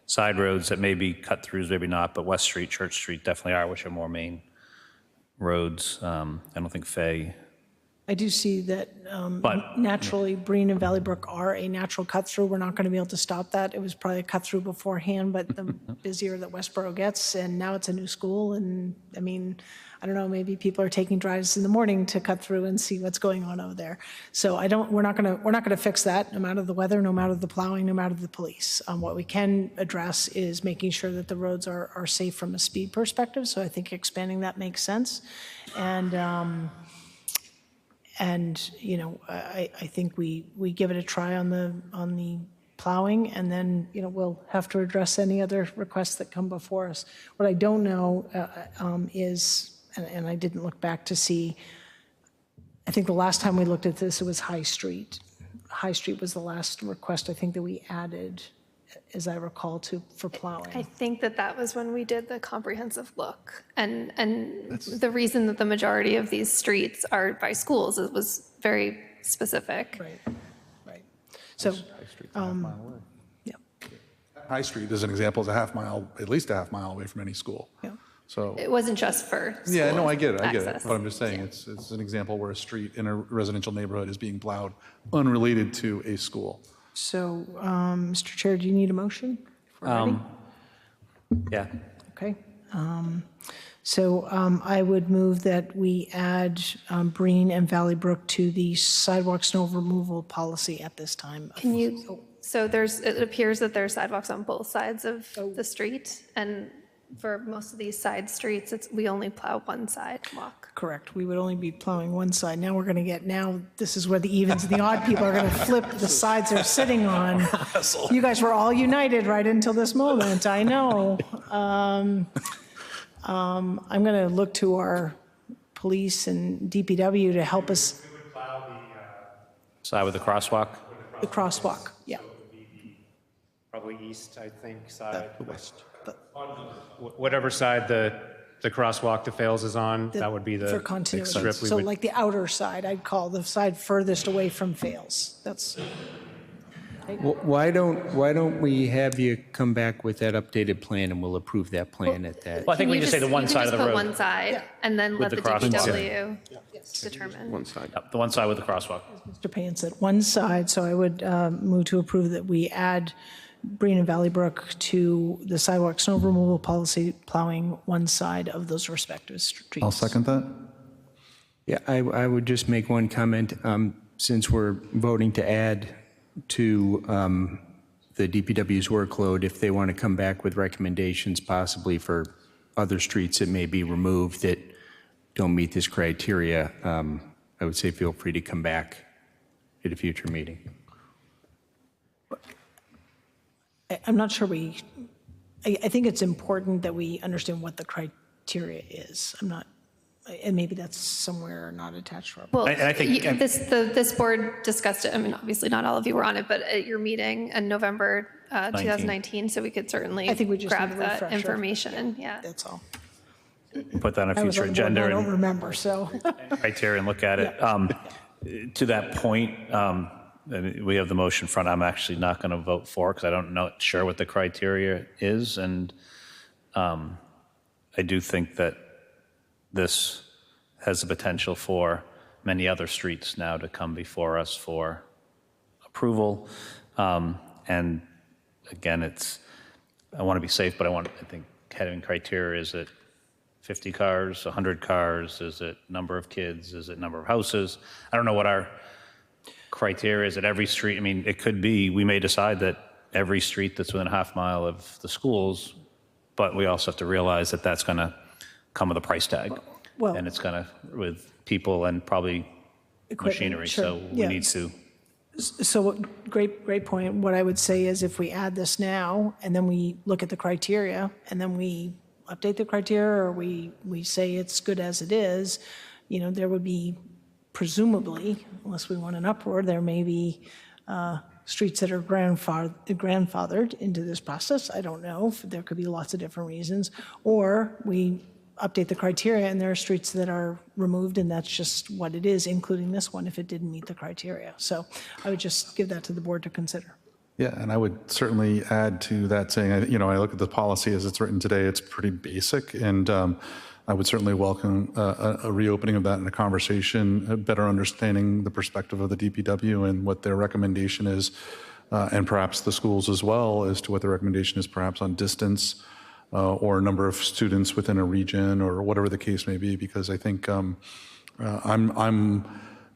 side roads that may be cut throughs, maybe not, but West Street, Church Street definitely are, which are more main roads. I don't think Fay. I do see that naturally Breen and Valley Brook are a natural cut through. We're not going to be able to stop that. It was probably a cut through beforehand, but the busier that Westborough gets, and now it's a new school. And I mean, I don't know, maybe people are taking drives in the morning to cut through and see what's going on over there. So we're not going to fix that, no matter the weather, no matter the plowing, no matter the police. What we can address is making sure that the roads are safe from a speed perspective. So I think expanding that makes sense. And I think we give it a try on the plowing, and then we'll have to address any other requests that come before us. What I don't know is, and I didn't look back to see, I think the last time we looked at this, it was High Street. High Street was the last request I think that we added, as I recall, for plowing. I think that was when we did the comprehensive look. And the reason that the majority of these streets are by schools, it was very specific. Right. So, High Street, as an example, is at least a half mile away from any school. Yeah. So It wasn't just for school yeah, no, I get it. access. But I'm just saying it's an example where a street in a residential neighborhood is being plowed unrelated to a school. So, Mr. Chair, do you need a motion? If we're ready? Yeah. Okay. So I would move that we add Breen and Valley Brook to the sidewalk snow removal policy at this time. So it appears that there are sidewalks on both sides of the street, and for most of these side streets, we only plow one sidewalk. Correct. We would only be plowing one side. Now this is where the evens and the odd people are going to flip the sides they're sitting on. You guys were all united right until this moment. I know. I'm going to look to our police and DPW to help us. We would plow the side with the crosswalk? The crosswalk, yeah. So it would be probably east, I think, side. West. Whatever side the crosswalk to Fales is on, that would be the for continuity. strip. So like the outer side, I'd call the side furthest away from Fales. Why don't we have you come back with that updated plan and we'll approve that plan at that? Well, I think we just say the one side of the You road. can just put one side and then With let the the crosswalk. DPW determine. One side. Yep, the one side with the crosswalk. Mr. Payne said one side, so I would move to approve that we add Breen and Valley Brook to the sidewalk snow removal policy, plowing one side of those respective streets. I'll second that. Yeah, I would just make one comment. Since we're voting to add to the DPW's workload, if they want to come back with recommendations possibly for other streets that may be removed that don't meet this criteria, I would say feel free to come back at a future meeting. I'm not sure I think it's important that we understand what the criteria is. I'm not, and maybe that's somewhere not attached to our. Well, I think- this board discussed it. I mean, obviously not all of you were on it, but at your meeting in November 2019, so we could certainly I think we just grab need a that refresher. information. Yeah. That's all. Put that on a I was future on the board, agenda I don't and remember, so. criteria and look at it. To that point, and we have the motion in front. I'm actually not going to vote for because I don't know sure what the criteria is, and I do think that this has the potential for many other streets now to come before us for approval. And again, I want to be safe, but I think having criteria, is it 50 cars, 100 cars? Is it number of kids? Is it number of houses? I don't know what our criteria is at every street. I mean, it could be, we may decide that every street that's within a half mile of the schools, but we also have to realize that that's going to come with a price tag. Well- and it's going to, with people and probably machinery. Sure, So we yeah. need to. So great point. What I would say is if we add this now and then we look at the criteria and then we update the criteria or we say it's good as it is, there would be presumably, unless we want an uproar, there may be streets that are grandfathered into this process. I don't know. There could be lots of different reasons. Or we update the criteria and there are streets that are removed and that's just what it is, including this one if it didn't meet the criteria. So I would just give that to the board to consider. Yeah, and I would certainly add to that saying, I look at the policy as it's written today, it's pretty basic, and I would certainly welcome a reopening of that in a conversation, a better understanding the perspective of the DPW and what their recommendation is, and perhaps the schools as well as to what the recommendation is perhaps on distance or number of students within a region or whatever the case may be, because I think I'm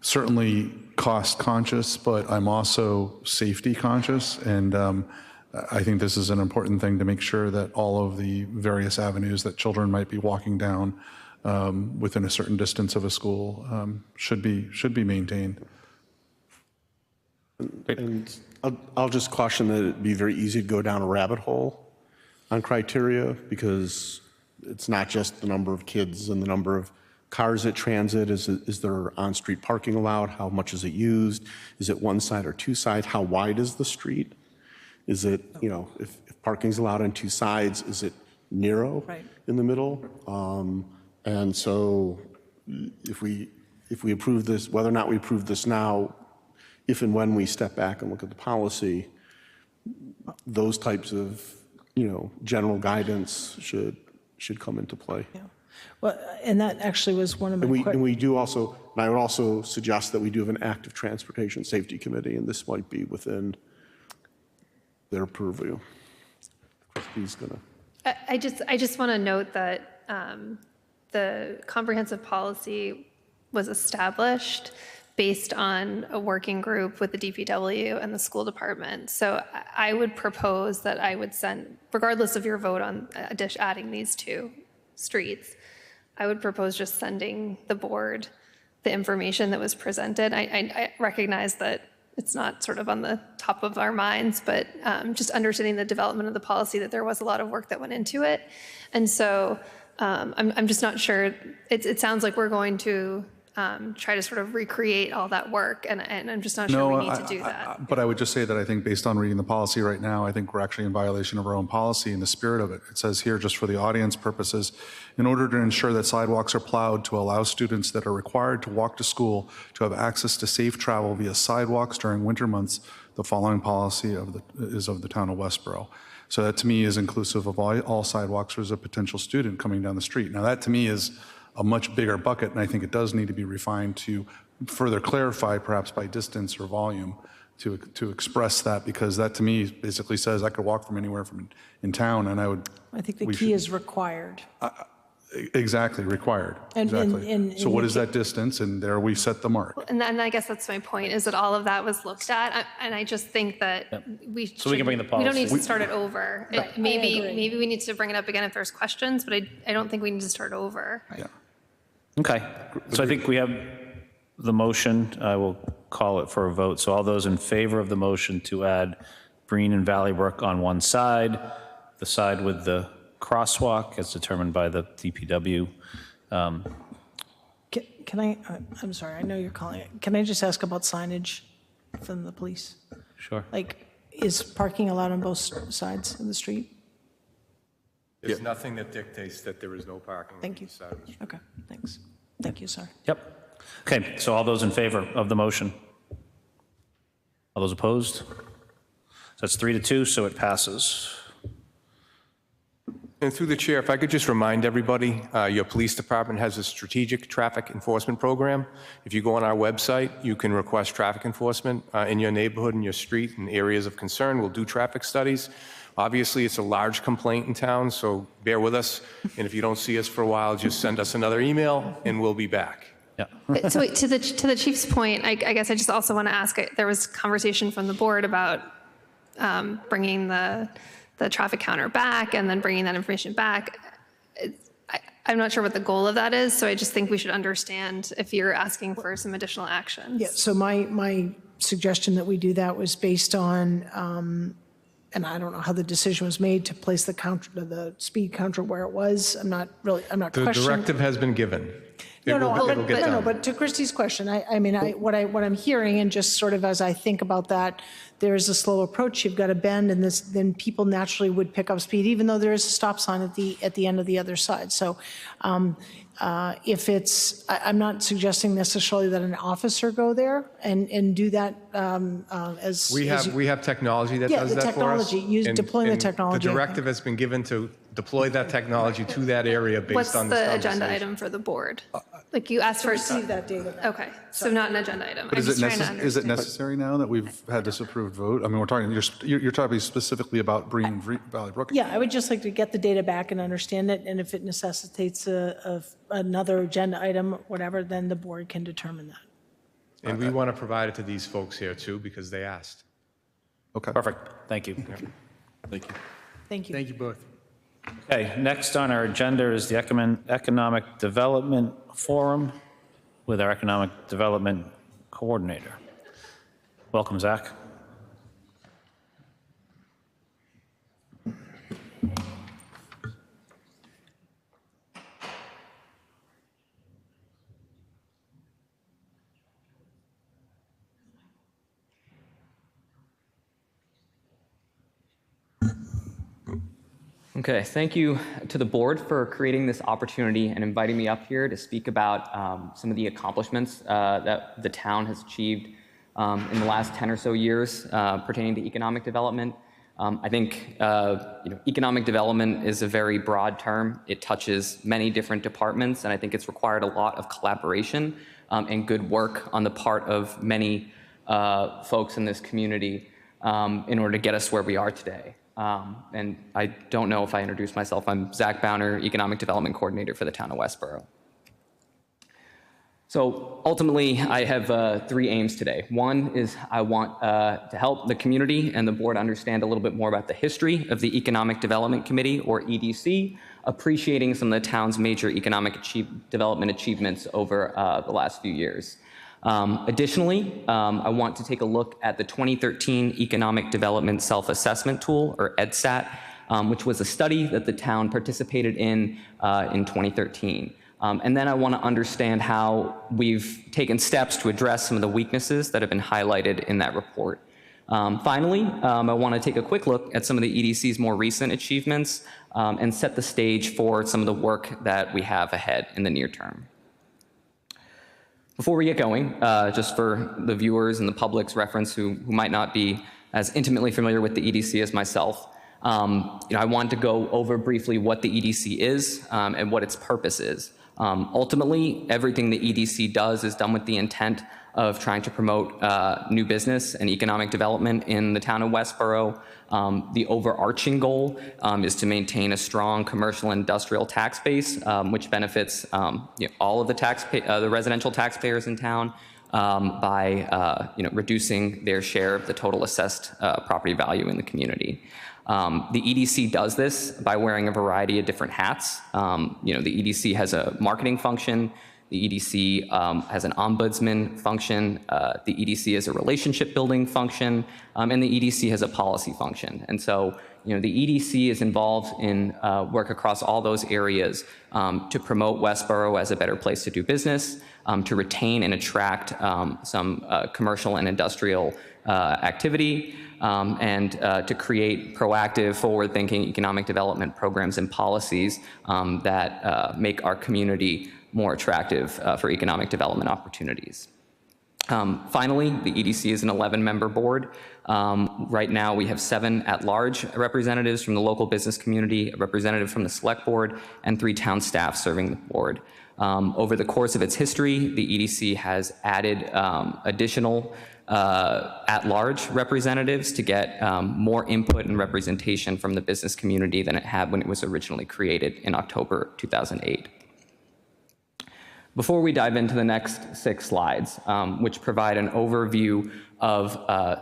certainly cost conscious, but I'm also safety conscious. And I think this is an important thing to make sure that all of the various avenues that children might be walking down within a certain distance of a school should be maintained. And I'll just caution that it'd be very easy to go down a rabbit hole on criteria because it's not just the number of kids and the number of cars at transit. Is there on-street parking allowed? How much is it used? Is it one side or two side? How wide is the street? Is it, if parking's allowed on two sides, is it narrow in the middle? And so if we approve this, whether or not we approve this now, if and when we step back and look at the policy, those types of, general guidance should come into play. Yeah. Well, and that actually was one of my And we do also, and I would also suggest that we do have an active transportation safety committee, and this might be within their purview. Christy's gonna. I just want to note that the comprehensive policy was established based on a working group with the DPW and the school department. So I would propose that I would send, regardless of your vote on adding these two streets, I would propose just sending the board the information that was presented. I recognize that it's not sort of on the top of our minds, but just understanding the development of the policy, that there was a lot of work that went into it. And so I'm just not sure. It sounds like we're going to try to sort of recreate all that work, and I'm just not sure we need to do that. But I would just say that I think based on reading the policy right now, I think we're actually in violation of our own policy in the spirit of it. It says here, just for the audience purposes, in order to ensure that sidewalks are plowed to allow students that are required to walk to school to have access to safe travel via sidewalks during winter months, the following policy is of the town of Westborough. So that to me is inclusive of all sidewalks as a potential student coming down the street. Now that to me is a much bigger bucket, and I think it does need to be refined to further clarify, perhaps by distance or volume, to express that, because that to me basically says I could walk from anywhere in town, and I think the key is required. Exactly, required. Exactly. So what is that distance? And there we set the mark. And I guess that's my point, is that all of that was looked at, and I just think that we can bring the policy. We don't need to start it over. Maybe we need to bring it up again if there's questions, but I don't think we need to start over. Yeah. Okay, so I think we have the motion. I will call it for a vote. So all those in favor of the motion to add Breen and Valleybrook on one side, the side with the crosswalk as determined by the DPW. Can I, I'm sorry, I know you're calling it. Can I just ask about signage from the police? Sure. Like, is parking allowed on both sides of the street? There's nothing that dictates that there is no parking. Thank you. Okay, thanks. Thank you, sir. Yep. Okay, so all those in favor of the motion? All those opposed? So that's 3-2, so it passes. And through the chair, if I could just remind everybody, your police department has a strategic traffic enforcement program. If you go on our website, you can request traffic enforcement in your neighborhood and your street and areas of concern. We'll do traffic studies. Obviously, it's a large complaint in town, so bear with us. And if you don't see us for a while, just send us another email and we'll be back. Yeah. So to the chief's point, I guess I just also want to ask, there was conversation from the board about bringing the traffic counter back and then bringing that information back. I'm not sure what the goal of that is, so I just think we should understand if you're asking for some additional action. Yeah, so my suggestion that we do that was based on, and I don't know how the decision was made to place the speed counter where it was. I'm not The questioning. directive has been given. But to Christy's question, what I'm hearing, and just sort of as I think about that, there is a slow approach. You've got a bend, and then people naturally would pick up speed, even though there is a stop sign at the end of the other side. So, if it's, I'm not suggesting necessarily that an officer go there and do that as We have technology that does that for us. Deploying the technology. The directive has been given to deploy that technology to that area based What's on the this agenda conversation. item for the board? Like you asked for receive that data back. Okay, so not an agenda item. But I'm is just it, trying to understand. is it necessary now that we've had this approved vote? I mean, you're talking specifically about Breen and Valleybrook? Yeah, I would just like to get the data back and understand it, and if it necessitates another agenda item, whatever, then the board can determine that. And we want to provide it to these folks here too, because they asked. Okay. Perfect. Thank you. Thank you. Thank you. Thank you both. Okay, next on our agenda is the Economic Development Forum with our Economic Development Coordinator. Welcome, Zach. Okay, thank you to the board for creating this opportunity and inviting me up here to speak about some of the accomplishments that the town has achieved in the last 10 or so years pertaining to economic development. I think economic development is a very broad term. It touches many different departments, and I think it's required a lot of collaboration and good work on the part of many folks in this community in order to get us where we are today. And I don't know if I introduced myself. I'm Zach Bowner, Economic Development Coordinator for the town of Westborough. So ultimately, I have 3 aims today. One is I want to help the community and the board understand a little bit more about the history of the Economic Development Committee, or EDC, appreciating some of the town's major economic development achievements over the last few years. Additionally, I want to take a look at the 2013 Economic Development Self-Assessment Tool, or EDSAT, which was a study that the town participated in 2013. And then I want to understand how we've taken steps to address some of the weaknesses that have been highlighted in that report. Finally, I want to take a quick look at some of the EDC's more recent achievements and set the stage for some of the work that we have ahead in the near term. Before we get going, just for the viewers and the public's reference who might not be as intimately familiar with the EDC as myself, I wanted to go over briefly what the EDC is and what its purpose is. Ultimately, everything the EDC does is done with the intent of trying to promote new business and economic development in the town of Westborough. The overarching goal is to maintain a strong commercial and industrial tax base, which benefits all of the residential taxpayers in town by reducing their share of the total assessed property value in the community. The EDC does this by wearing a variety of different hats. The EDC has a marketing function. The EDC has an ombudsman function. The EDC has a relationship building function, and the EDC has a policy function. And so, the EDC is involved in work across all those areas to promote Westborough as a better place to do business, to retain and attract some commercial and industrial activity, and to create proactive, forward-thinking economic development programs and policies that make our community more attractive for economic development opportunities. Finally, the EDC is an 11-member board. Right now, we have 7 at-large representatives from the local business community, a representative from the select board, and 3 town staff serving the board. Over the course of its history, the EDC has added additional at-large representatives to get more input and representation from the business community than it had when it was originally created in October 2008. Before we dive into the next 6 slides, which provide an overview of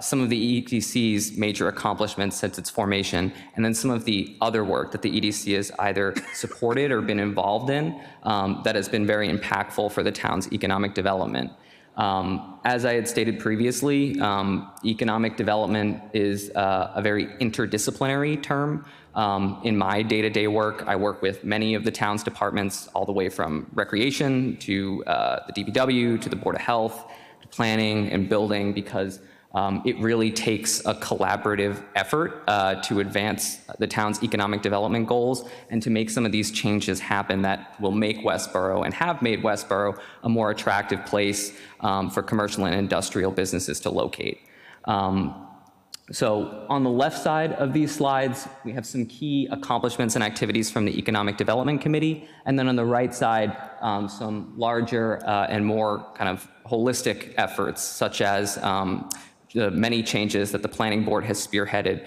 some of the EDC's major accomplishments since its formation, and then some of the other work that the EDC has either supported or been involved in that has been very impactful for the town's economic development. As I had stated previously, economic development is a very interdisciplinary term. In my day-to-day work, I work with many of the town's departments, all the way from recreation to the DPW to the Board of Health, to planning and building, because it really takes a collaborative effort to advance the town's economic development goals and to make some of these changes happen that will make Westborough, and have made Westborough, a more attractive place for commercial and industrial businesses to locate. So on the left side of these slides, we have some key accomplishments and activities from the Economic Development Committee. And then on the right side, some larger and more kind of holistic efforts, such as the many changes that the Planning Board has spearheaded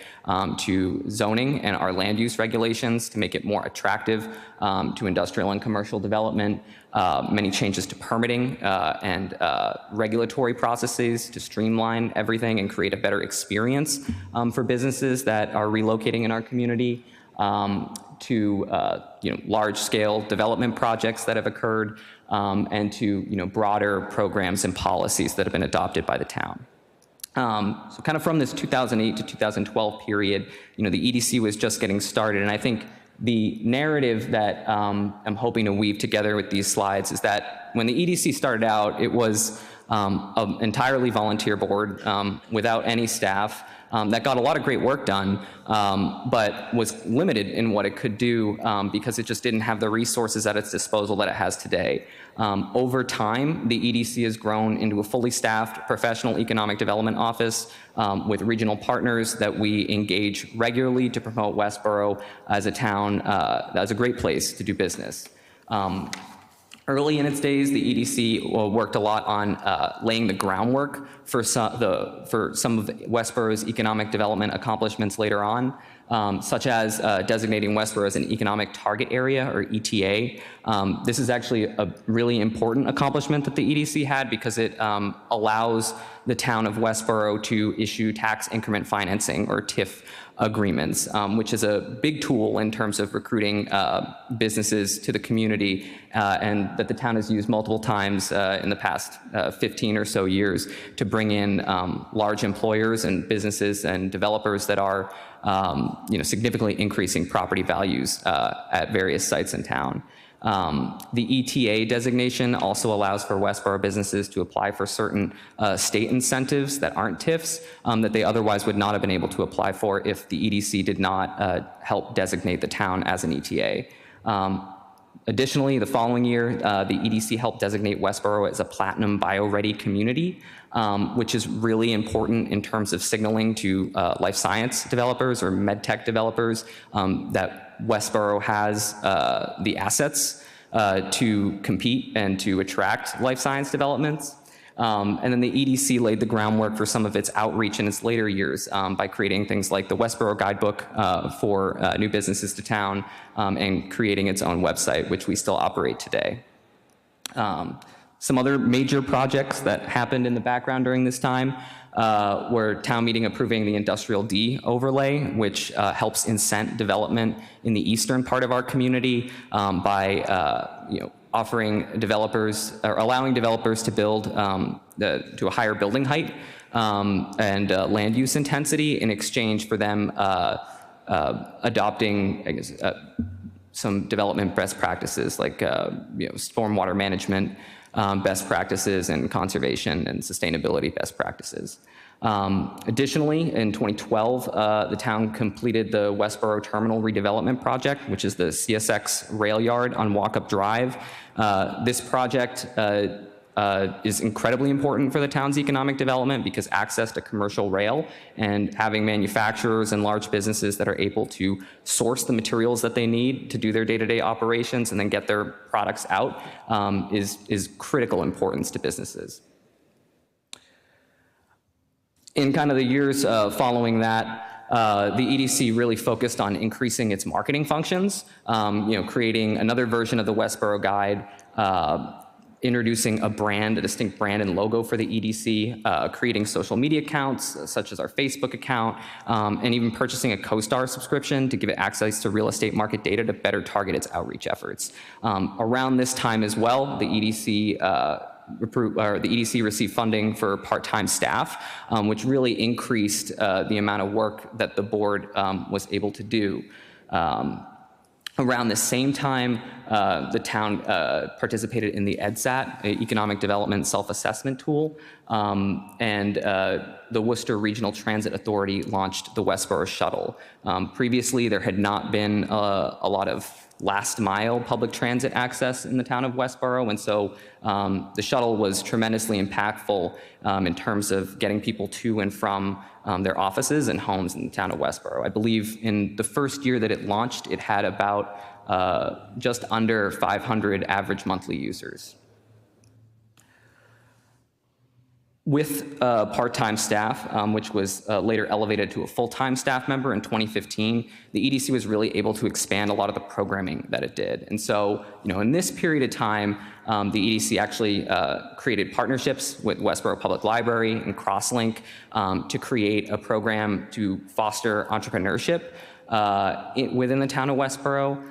to zoning and our land use regulations to make it more attractive to industrial and commercial development, many changes to permitting and regulatory processes to streamline everything and create a better experience for businesses that are relocating in our community, to large-scale development projects that have occurred, and to broader programs and policies that have been adopted by the town. So kind of from this 2008 to 2012 period, the EDC was just getting started, and I think the narrative that I'm hoping to weave together with these slides is that when the EDC started out, it was an entirely volunteer board without any staff that got a lot of great work done, but was limited in what it could do because it just didn't have the resources at its disposal that it has today. Over time, the EDC has grown into a fully staffed professional economic development office with regional partners that we engage regularly to promote Westborough as a town, as a great place to do business. Early in its days, the EDC worked a lot on laying the groundwork for some of Westborough's economic development accomplishments later on, such as designating Westborough as an economic target area, or ETA. This is actually a really important accomplishment that the EDC had because it allows the town of Westborough to issue tax increment financing, or TIF, agreements, which is a big tool in terms of recruiting businesses to the community, and that the town has used multiple times in the past 15 or so years to bring in large employers and businesses and developers that are significantly increasing property values at various sites in town. The ETA designation also allows for Westborough businesses to apply for certain state incentives that aren't TIFs that they otherwise would not have been able to apply for if the EDC did not help designate the town as an ETA. Additionally, the following year, the EDC helped designate Westborough as a Platinum Bio-Ready community, which is really important in terms of signaling to life science developers or med tech developers that Westborough has the assets to compete and to attract life science developments. And then the EDC laid the groundwork for some of its outreach in its later years by creating things like the Westborough Guidebook for new businesses to town and creating its own website, which we still operate today. Some other major projects that happened in the background during this time were town meeting approving the Industrial D overlay, which helps incent development in the eastern part of our community by offering developers or allowing developers to build to a higher building height and land use intensity in exchange for them adopting, I guess, some development best practices like stormwater management best practices and conservation and sustainability best practices. Additionally, in 2012, the town completed the Westborough Terminal Redevelopment Project, which is the CSX rail yard on Walkup Drive. This project is incredibly important for the town's economic development because access to commercial rail and having manufacturers and large businesses that are able to source the materials that they need to do their day-to-day operations and then get their products out is critical importance to businesses. In kind of the years following that, the EDC really focused on increasing its marketing functions, creating another version of the Westborough Guide, introducing a brand, a distinct brand and logo for the EDC, creating social media accounts such as our Facebook account, and even purchasing a CoStar subscription to give it access to real estate market data to better target its outreach efforts. Around this time as well, the EDC received funding for part-time staff, which really increased the amount of work that the board was able to do. Around the same time, the town participated in the EDSAT, Economic Development Self-Assessment Tool, and the Worcester Regional Transit Authority launched the Westborough Shuttle. Previously, there had not been a lot of last mile public transit access in the town of Westborough, and so the shuttle was tremendously impactful in terms of getting people to and from their offices and homes in the town of Westborough. I believe in the first year that it launched, it had about just under 500 average monthly users. With part-time staff, which was later elevated to a full-time staff member in 2015, the EDC was really able to expand a lot of the programming that it did. And so, in this period of time, the EDC actually created partnerships with Westborough Public Library and Crosslink to create a program to foster entrepreneurship within the town of Westborough.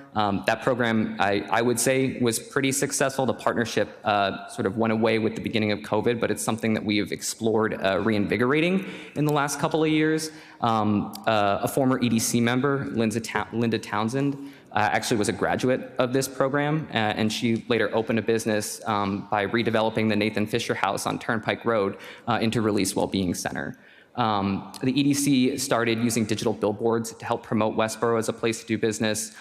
That program, I would say, was pretty successful. The partnership sort of went away with the beginning of COVID, but it's something that we have explored reinvigorating in the last couple of years. A former EDC member, Linda Townsend, actually was a graduate of this program, and she later opened a business by redeveloping the Nathan Fisher House on Turnpike Road into Release Wellbeing Center. The EDC started using digital billboards to help promote Westborough as a place to do business.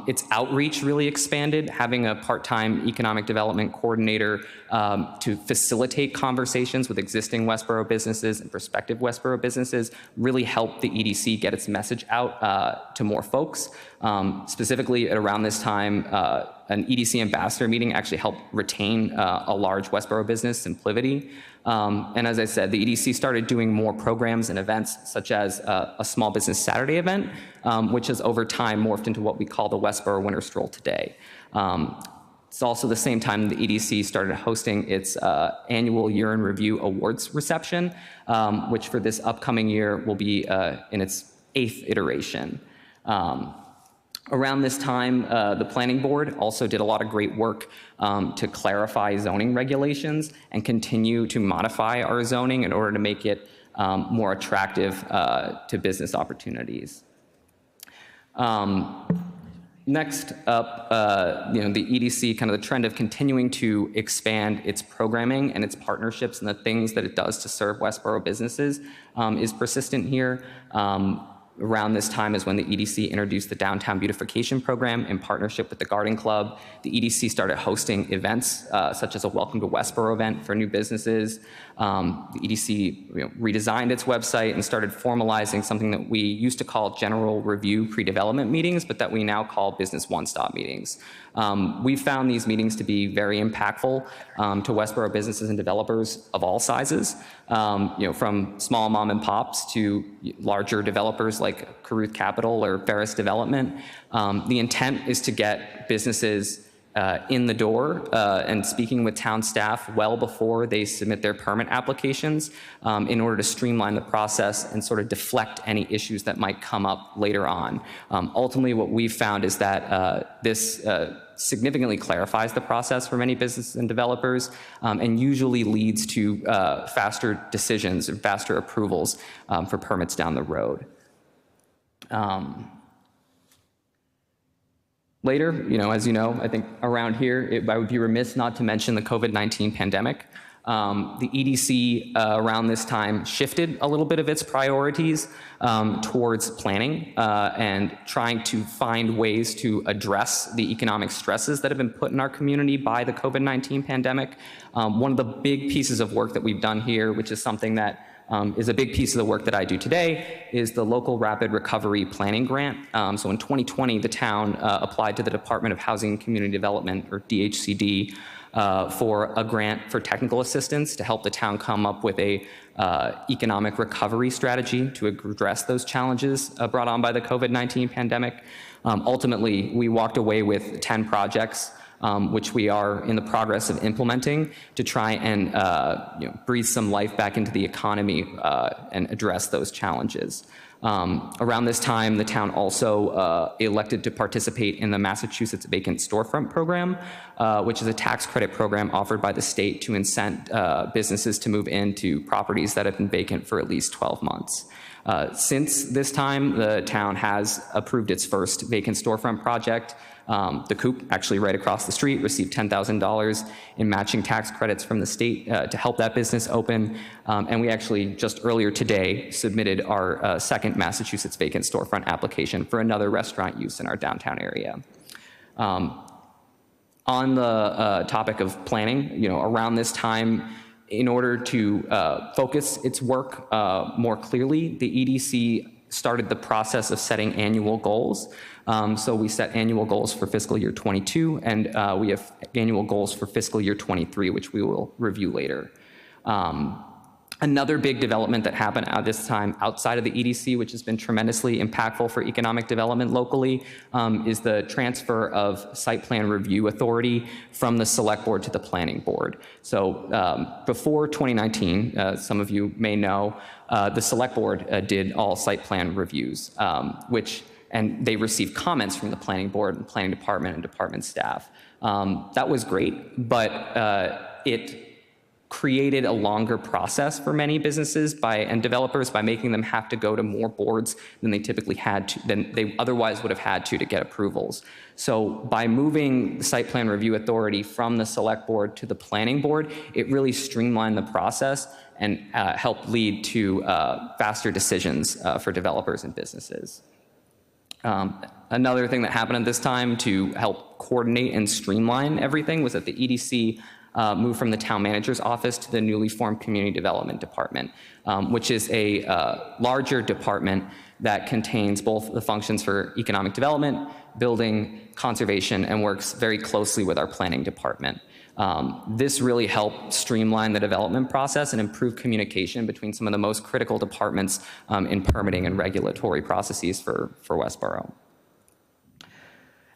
Its outreach really expanded, having a part-time economic development coordinator to facilitate conversations with existing Westborough businesses and prospective Westborough businesses really helped the EDC get its message out to more folks. Specifically, at around this time, an EDC ambassador meeting actually helped retain a large Westborough business, SimpliVity. And as I said, the EDC started doing more programs and events, such as a Small Business Saturday event, which has over time morphed into what we call the Westborough Winter Stroll today. It's also the same time the EDC started hosting its annual Year in Review Awards reception, which for this upcoming year will be in its 8th iteration. Around this time, the planning board also did a lot of great work to clarify zoning regulations and continue to modify our zoning in order to make it more attractive to business opportunities. Next up, the EDC, kind of the trend of continuing to expand its programming and its partnerships and the things that it does to serve Westborough businesses is persistent here. Around this time is when the EDC introduced the Downtown Beautification Program in partnership with the Garden Club. The EDC started hosting events such as a Welcome to Westborough event for new businesses. The EDC redesigned its website and started formalizing something that we used to call general review pre-development meetings, but that we now call business one-stop meetings. We found these meetings to be very impactful to Westborough businesses and developers of all sizes, from small mom and pops to larger developers like Caruth Capital or Ferris Development. The intent is to get businesses in the door and speaking with town staff well before they submit their permit applications in order to streamline the process and sort of deflect any issues that might come up later on. Ultimately, what we've found is that this significantly clarifies the process for many businesses and developers and usually leads to faster decisions and faster approvals for permits down the road. Later, as you know, I think around here, I would be remiss not to mention the COVID-19 pandemic. The EDC around this time shifted a little bit of its priorities towards planning and trying to find ways to address the economic stresses that have been put in our community by the COVID-19 pandemic. One of the big pieces of work that we've done here, which is something that is a big piece of the work that I do today, is the Local Rapid Recovery Planning Grant. So in 2020, the town applied to the Department of Housing and Community Development, or DHCD, for a grant for technical assistance to help the town come up with a economic recovery strategy to address those challenges brought on by the COVID-19 pandemic. Ultimately, we walked away with 10 projects which we are in the progress of implementing to try and breathe some life back into the economy and address those challenges. Around this time, the town also elected to participate in the Massachusetts Vacant Storefront Program, which is a tax credit program offered by the state to incent businesses to move into properties that have been vacant for at least 12 months. Since this time, the town has approved its first vacant storefront project. The Coop, actually right across the street, received $10,000 in matching tax credits from the state to help that business open. And we actually just earlier today submitted our second Massachusetts vacant storefront application for another restaurant use in our downtown area. On the topic of planning, around this time, in order to focus its work more clearly, the EDC started the process of setting annual goals. So we set annual goals for fiscal year 22, and we have annual goals for fiscal year 23, which we will review later. Another big development that happened at this time outside of the EDC, which has been tremendously impactful for economic development locally, is the transfer of site plan review authority from the select board to the planning board. So before 2019, some of you may know, the select board did all site plan reviews, and they received comments from the planning board and planning department and department staff. That was great, but it created a longer process for many businesses and developers by making them have to go to more boards than they typically had to, than they otherwise would have had to get approvals. So by moving the site plan review authority from the select board to the planning board, it really streamlined the process and helped lead to faster decisions for developers and businesses. Another thing that happened at this time to help coordinate and streamline everything was that the EDC moved from the town manager's office to the newly formed community development department, which is a larger department that contains both the functions for economic development, building, conservation, and works very closely with our planning department. This really helped streamline the development process and improve communication between some of the most critical departments in permitting and regulatory processes for Westborough.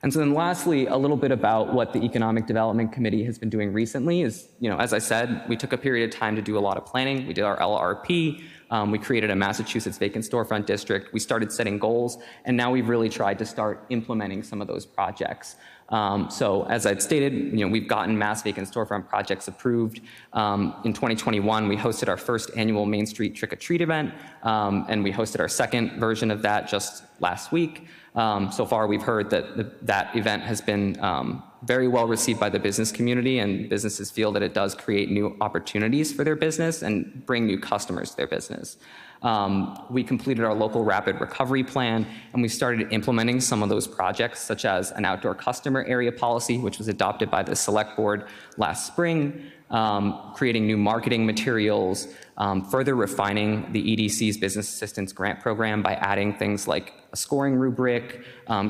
And so then lastly, a little bit about what the Economic Development Committee has been doing recently is, as I said, we took a period of time to do a lot of planning. We did our LRP. We created a Massachusetts vacant storefront district. We started setting goals, and now we've really tried to start implementing some of those projects. So as I'd stated, we've gotten mass vacant storefront projects approved. In 2021, we hosted our first annual Main Street Trick or Treat event, and we hosted our second version of that just last week. So far, we've heard that that event has been very well received by the business community, and businesses feel that it does create new opportunities for their business and bring new customers to their business. We completed our local rapid recovery plan, and we started implementing some of those projects, such as an outdoor customer area policy, which was adopted by the select board last spring, creating new marketing materials, further refining the EDC's business assistance grant program by adding things like a scoring rubric,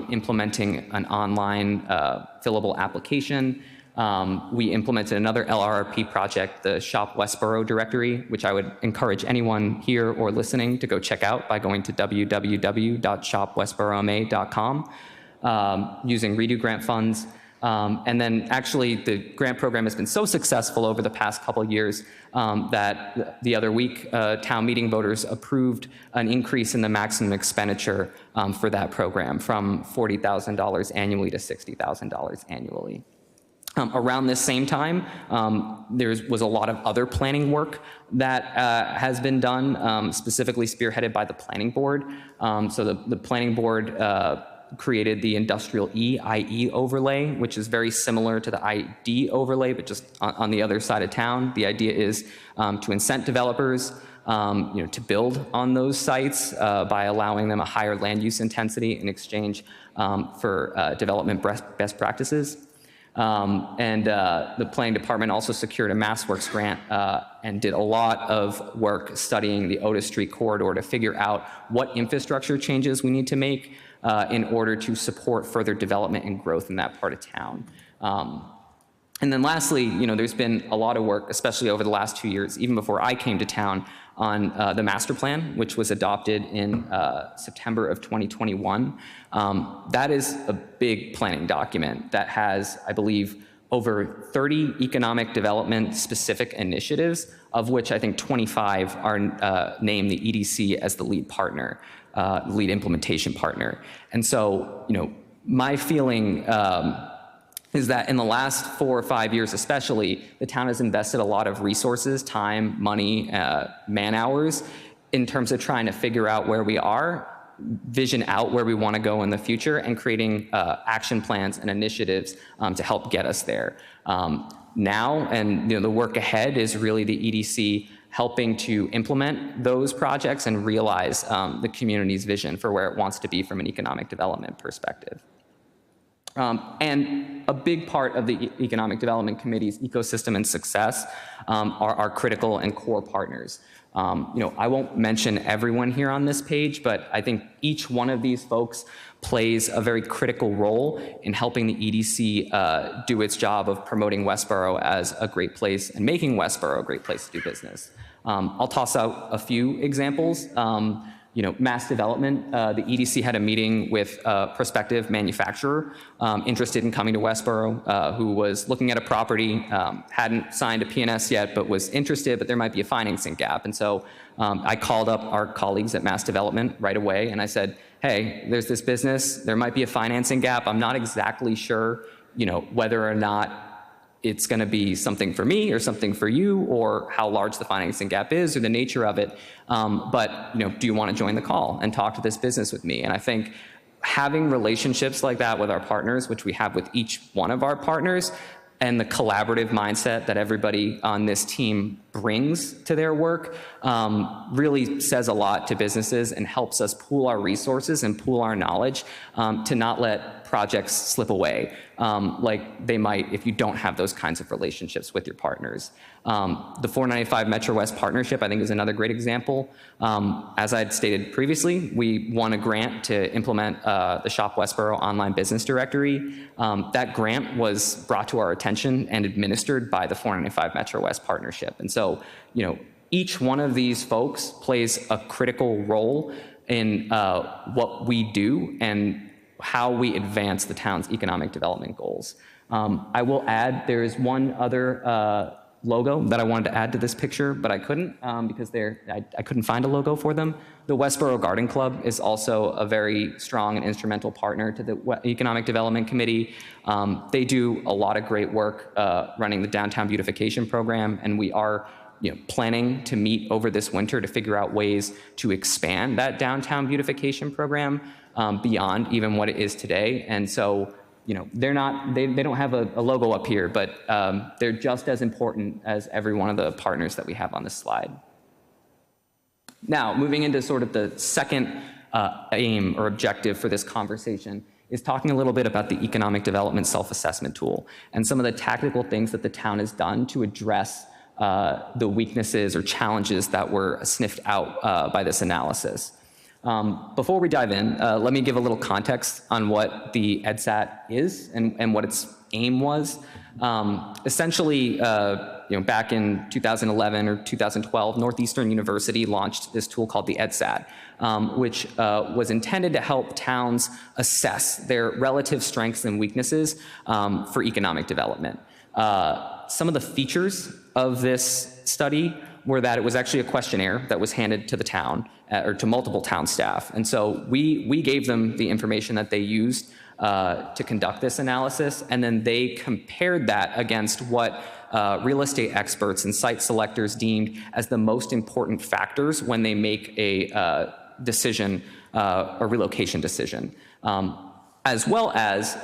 implementing an online fillable application. We implemented another LRRP project, the Shop Westborough directory, which I would encourage anyone here or listening to go check out by going to www.shopwestboroughma.com, using Redo grant funds. And then actually the grant program has been so successful over the past couple of years that the other week town meeting voters approved an increase in the maximum expenditure for that program from $40,000 annually to $60,000 annually. Around this same time, there was a lot of other planning work that has been done, specifically spearheaded by the planning board. So the planning board created the industrial IE overlay, which is very similar to the ID overlay, but just on the other side of town. The idea is to incent developers to build on those sites by allowing them a higher land use intensity in exchange for development best practices. The planning department also secured a MassWorks grant and did a lot of work studying the Otis Street corridor to figure out what infrastructure changes we need to make in order to support further development and growth in that part of town. And then lastly, there's been a lot of work, especially over the last 2 years, even before I came to town, on the master plan, which was adopted in September of 2021. That is a big planning document that has, I believe, over 30 economic development specific initiatives, of which I think 25 are named the EDC as the lead partner, lead implementation partner. And so, my feeling is that in the last 4 or 5 years especially, the town has invested a lot of resources, time, money, man hours in terms of trying to figure out where we are, vision out where we want to go in the future, and creating action plans and initiatives to help get us there. Now, and the work ahead is really the EDC helping to implement those projects and realize the community's vision for where it wants to be from an economic development perspective. And a big part of the Economic Development Committee's ecosystem and success are our critical and core partners. I won't mention everyone here on this page, but I think each one of these folks plays a very critical role in helping the EDC do its job of promoting Westborough as a great place and making Westborough a great place to do business. I'll toss out a few examples. Mass development, the EDC had a meeting with a prospective manufacturer interested in coming to Westborough who was looking at a property, hadn't signed a P&S yet, but was interested, but there might be a financing gap. And so I called up our colleagues at Mass Development right away, and I said, hey, there's this business, there might be a financing gap. I'm not exactly sure, whether or not it's going to be something for me or something for you, or how large the financing gap is or the nature of it. But do you want to join the call and talk to this business with me? And I think having relationships like that with our partners, which we have with each one of our partners, and the collaborative mindset that everybody on this team brings to their work really says a lot to businesses and helps us pool our resources and pool our knowledge to not let projects slip away like they might if you don't have those kinds of relationships with your partners. The 495 Metro West partnership, I think, is another great example. As I'd stated previously, we won a grant to implement the Shop Westborough online business directory. That grant was brought to our attention and administered by the 495 Metro West partnership. And so, each one of these folks plays a critical role in what we do and how we advance the town's economic development goals. I will add, there is one other logo that I wanted to add to this picture, but I couldn't because I couldn't find a logo for them. The Westborough Garden Club is also a very strong and instrumental partner to the Economic Development Committee. They do a lot of great work running the downtown beautification program, and we are planning to meet over this winter to figure out ways to expand that downtown beautification program beyond even what it is today. And so, they don't have a logo up here, but they're just as important as every one of the partners that we have on this slide. Now, moving into sort of the second aim or objective for this conversation is talking a little bit about the economic development self-assessment tool and some of the tactical things that the town has done to address the weaknesses or challenges that were sniffed out by this analysis. Before we dive in, let me give a little context on what the EDSAT is and what its aim was. Essentially, back in 2011 or 2012, Northeastern University launched this tool called the EDSAT, which was intended to help towns assess their relative strengths and weaknesses for economic development. Some of the features of this study were that it was actually a questionnaire that was handed to the town or to multiple town staff. And so we gave them the information that they used to conduct this analysis, and then they compared that against what real estate experts and site selectors deemed as the most important factors when they make a decision, a relocation decision, as well as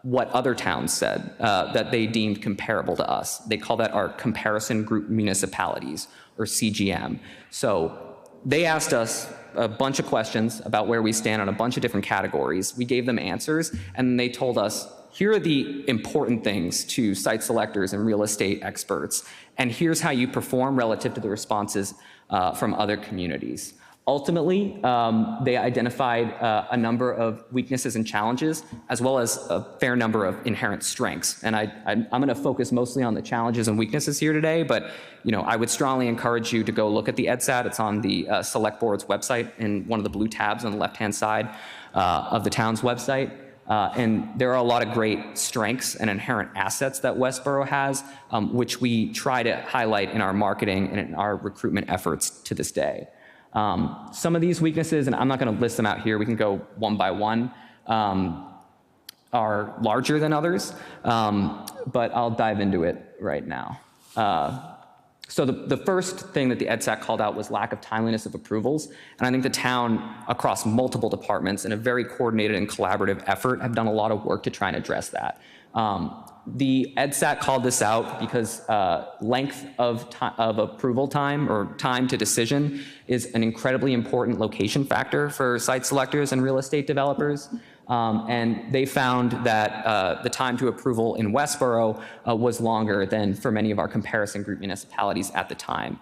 what other towns said that they deemed comparable to us. They call that our comparison group municipalities, or CGM. So they asked us a bunch of questions about where we stand on a bunch of different categories. We gave them answers, and they told us, here are the important things to site selectors and real estate experts, and here's how you perform relative to the responses from other communities. Ultimately, they identified a number of weaknesses and challenges, as well as a fair number of inherent strengths. And I'm going to focus mostly on the challenges and weaknesses here today, but I would strongly encourage you to go look at the EDSAT. It's on the Select Board's website in one of the blue tabs on the left-hand side of the town's website. And there are a lot of great strengths and inherent assets that Westborough has, which we try to highlight in our marketing and in our recruitment efforts to this day. Some of these weaknesses, and I'm not going to list them out here, we can go one by one, are larger than others, but I'll dive into it right now. So the first thing that the EDSAT called out was lack of timeliness of approvals, and I think the town, across multiple departments, in a very coordinated and collaborative effort, have done a lot of work to try and address that. The EDSAT called this out because length of approval time or time to decision is an incredibly important location factor for site selectors and real estate developers. And they found that the time to approval in Westborough was longer than for many of our comparison group municipalities at the time.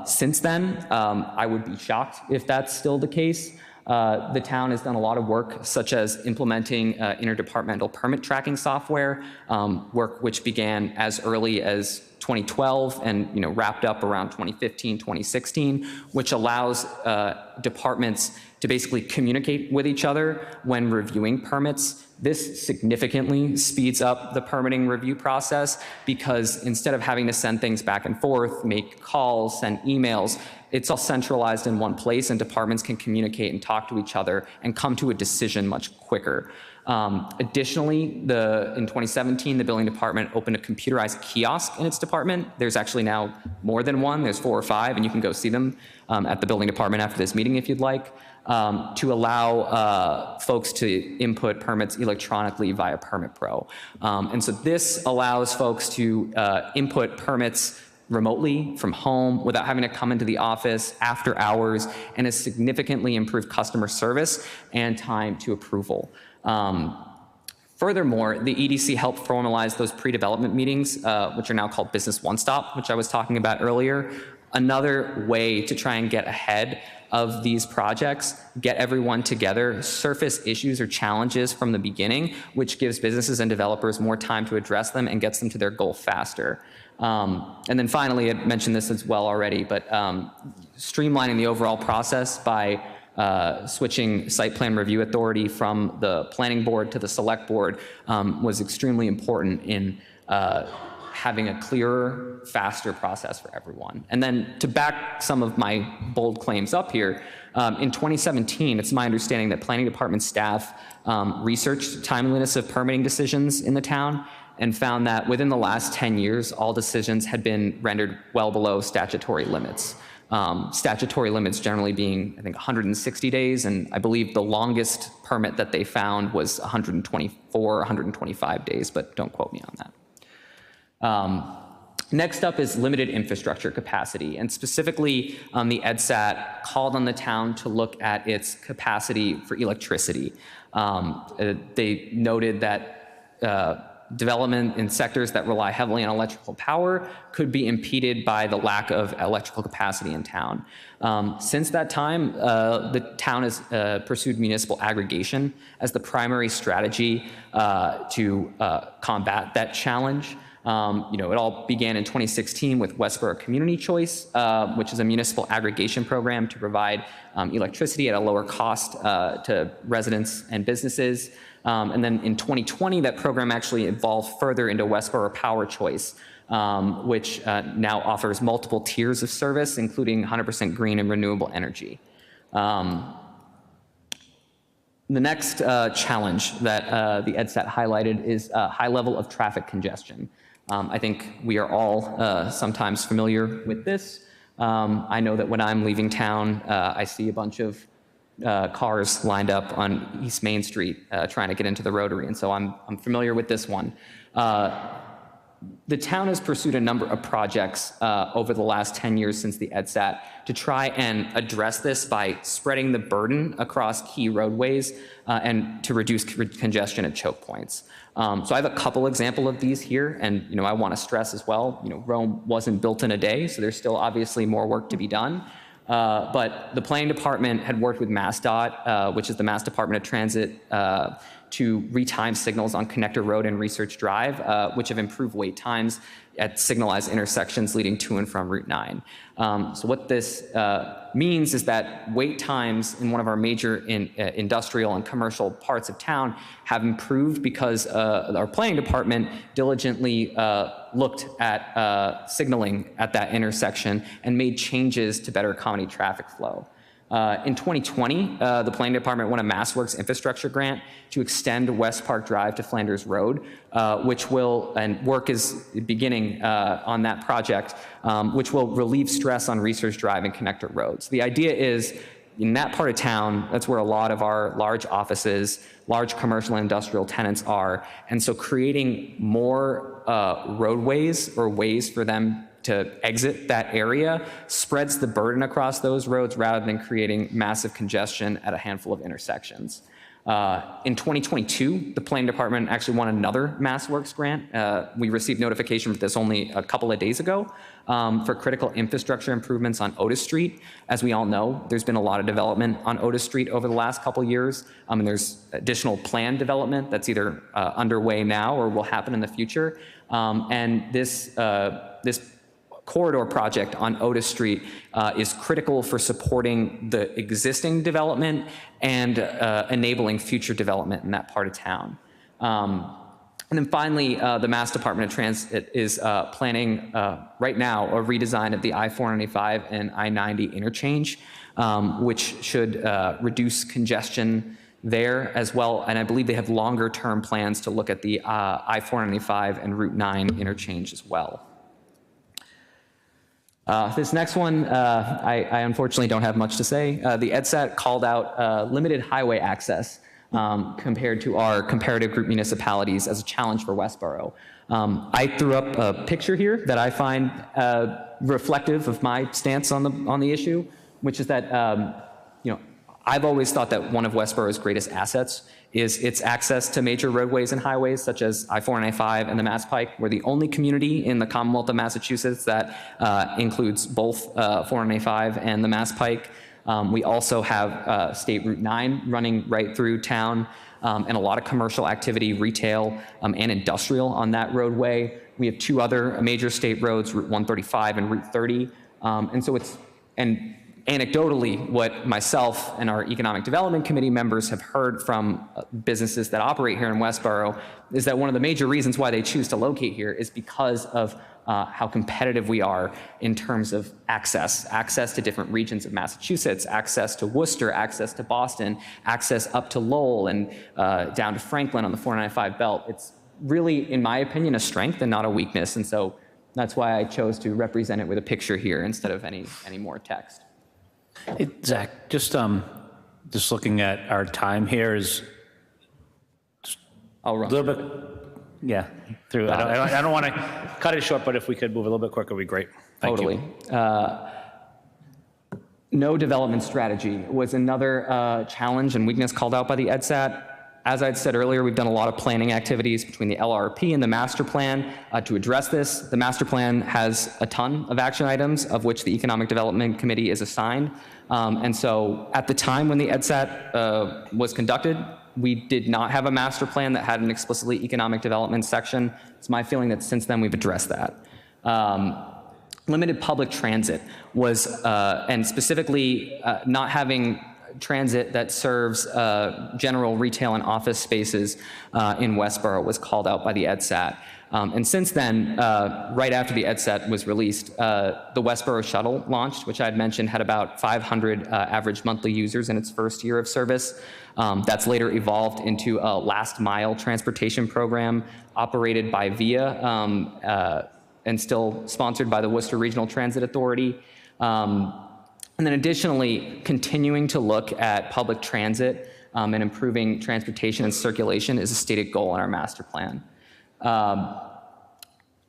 Since then, I would be shocked if that's still the case. The town has done a lot of work, such as implementing interdepartmental permit tracking software, work which began as early as 2012 and wrapped up around 2015, 2016, which allows departments to basically communicate with each other when reviewing permits. This significantly speeds up the permitting review process because instead of having to send things back and forth, make calls, send emails, it's all centralized in one place and departments can communicate and talk to each other and come to a decision much quicker. Additionally, in 2017, the building department opened a computerized kiosk in its department. There's actually now more than one, there's 4 or 5, and you can go see them at the building department after this meeting if you'd like, to allow folks to input permits electronically via Permit Pro. And so this allows folks to input permits remotely from home without having to come into the office after hours, and has significantly improved customer service and time to approval. Furthermore, the EDC helped formalize those pre-development meetings, which are now called Business One Stop, which I was talking about earlier. Another way to try and get ahead of these projects, get everyone together, surface issues or challenges from the beginning, which gives businesses and developers more time to address them and gets them to their goal faster. And then finally, I mentioned this as well already, but streamlining the overall process by switching site plan review authority from the planning board to the select board was extremely important in having a clearer, faster process for everyone. And then to back some of my bold claims up here, in 2017, it's my understanding that planning department staff researched timeliness of permitting decisions in the town, and found that within the last 10 years, all decisions had been rendered well below statutory limits. Statutory limits generally being, I think, 160 days, and I believe the longest permit that they found was 124, 125 days, but don't quote me on that. Next up is limited infrastructure capacity, and specifically the EDSAT called on the town to look at its capacity for electricity. They noted that development in sectors that rely heavily on electrical power could be impeded by the lack of electrical capacity in town. Since that time, the town has pursued municipal aggregation as the primary strategy to combat that challenge. It all began in 2016 with Westborough Community Choice, which is a municipal aggregation program to provide electricity at a lower cost to residents and businesses. And then in 2020, that program actually evolved further into Westborough Power Choice, which now offers multiple tiers of service, including 100% green and renewable energy. The next challenge that the EDSAT highlighted is a high level of traffic congestion. I think we are all sometimes familiar with this. I know that when I'm leaving town, I see a bunch of cars lined up on East Main Street trying to get into the Rotary, and so I'm familiar with this one. The town has pursued a number of projects over the last 10 years since the EDSAT to try and address this by spreading the burden across key roadways and to reduce congestion at choke points. So I have a couple examples of these here, and I want to stress as well, Rome wasn't built in a day, so there's still obviously more work to be done. But the planning department had worked with MassDOT, which is the Mass Department of Transit, to retime signals on Connector Road and Research Drive, which have improved wait times at signalized intersections leading to and from Route 9. So what this means is that wait times in one of our major industrial and commercial parts of town have improved because our planning department diligently looked at signaling at that intersection and made changes to better accommodate traffic flow. In 2020, the planning department won a MassWorks infrastructure grant to extend West Park Drive to Flanders Road, which will, and work is beginning on that project, which will relieve stress on Research Drive and Connector Roads. The idea is, in that part of town, that's where a lot of our large offices, large commercial and industrial tenants are, and so creating more roadways or ways for them to exit that area spreads the burden across those roads rather than creating massive congestion at a handful of intersections. In 2022, the planning department actually won another MassWorks grant. We received notification of this only a couple of days ago for critical infrastructure improvements on Otis Street. As we all know, there's been a lot of development on Otis Street over the last couple of years, and there's additional planned development that's either underway now or will happen in the future. And this corridor project on Otis Street is critical for supporting the existing development and enabling future development in that part of town. And then finally, the Mass Department of Transit is planning right now a redesign of the I-495 and I-90 interchange, which should reduce congestion there as well. And I believe they have longer term plans to look at the I-495 and Route 9 interchange as well. This next one, I unfortunately don't have much to say. The EDSAT called out limited highway access compared to our comparative group municipalities as a challenge for Westborough. I threw up a picture here that I find reflective of my stance on the issue, which is that I've always thought that one of Westborough's greatest assets is its access to major roadways and highways such as I-495 and the Mass Pike. We're the only community in the Commonwealth of Massachusetts that includes both 495 and the Mass Pike. We also have State Route 9 running right through town and a lot of commercial activity, retail and industrial on that roadway. We have two other major state roads, Route 135 and Route 30. And anecdotally, what myself and our Economic Development Committee members have heard from businesses that operate here in Westborough is that one of the major reasons why they choose to locate here is because of how competitive we are in terms of access to different regions of Massachusetts, access to Worcester, access to Boston, access up to Lowell and down to Franklin on the 495 belt. It's really, in my opinion, a strength and not a weakness. And so that's why I chose to represent it with a picture here instead of any more text. Hey, Zach, just looking at our time here is I'll run a little bit, yeah, through. I don't want to cut it short, but if we could move a little bit quicker, would be great. Thank Totally. you. No development strategy was another challenge and weakness called out by the EDSAT. As I'd said earlier, we've done a lot of planning activities between the LRP and the master plan to address this. The master plan has a ton of action items, of which the Economic Development Committee is assigned. And so at the time when the EDSAT was conducted, we did not have a master plan that had an explicitly economic development section. It's my feeling that since then we've addressed that. Limited public transit was, and specifically not having transit that serves general retail and office spaces in Westborough was called out by the EDSAT. And since then, right after the EDSAT was released, the Westborough shuttle launched, which I had mentioned had about 500 average monthly users in its first year of service. That's later evolved into a last mile transportation program operated by VIA and still sponsored by the Worcester Regional Transit Authority. And then additionally, continuing to look at public transit and improving transportation and circulation is a stated goal in our master plan.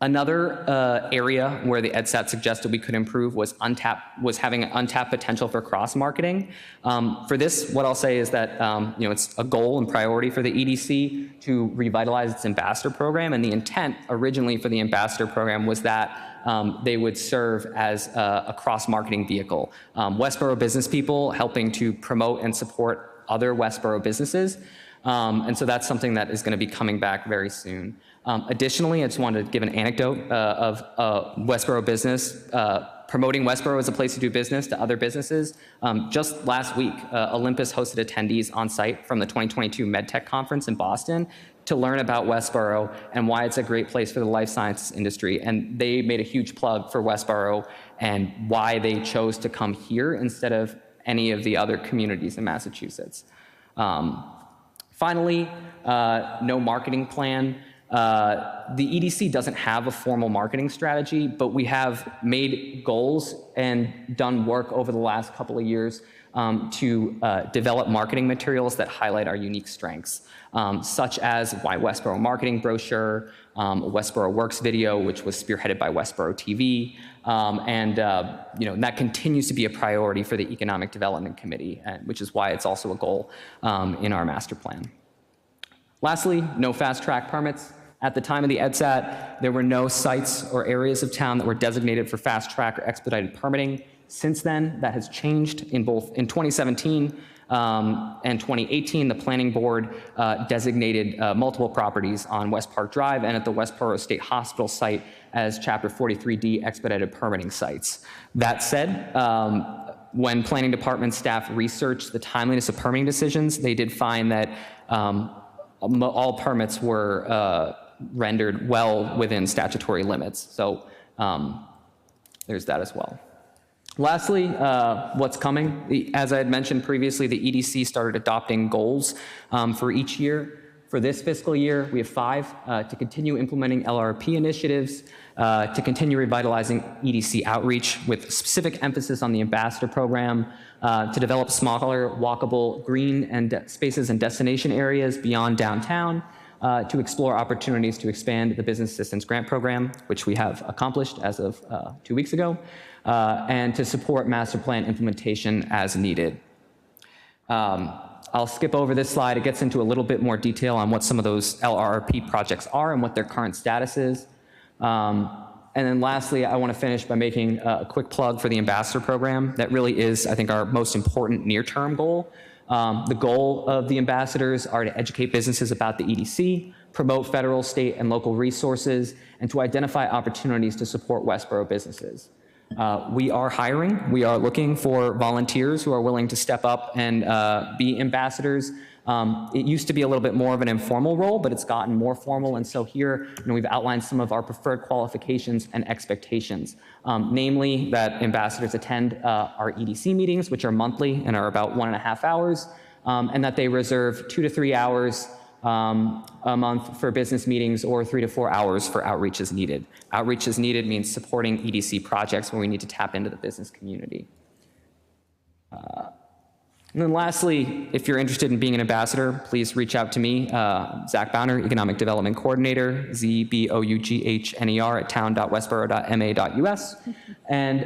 Another area where the EDSAT suggested we could improve was having an untapped potential for cross-marketing. For this, what I'll say is that it's a goal and priority for the EDC to revitalize its ambassador program, and the intent originally for the ambassador program was that they would serve as a cross-marketing vehicle. Westborough business people helping to promote and support other Westborough businesses. And so that's something that is going to be coming back very soon. Additionally, I just wanted to give an anecdote of Westborough business promoting Westborough as a place to do business to other businesses. Just last week, Olympus hosted attendees on site from the 2022 MedTech conference in Boston to learn about Westborough and why it's a great place for the life sciences industry. And they made a huge plug for Westborough and why they chose to come here instead of any of the other communities in Massachusetts. Finally, no marketing plan. The EDC doesn't have a formal marketing strategy, but we have made goals and done work over the last couple of years to develop marketing materials that highlight our unique strengths, such as Why Westborough marketing brochure, Westborough Works video, which was spearheaded by Westborough TV, and that continues to be a priority for the Economic Development Committee, which is why it's also a goal in our master plan. Lastly, no fast track permits. At the time of the EDSAT, there were no sites or areas of town that were designated for fast track or expedited permitting. Since then, that has changed in 2017 and 2018. The planning board designated multiple properties on West Park Drive and at the Westborough State Hospital site as Chapter 43D expedited permitting sites. That said, when planning department staff researched the timeliness of permitting decisions, they did find that all permits were rendered well within statutory limits. So there's that as well. Lastly, what's coming? As I had mentioned previously, the EDC started adopting goals for each year. For this fiscal year, we have 5 to continue implementing LRP initiatives, to continue revitalizing EDC outreach with specific emphasis on the ambassador program, to develop smaller, walkable green and spaces and destination areas beyond downtown, to explore opportunities to expand the business assistance grant program, which we have accomplished as of 2 weeks ago, and to support master plan implementation as needed. I'll skip over this slide. It gets into a little bit more detail on what some of those LRP projects are and what their current status is. And then lastly, I want to finish by making a quick plug for the ambassador program. That really is, I think, our most important near-term goal. The goal of the ambassadors are to educate businesses about the EDC, promote federal, state, and local resources, and to identify opportunities to support Westborough businesses. We are hiring. We are looking for volunteers who are willing to step up and be ambassadors. It used to be a little bit more of an informal role, but it's gotten more formal. And so here, we've outlined some of our preferred qualifications and expectations, namely that ambassadors attend our EDC meetings, which are monthly and are about 1.5 hours, and that they reserve 2 to 3 hours a month for business meetings or 3 to 4 hours for outreach as needed. Outreach as needed means supporting EDC projects when we need to tap into the business community. And then lastly, if you're interested in being an ambassador, please reach out to me, Zach Bowner, Economic Development Coordinator, ZBOUGHNER at town.westborough.ma.us. And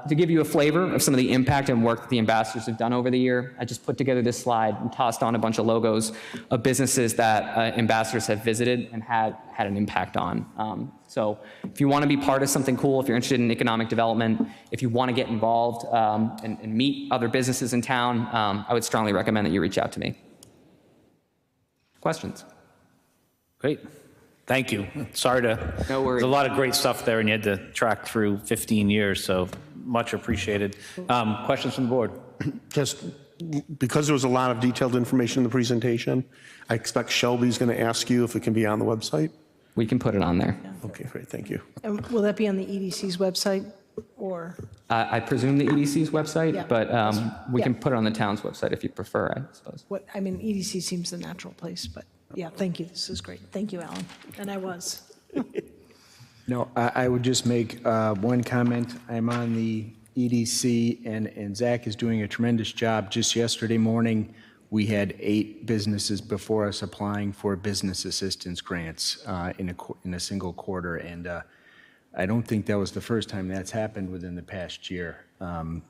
to give you a flavor of some of the impact and work that the ambassadors have done over the year, I just put together this slide and tossed on a bunch of logos of businesses that ambassadors have visited and had an impact on. So if you want to be part of something cool, if you're interested in economic development, if you want to get involved and meet other businesses in town, I would strongly recommend that you reach out to me. Questions? Great. Thank you. Sorry to, no worries. There's a lot of great stuff there and you had to track through 15 years, so much appreciated. Questions from the board? Just because there was a lot of detailed information in the presentation, I expect Shelby's going to ask you if it can be on the website. We can put it on there. Okay, great, thank you. And will that be on the EDC's website or? I presume the EDC's website, Yeah. but we Yeah. can put it on the town's website if you prefer, I suppose. What, I mean, EDC seems the natural place, but yeah, thank you. This is great. Thank you, Alan. And I was. No, I would just make one comment. I'm on the EDC, and Zach is doing a tremendous job. Just yesterday morning, we had 8 businesses before us applying for business assistance grants in a single quarter, and I don't think that was the first time that's happened within the past year.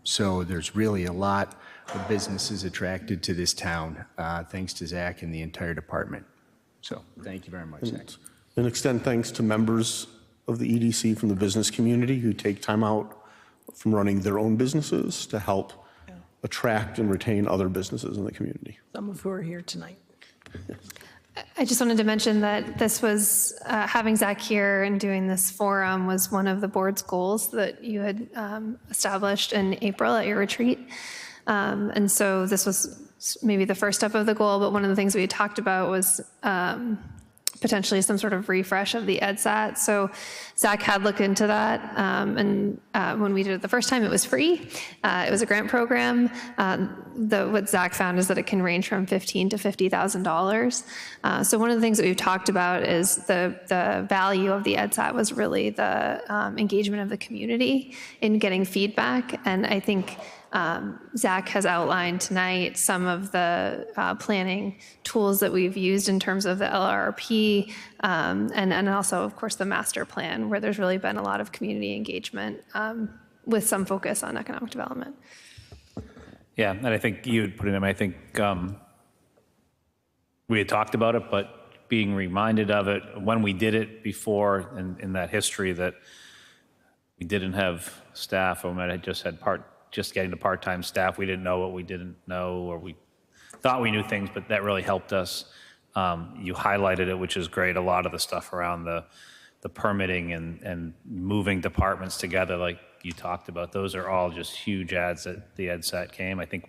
So there's really a lot of businesses attracted to this town, thanks to Zach and the entire department. So thank you very much, Zach. And extend thanks to members of the EDC from the business community who take time out from running their own businesses to help attract and retain other businesses in the community. Some of who are here tonight. I just wanted to mention that this was, having Zach here and doing this forum was one of the board's goals that you had established in April at your retreat. And so this was maybe the first step of the goal, but one of the things we had talked about was potentially some sort of refresh of the EdSat. So Zach had looked into that, and when we did it the first time, it was free. It was a grant program. What Zach found is that it can range from $15,000 to $50,000. So one of the things that we've talked about is the value of the EdSat was really the engagement of the community in getting feedback, and I think Zach has outlined tonight some of the planning tools that we've used in terms of the LRRP and also, of course, the master plan, where there's really been a lot of community engagement with some focus on economic development. Yeah, and I think you had put it in, I think we had talked about it, but being reminded of it when we did it before in that history that we didn't have staff, or I just had just getting to part-time staff. We didn't know what we didn't know, or we thought we knew things, but that really helped us. You highlighted it, which is great. A lot of the stuff around the permitting and moving departments together, like you talked about, those are all just huge adds that the EdSat came. I think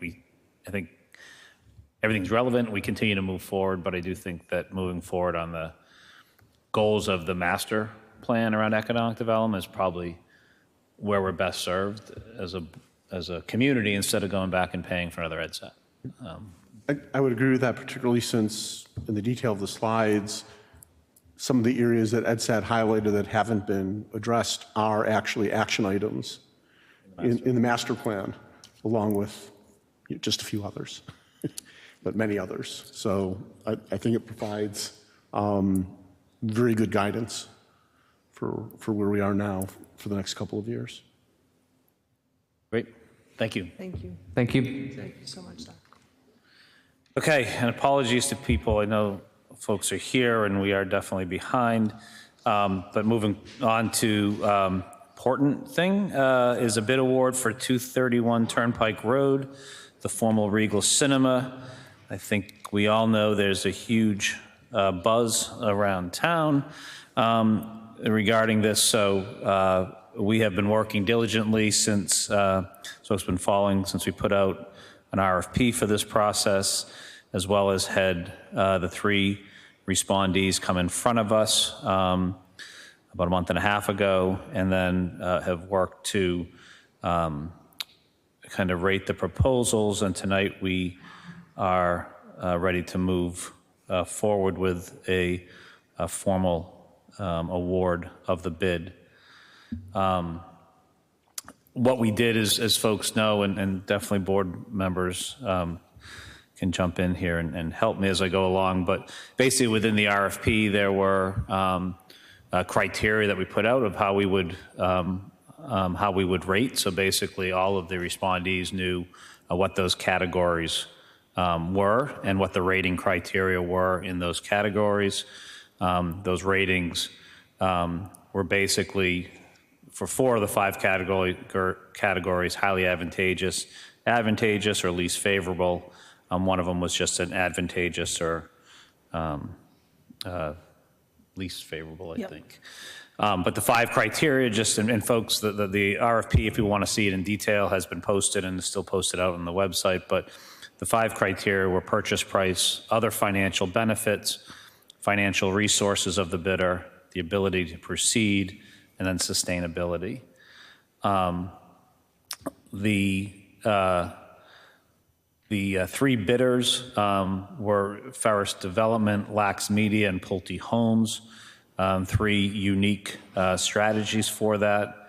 everything's relevant. We continue to move forward, but I do think that moving forward on the goals of the master plan around economic development is probably where we're best served as a community, instead of going back and paying for another EdSat. I would agree with that, particularly since in the detail of the slides, some of the areas that EdSat highlighted that haven't been addressed are actually action items in the master plan, along with just a few others, but many others. So I think it provides very good guidance for where we are now for the next couple of years. Great. Thank you. Thank you. Thank you. Thank you so much, Zach. Okay, and apologies to people. I know folks are here and we are definitely behind. But moving on to important thing is a bid award for 231 Turnpike Road, the formal Regal Cinema. I think we all know there's a huge buzz around town regarding this. So we have been working diligently since, so it's been falling since we put out an RFP for this process, as well as had the 3 respondees come in front of us about a month and a half ago, and then have worked to kind of rate the proposals. And tonight we are ready to move forward with a formal award of the bid. What we did is, as folks know, and definitely board members can jump in here and help me as I go along, but basically within the RFP, there were criteria that we put out of how we would rate. So basically all of the respondees knew what those categories were and what the rating criteria were in those categories. Those ratings were basically, for 4 of the 5 categories, highly advantageous, or least favorable. One of them was just an advantageous or least favorable, I think. But the 5 criteria, just, and folks, the RFP, if you want to see it in detail, has been posted and is still posted out on the website. But the 5 criteria were purchase price, other financial benefits, financial resources of the bidder, the ability to proceed, and then sustainability. The 3 bidders were Ferris Development, Lax Media, and Pulte Homes. 3 unique strategies for that.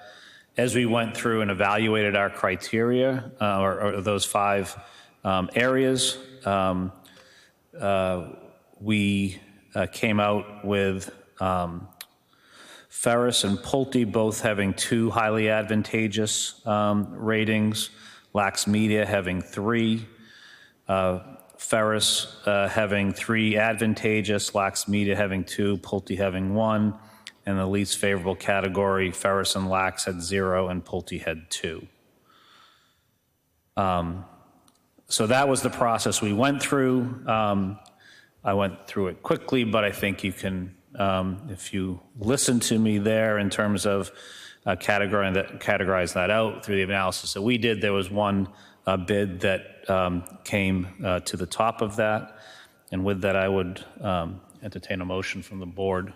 As we went through and evaluated our criteria, or those 5 areas, we came out with Ferris and Pulte both having 2 highly advantageous ratings, Lax Media having 3, Ferris having 3 advantageous, Lax Media having 2, Pulte having 1, and the least favorable category, Ferris and Lax had 0 and Pulte had 2. So that was the process we went through. I went through it quickly, but I think you can, if you listen to me there in terms of categorize that out through the analysis that we did, there was one bid that came to the top of that. And with that, I would entertain a motion from the board.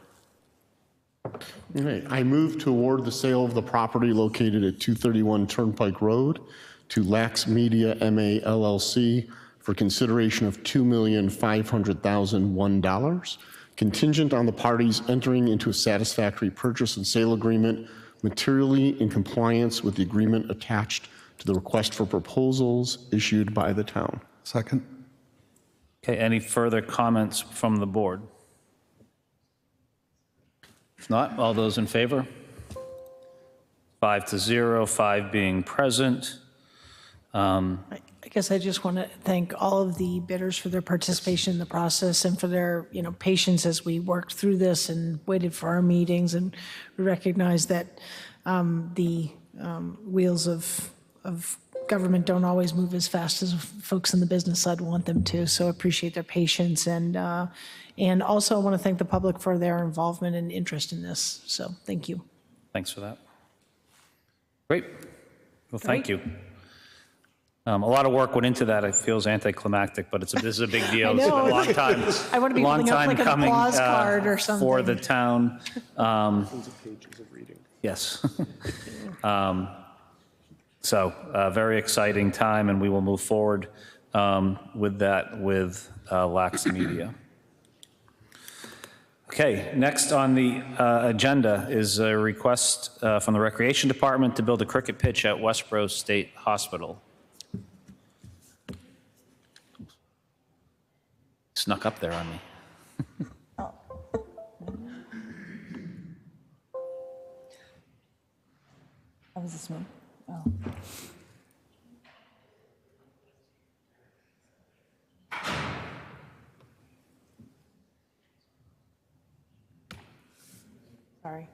Okay, I move to award the sale of the property located at 231 Turnpike Road to Lax Media MA LLC for consideration of $2,500,001, contingent on the parties entering into a satisfactory purchase and sale agreement materially in compliance with the agreement attached to the request for proposals issued by the town. Second. Okay, any further comments from the board? If not, all those in favor? 5-0, 5 being present. I guess I just want to thank all of the bidders for their participation in the process and for their, patience as we worked through this and waited for our meetings. And we recognize that the wheels of government don't always move as fast as folks in the business side want them to. So I appreciate their patience. And also I want to thank the public for their involvement and interest in this. So thank you. Thanks for that. Great. Well, thank you. A lot of work went into that. It feels anticlimactic, but this is a big deal. I know. It's a long time. I want to be holding up like an applause card or something. For the town. Pages of reading. Yes. So very exciting time, and we will move forward with that with Lax Media. Okay, next on the agenda is a request from the Recreation Department to build a cricket pitch at Westborough State Hospital. Snuck up there on me. That was this one. Oh. Sorry.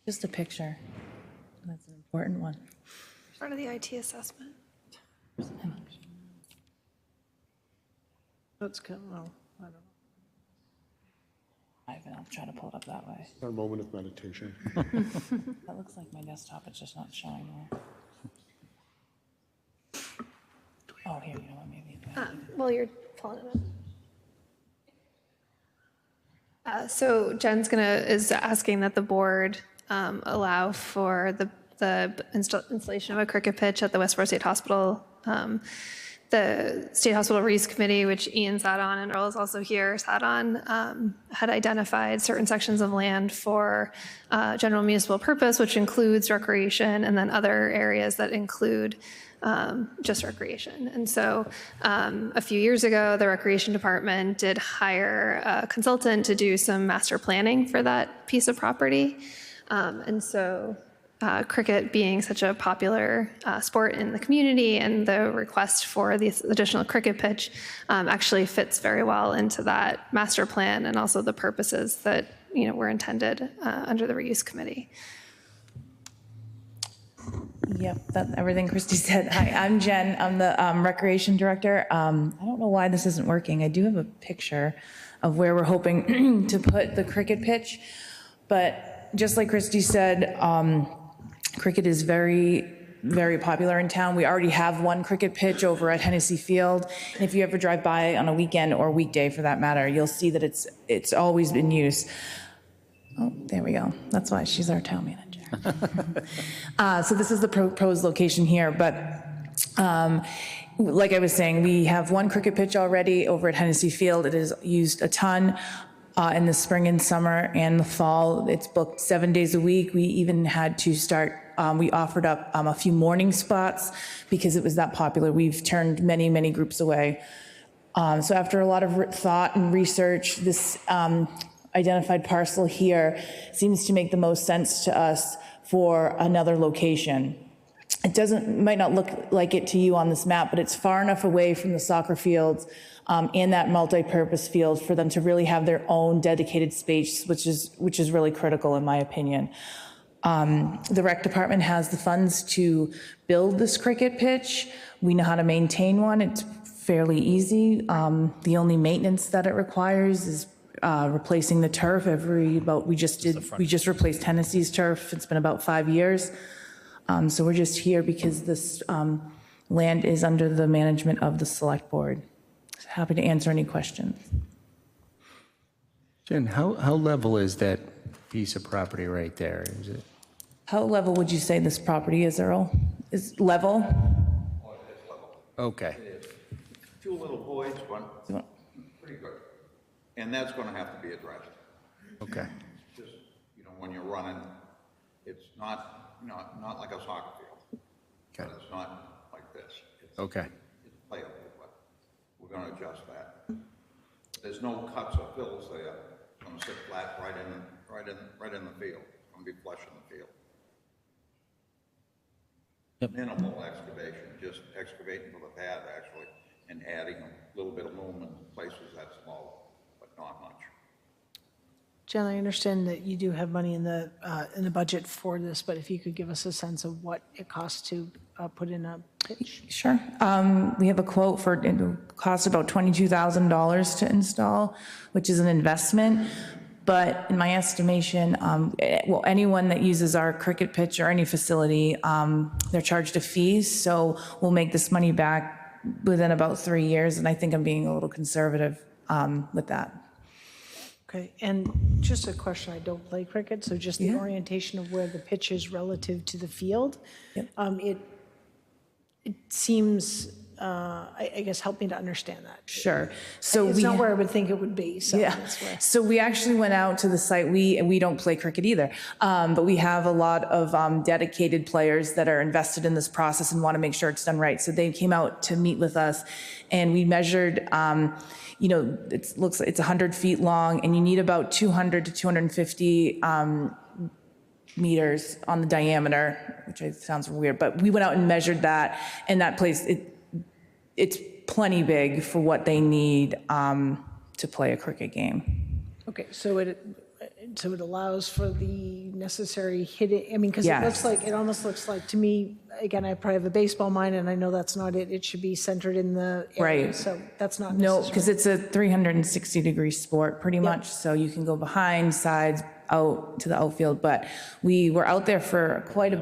Just a picture. That's an important one. Part of the IT assessment. That's good. Well, I don't know. I'll try to pull it up that way. Our moment of meditation. That looks like my desktop, it's just not showing there. Oh, here, you know what, maybe. Well, you're pulling it up. So Jen's is asking that the board allow for the installation of a cricket pitch at the Westborough State Hospital. The State Hospital Reuse Committee, which Ian sat on and Earl is also here, sat on, had identified certain sections of land for general municipal purpose, which includes recreation, and then other areas that include just recreation. And so a few years ago, the Recreation Department did hire a consultant to do some master planning for that piece of property. And so cricket being such a popular sport in the community, and the request for this additional cricket pitch actually fits very well into that master plan and also the purposes that were intended under the reuse committee. Yep, that's everything Christy said. Hi, I'm Jen. I'm the recreation director. I don't know why this isn't working. I do have a picture of where we're hoping to put the cricket pitch, but just like Christy said, cricket is very, very popular in town. We already have one cricket pitch over at Hennessy Field. And if you ever drive by on a weekend or weekday for that matter, you'll see that it's always been used. Oh, there we go. That's why she's our town manager. So this is the proposed location here, but like I was saying, we have one cricket pitch already over at Hennessy Field. It is used a ton in the spring and summer and the fall. It's booked 7 days a week. We even had to start, we offered up a few morning spots because it was that popular. We've turned many, many groups away. So after a lot of thought and research, this identified parcel here seems to make the most sense to us for another location. It might not look like it to you on this map, but it's far enough away from the soccer fields and that multi-purpose field for them to really have their own dedicated space, which is really critical in my opinion. The rec department has the funds to build this cricket pitch. We know how to maintain one. It's fairly easy. The only maintenance that it requires is replacing the turf we just replaced Tennessee's turf. It's been about 5 years. So we're just here because this land is under the management of the select board. Happy to answer any questions. Jen, how level is that piece of property right there? Is it? How level would you say this property is, Earl? Is level? Okay. Two little voids, one pretty good. And that's going to have to be addressed. Okay. Just, when you're running, it's not like a soccer field. Okay. But it's not like this. Okay. It's playable, but we're going to adjust that. There's no cuts or fills there. It's going to sit flat right in the field. It's going to be flush in the field. Yep. Minimal excavation, just excavating for the pad actually, and adding a little bit of loom in places that's small, but not much. Jen, I understand that you do have money in the budget for this, but if you could give us a sense of what it costs to put in a pitch? Sure. We have a quote for it costs about $22,000 to install, which is an investment. But in my estimation, anyone that uses our cricket pitch or any facility, they're charged a fee. So we'll make this money back within about 3 years. And I think I'm being a little conservative with that. Okay, and just a question, I don't play cricket, so just the orientation of where the pitch is relative to the field. Yep. It seems, I guess, help me to understand that. Sure. So it's not where I would think it would be. So yeah. So we actually went out to the site. We don't play cricket either, but we have a lot of dedicated players that are invested in this process and want to make sure it's done right. So they came out to meet with us, and we measured. It looks like it's 100 feet long, and you need about 200 to 250 meters on the diameter, which sounds weird, but we went out and measured that, and that place, it's plenty big for what they need to play a cricket game. Okay, so it allows for the necessary hitting. I mean, because it almost looks like to me, again, I probably have a baseball mind, and I know that's not it. It should be centered in the area. Right. So that's not No, necessary. because it's a 360-degree sport pretty much. So you can go behind, sides, out to the outfield. But we were out there for quite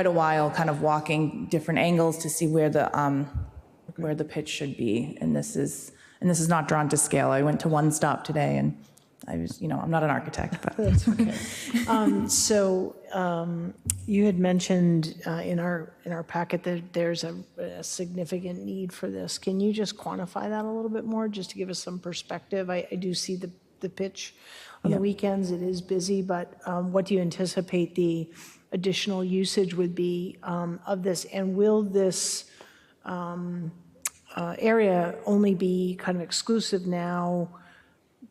a while, kind of walking different angles to see where the pitch should be. And this is not drawn to scale. I went to one stop today, and I was, I'm not an architect, but that's okay. You had mentioned in our packet that there's a significant need for this. Can you just quantify that a little bit more, just to give us some perspective? I do see the pitch on the weekends. It is busy, but what do you anticipate the additional usage would be of this? And will this area only be kind of exclusive now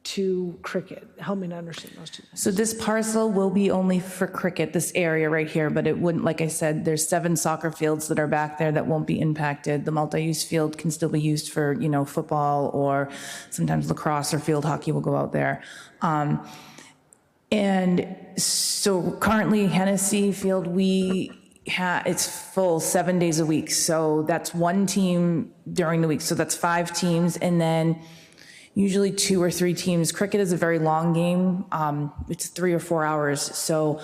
to cricket? Help me to understand those two things. So this parcel will be only for cricket, this area right here, but it wouldn't, like I said, there's 7 soccer fields that are back there that won't be impacted. The multi-use field can still be used for, football, or sometimes lacrosse or field hockey will go out there. And so currently Hennessy Field, it's full 7 days a week. So that's one team during the week. So that's 5 teams, and then usually 2 or 3 teams. Cricket is a very long game. It's 3 or 4 hours. So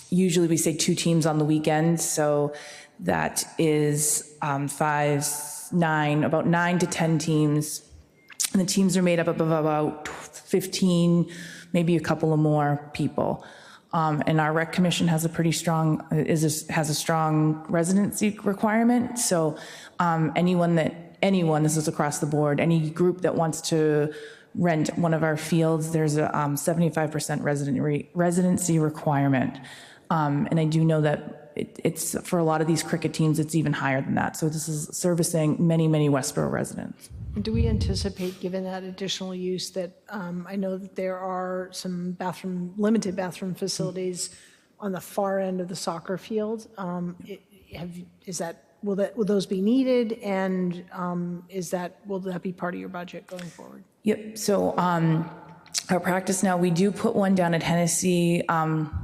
usually we say 2 teams on the weekend. So that is 5, 9, about 9 to 10 teams. And the teams are made up of about 15, maybe a couple of more people. And our rec commission has a pretty strong, has a strong residency requirement. So anyone, this is across the board, any group that wants to rent one of our fields, there's a 75% residency requirement. And I do know that it's for a lot of these cricket teams, it's even higher than that. So this is servicing many, many Westborough residents. Do we anticipate, given that additional use, that I know that there are some limited bathroom facilities on the far end of the soccer field? Will those be needed, and will that be part of your budget going forward? Yep. So our practice now, we do put one down at Hennessy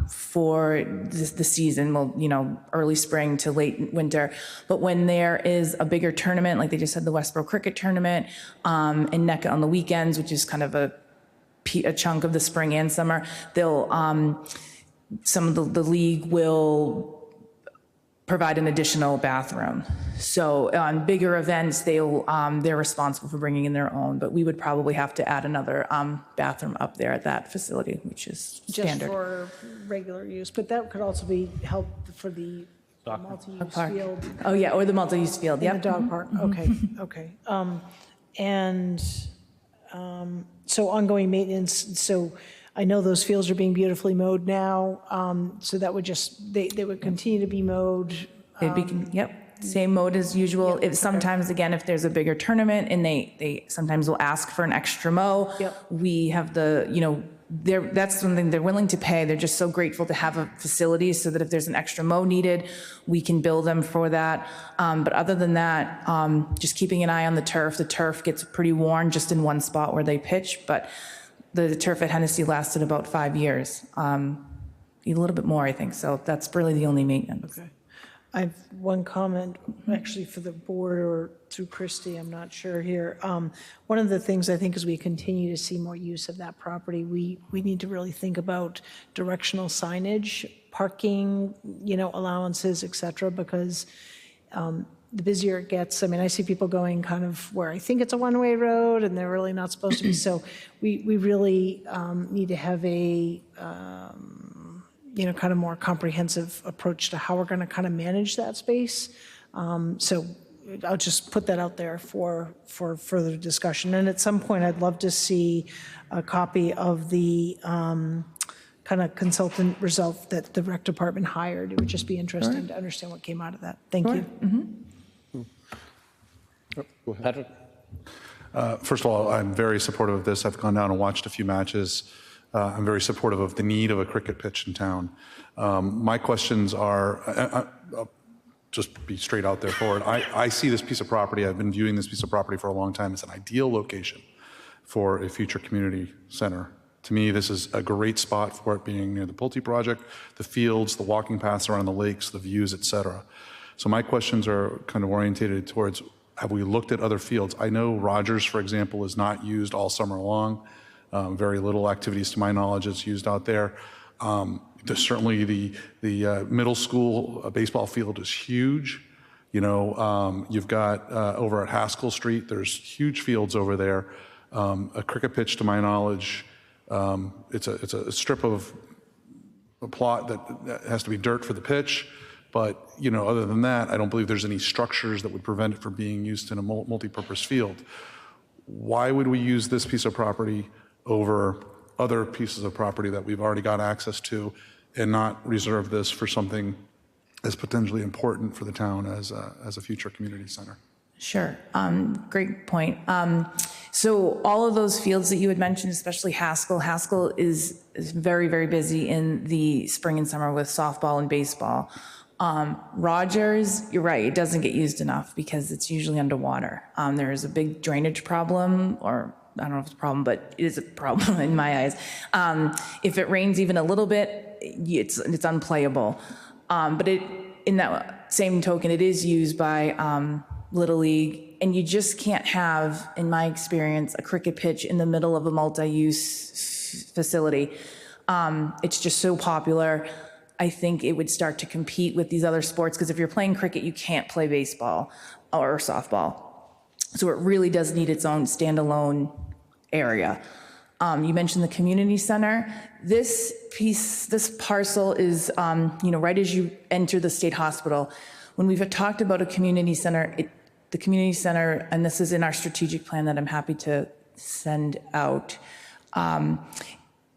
for the season, well, early spring to late winter. But when there is a bigger tournament, like they just had the Westborough Cricket Tournament in NECA on the weekends, which is kind of a chunk of the spring and summer, they'll some of the league will provide an additional bathroom. So on bigger events, they're responsible for bringing in their own, but we would probably have to add another bathroom up there at that facility, which is standard. Just for regular use, but that could also be help for the multi-use field. Oh yeah, or the multi-use field, yep. The dog park, okay. So ongoing maintenance, so I know those fields are being beautifully mowed now, so that would they would continue to be mowed. Same mode as usual. Sometimes, again, if there's a bigger tournament and they sometimes will ask for an extra mow, we have that's something they're willing to pay. They're just so grateful to have a facility so that if there's an extra mow needed, we can bill them for that. But other than that, just keeping an eye on the turf. The turf gets pretty worn just in one spot where they pitch, but the turf at Hennessy lasted about 5 years, a little bit more, I think. So that's really the only maintenance. Okay. I have one comment, actually, for the board or through Christy, I'm not sure here. One of the things I think as we continue to see more use of that property, we need to really think about directional signage, parking, allowances, et cetera, because the busier it gets, I see people going kind of where I think it's a one-way road and they're really not supposed to be. So we really need to have a kind of more comprehensive approach to how we're going to kind of manage that space. So I'll just put that out there for further discussion. And at some point, I'd love to see a copy of the kind of consultant result that the rec department hired. It would just be interesting to understand what came out of that. Thank you. Go ahead. Patrick? First of all, I'm very supportive of this. I've gone down and watched a few matches. I'm very supportive of the need of a cricket pitch in town. My questions are, I'll just be straight out there forward. I see this piece of property, I've been viewing this piece of property for a long time as an ideal location for a future community center To me, this is a great spot for it being near the Pulte project, the fields, the walking paths around the lakes, the views, et cetera. So my questions are kind of orientated towards, have we looked at other fields? I know Rogers, for example, is not used all summer long. Very little activities, to my knowledge, is used out there. There's certainly the middle school baseball field is huge. You know, you've got over at Haskell Street, there's huge fields over there. A cricket pitch, to my knowledge, it's a strip of a plot that has to be dirt for the pitch. But, you know, other than that, I don't believe there's any structures that would prevent it from being used in a multi-purpose field. Why would we use this piece of property over other pieces of property that we've already got access to and not reserve this for something as potentially important for the town as a future community center? Sure. Great point. So all of those fields that you had mentioned, especially Haskell is very, very busy in the spring and summer with softball and baseball. Rogers, you're right, it doesn't get used enough because it's usually underwater. There is a big drainage problem, or I don't know if it's a problem, but it is a problem in my eyes. If it rains even a little bit, it's unplayable. But in that same token, it is used by Little League, and you just can't have, in my experience, a cricket pitch in the middle of a multi-use facility. It's just so popular. I think it would start to compete with these other sports, because if you're playing cricket, you can't play baseball or softball. So it really does need its own standalone area. You mentioned the community center. This parcel is, right as you enter the state hospital. When we've talked about a community center, the community center, and this is in our strategic plan that I'm happy to send out,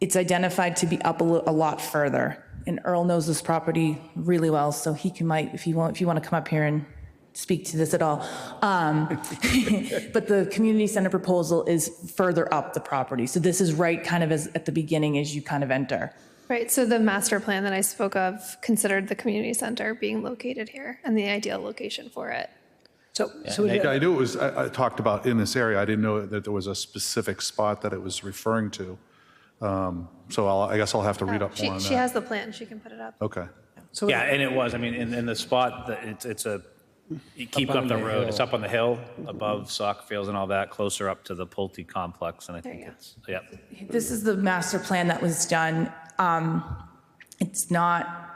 it's identified to be up a lot further. And Earl knows this property really well, so he might, if you want to come up here and speak to this at all. But the community center proposal is further up the property. So this is right kind of at the beginning as you kind of enter. Right, so the master plan that I spoke of considered the community center being located here and the ideal location for it. I knew it was, I talked about in this area. I didn't know that there was a specific spot that it was referring to. So I guess I'll have to read up more on that. She has the plan, she can put it up. Okay. Yeah, and it was, I mean, in the spot, that you keep up the road. It's up on the hill above soccer fields and all that, closer up to the Pulte complex. And I think This is the master plan that was done. It's not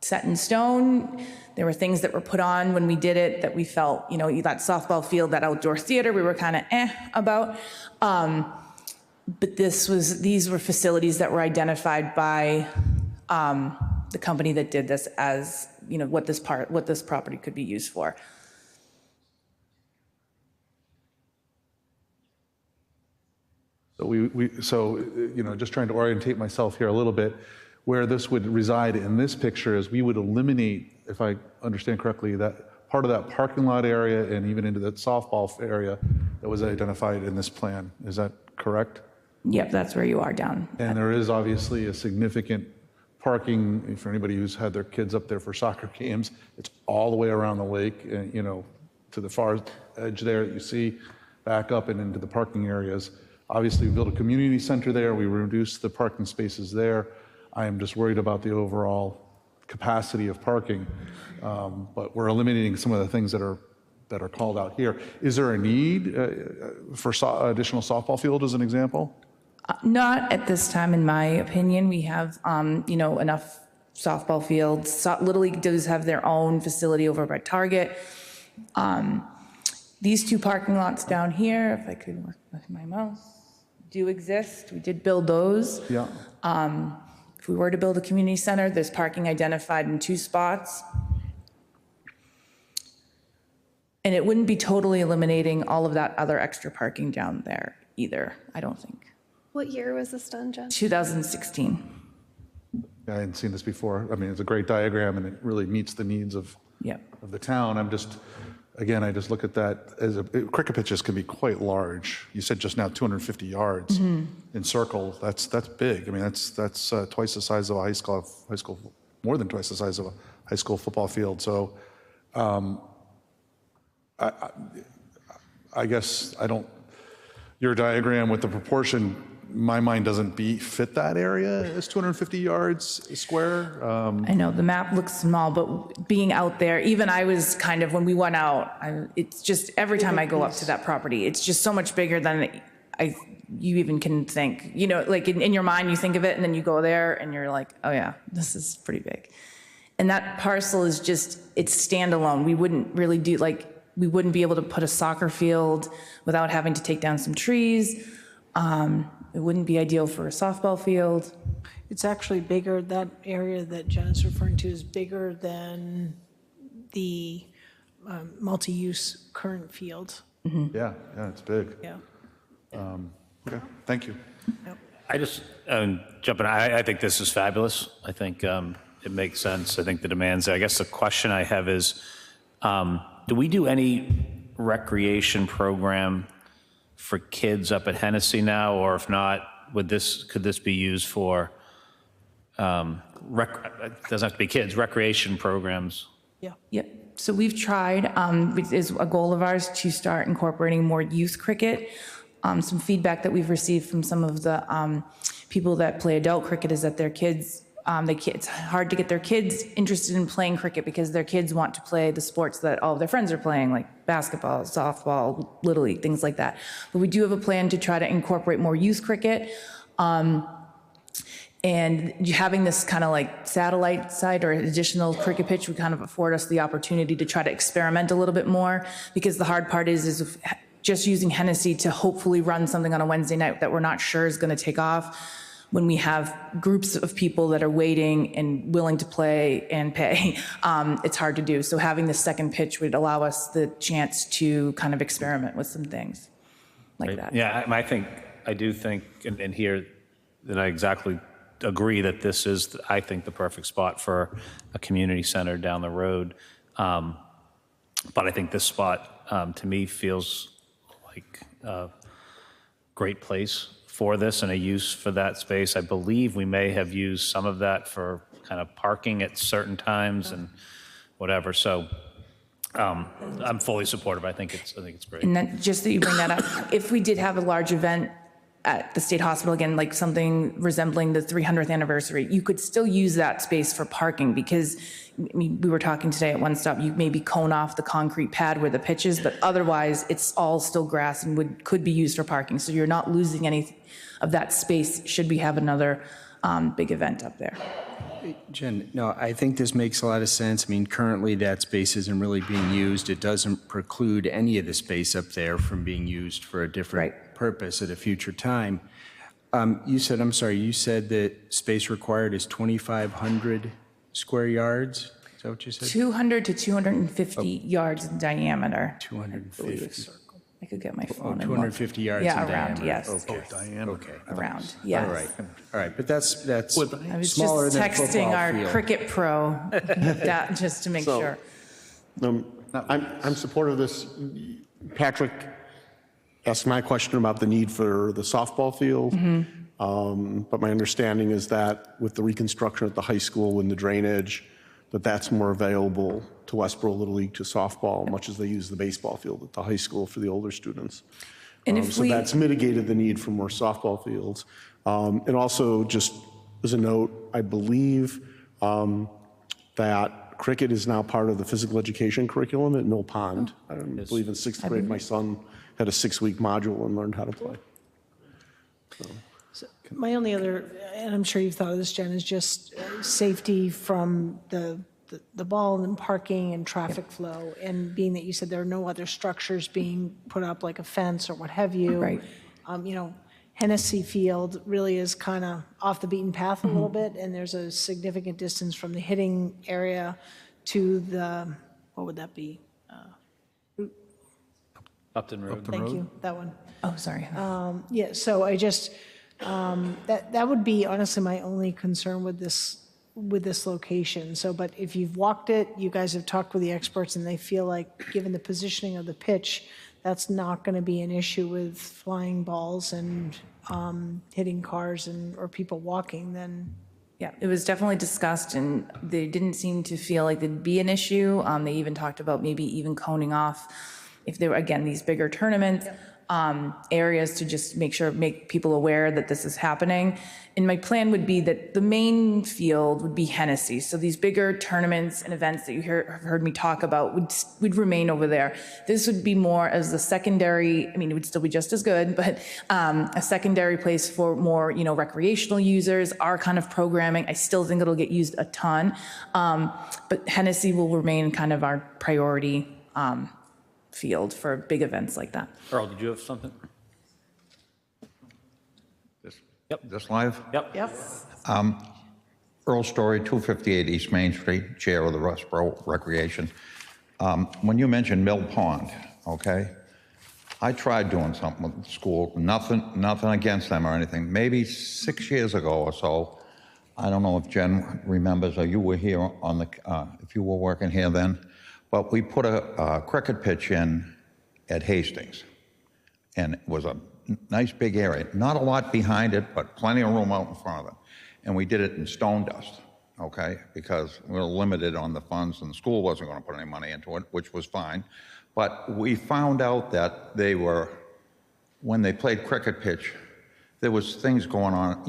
set in stone. There were things that were put on when we did it that we felt, that softball field, that outdoor theater, we were kind of about. But these were facilities that were identified by the company that did this as, what this property could be used for. So just trying to orientate myself here a little bit, where this would reside in this picture is we would eliminate, if I understand correctly, that part of that parking lot area and even into that softball area that was identified in this plan. Is that correct? Yep, that's where you are down. And there is obviously a significant parking for anybody who's had their kids up there for soccer games. It's all the way around the lake, to the far edge there that you see, back up and into the parking areas. Obviously, we built a community center there. We reduced the parking spaces there. I am just worried about the overall capacity of parking, but we're eliminating some of the things that are called out here. Is there a need for additional softball field as an example? Not at this time, in my opinion. We have, enough softball fields. Little League does have their own facility over by Target. These two parking lots down here, if I could work with my mouse, do exist. We did build those. Yeah. If we were to build a community center, there's parking identified in 2 spots. And it wouldn't be totally eliminating all of that other extra parking down there either, I don't think. What year was this done, Jen? 2016. I hadn't seen this before. I mean, it's a great diagram and it really meets the needs of the town. I just look at that as cricket pitches can be quite large. You said just now 250 yards in circle. That's big. I mean, that's twice the size of a high school, more than twice the size of a high school football field. So I guess your diagram with the proportion my mind doesn't fit that area as 250 yards square. I know the map looks small, but being out there, even I was kind of, when we went out, it's just every time I go up to that property, it's just so much bigger than you even can think. You know, like in your mind, you think of it, and then you go there, and you're like, oh yeah, this is pretty big. And that parcel is just, it's standalone. We wouldn't really do, like, we wouldn't be able to put a soccer field without having to take down some trees. It wouldn't be ideal for a softball field. It's actually bigger, that area that Jen is referring to is bigger than the multi-use current field. Yeah, it's big. Yeah. Okay, thank you. Yep. I just jump in. I think this is fabulous. I think it makes sense. I think the demands. I guess the question I have is, do we do any recreation program for kids up at Hennessy now, or if not, could this be used for? It doesn't have to be kids. Recreation programs. Yeah. Yep. So we've tried. It is a goal of ours to start incorporating more youth cricket. Some feedback that we've received from some of the people that play adult cricket is that their kids, it's hard to get their kids interested in playing cricket because their kids want to play the sports that all of their friends are playing, like basketball, softball, Little League, things like that. But we do have a plan to try to incorporate more youth cricket. And having this kind of like satellite site or additional cricket pitch would kind of afford us the opportunity to try to experiment a little bit more, because the hard part is if just using Hennessy to hopefully run something on a Wednesday night that we're not sure is going to take off when we have groups of people that are waiting and willing to play and pay, it's hard to do. So having the second pitch would allow us the chance to kind of experiment with some things like that. Yeah, I do think, and here that I exactly agree that this is, I think, the perfect spot for a community center down the road. But I think this spot, to me, feels like a great place for this and a use for that space. I believe we may have used some of that for kind of parking at certain times and whatever. So I'm fully supportive. I think it's great. And then just that you bring that up, if we did have a large event at the state hospital, again, like something resembling the 300th anniversary, you could still use that space for parking, because I mean, we were talking today at One Stop, you maybe cone off the concrete pad where the pitch is, but otherwise it's all still grass and could be used for parking. So you're not losing any of that space should we have another big event up there. Jen, no, I think this makes a lot of sense. I mean, currently that space isn't really being used. It doesn't preclude any of the space up there from being used for a different purpose at a future time. You said that space required is 2,500 square yards? Is that what you said? 200 to 250 yards in diameter. 250. I could get my phone. 250 yards in diameter. Around, yes. Okay. Diameter. Okay. Around, yes. All right. But that's I was smaller just than a texting football our field. cricket pro that just to make sure. I'm supportive of this. Patrick asked my question about the need for the softball field. But my understanding is that with the reconstruction at the high school and the drainage, that's more available to Westborough Little League, to softball, much as they use the baseball field at the high school for the older students. And So that's mitigated the need for more softball fields. And also, just as a note, I believe that cricket is now part of the physical education curriculum at Mill Pond. I believe in sixth grade, my son had a 6-week module and learned how to play. So my only other, and I'm sure you've thought of this, Jen, is just safety from the ball and parking and traffic flow. And being that you said there are no other structures being put up, like a fence or what have you. Right. You know, Hennessy Field really is kind of off the beaten path a little bit, and there's a significant distance from the hitting area to the, what would that be? Upton Road. Thank you, that one. Oh, sorry. Yeah, so I just, that would be honestly my only concern with this location. So, but if you've walked it, you guys have talked with the experts, and they feel like, given the positioning of the pitch, that's not going to be an issue with flying balls and hitting cars or people walking, then. Yeah, it was definitely discussed, and they didn't seem to feel like there'd be an issue. They even talked about maybe even coning off if there were, again, these bigger tournaments. areas to just make people aware that this is happening. And my plan would be that the main field would be Hennessy. So these bigger tournaments and events that you have heard me talk about would remain over there. This would be more as the secondary, I mean, it would still be just as good, but a secondary place for more, recreational users, our kind of programming. I still think it'll get used a ton, but Hennessy will remain kind of our priority field for big events like that. Earl, did you have something? This live? Yep. Yep. Earl Story, 258 East Main Street, Chair of the Westborough Recreation. When you mentioned Mill Pond, okay, I tried doing something with the school, nothing against them or anything. Maybe 6 years ago or so, I don't know if Jen remembers or you were here on the, if you were working here then, but we put a cricket pitch in at Hastings, and it was a nice big area. Not a lot behind it, but plenty of room out in front of it. And we did it in stone dust, okay, because we were limited on the funds and the school wasn't going to put any money into it, which was fine. But we found out that they were, when they played cricket pitch, there was things going on,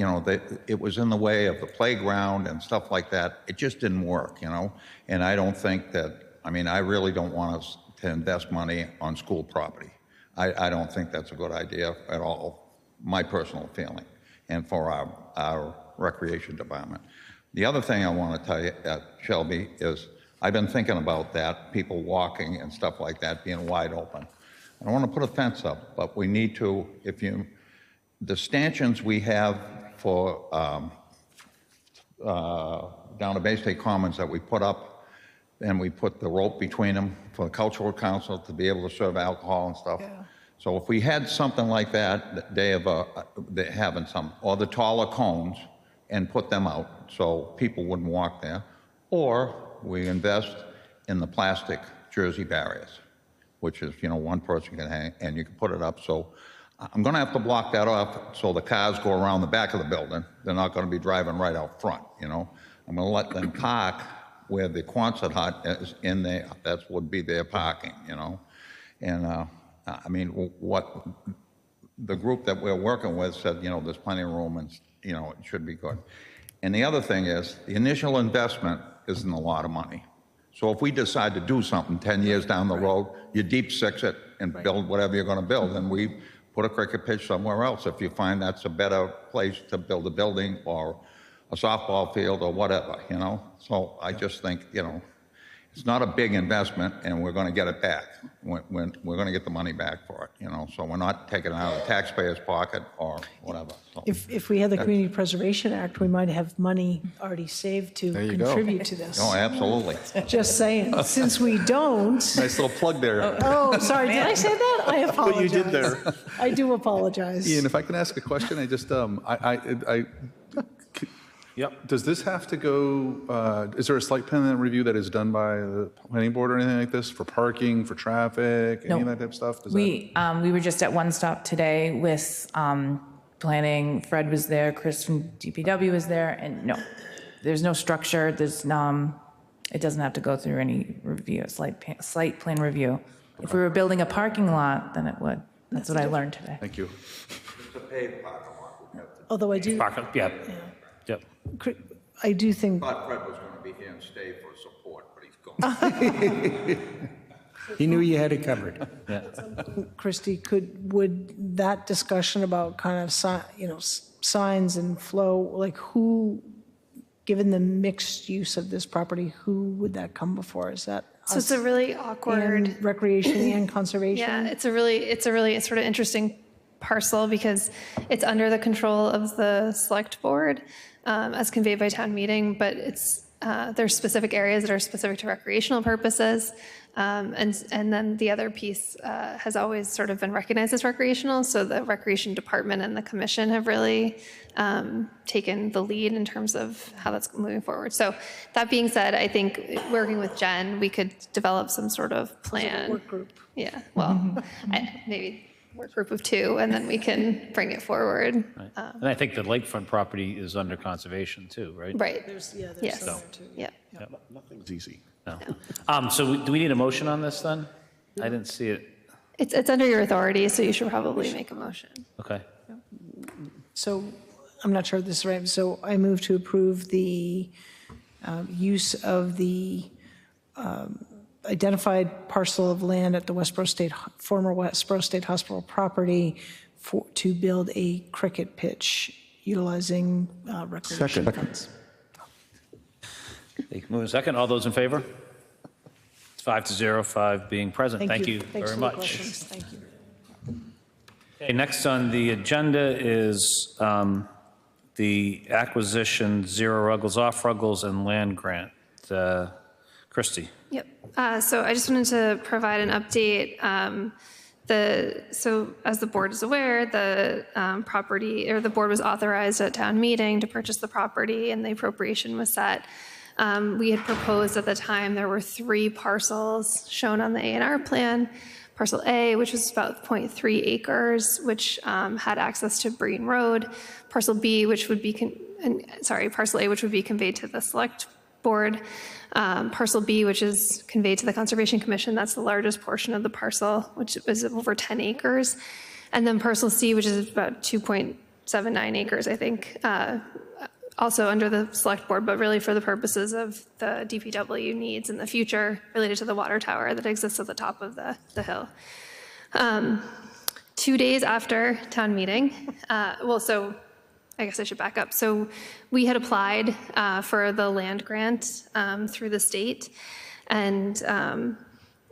it was in the way of the playground and stuff like that. It just didn't work, and I don't think that, I really don't want us to invest money on school property. I don't think that's a good idea at all, my personal feeling, and for our recreation department. The other thing I want to tell you, Shelby, is I've been thinking about that, people walking and stuff like that being wide open. I don't want to put a fence up, but we need to, the stanchions we have for down at Bay State Commons that we put up, and we put the rope between them for the cultural council to be able to serve alcohol and stuff. Yeah. So if we had something like that, having some, or the taller cones, and put them out so people wouldn't walk there, or we invest in the plastic jersey barriers, which is, one person can hang, and you can put it up. So I'm going to have to block that off so the cars go around the back of the building. They're not going to be driving right out front, I'm going to let them park where the Quonset hut is in there. That would be their parking, And what the group that we're working with said, there's plenty of room and, it should be good. And the other thing is, the initial investment isn't a lot of money. So if we decide to do something 10 years down the road, you deep six it and build whatever you're going to build, and we put a cricket pitch somewhere else if you find that's a better place to build a building or a softball field or whatever, So I just think, it's not a big investment, and we're going to get it back. When we're going to get the money back for it, So we're not taking it out of the taxpayer's pocket or whatever. So If we had the Community Preservation Act, we might have money already saved to contribute to this. Oh, absolutely. Just saying, since we don't. Nice little plug there. Oh, sorry, did I say that? I apologize. What you did there. I do apologize. Ian, if I can ask a question, I just, Yep. Does this have to go, is there a site plan review that is done by the planning board or anything like this for parking, for traffic, any of that type of stuff? We were just at One Stop today with planning. Fred was there, Chris from DPW was there, and no, there's no structure. There's it doesn't have to go through any review, site plan review. If we were building a parking lot, then it would. That's what I learned today. Thank you. It's a paved parking lot. Although I do. Yep. I do think. I thought Fred was going to be here and stay for support, but he's gone. He knew you had it covered. Yeah. Christie, would that discussion about kind of signs and flow, like who, given the mixed use of this property, who would that come before? Is that So it's a really awkward and recreation and conservation? Yeah, it's a really sort of interesting parcel because it's under the control of the select board as conveyed by town meeting, but it's there's specific areas that are specific to recreational purposes. And then the other piece has always sort of been recognized as recreational. So the recreation department and the commission have really taken the lead in terms of how that's moving forward. So that being said, I think working with Jen, we could develop some sort of plan. Work group. Yeah, well, maybe work group of 2, and then we can bring it forward. Right. And I think the lakefront property is under conservation too, right? Right. There's yes. some there too. Yeah. Nothing's easy. No. So do we need a motion on this then? I didn't see it. It's under your authority, so you should probably make a motion. Okay. So I'm not sure if this is right. So I move to approve the use of the identified parcel of land at the former Westborough State Hospital property to build a cricket pitch utilizing recreation funds. Move in second. All those in favor? It's 5-0, 5 being present. Thank you Thanks very for much. the questions. Thank you. Okay, next on the agenda is the acquisition, Zero Ruggles, Off Ruggles, and land grant. Christy. Yep. So I just wanted to provide an update. So as the board is aware, the the board was authorized at town meeting to purchase the property, and the appropriation was set. We had proposed at the time there were 3 parcels shown on the A&R plan. Parcel A, which was about 0.3 acres, which had access to Breen Road. Parcel B, which would be, Parcel A, which would be conveyed to the select board. Parcel B, which is conveyed to the Conservation Commission, that's the largest portion of the parcel, which is over 10 acres. And then Parcel C, which is about 2.79 acres, I think, also under the select board, but really for the purposes of the DPW needs in the future related to the water tower that exists at the top of the hill. 2 days after town meeting, so I guess I should back up. So we had applied for the land grant through the state, and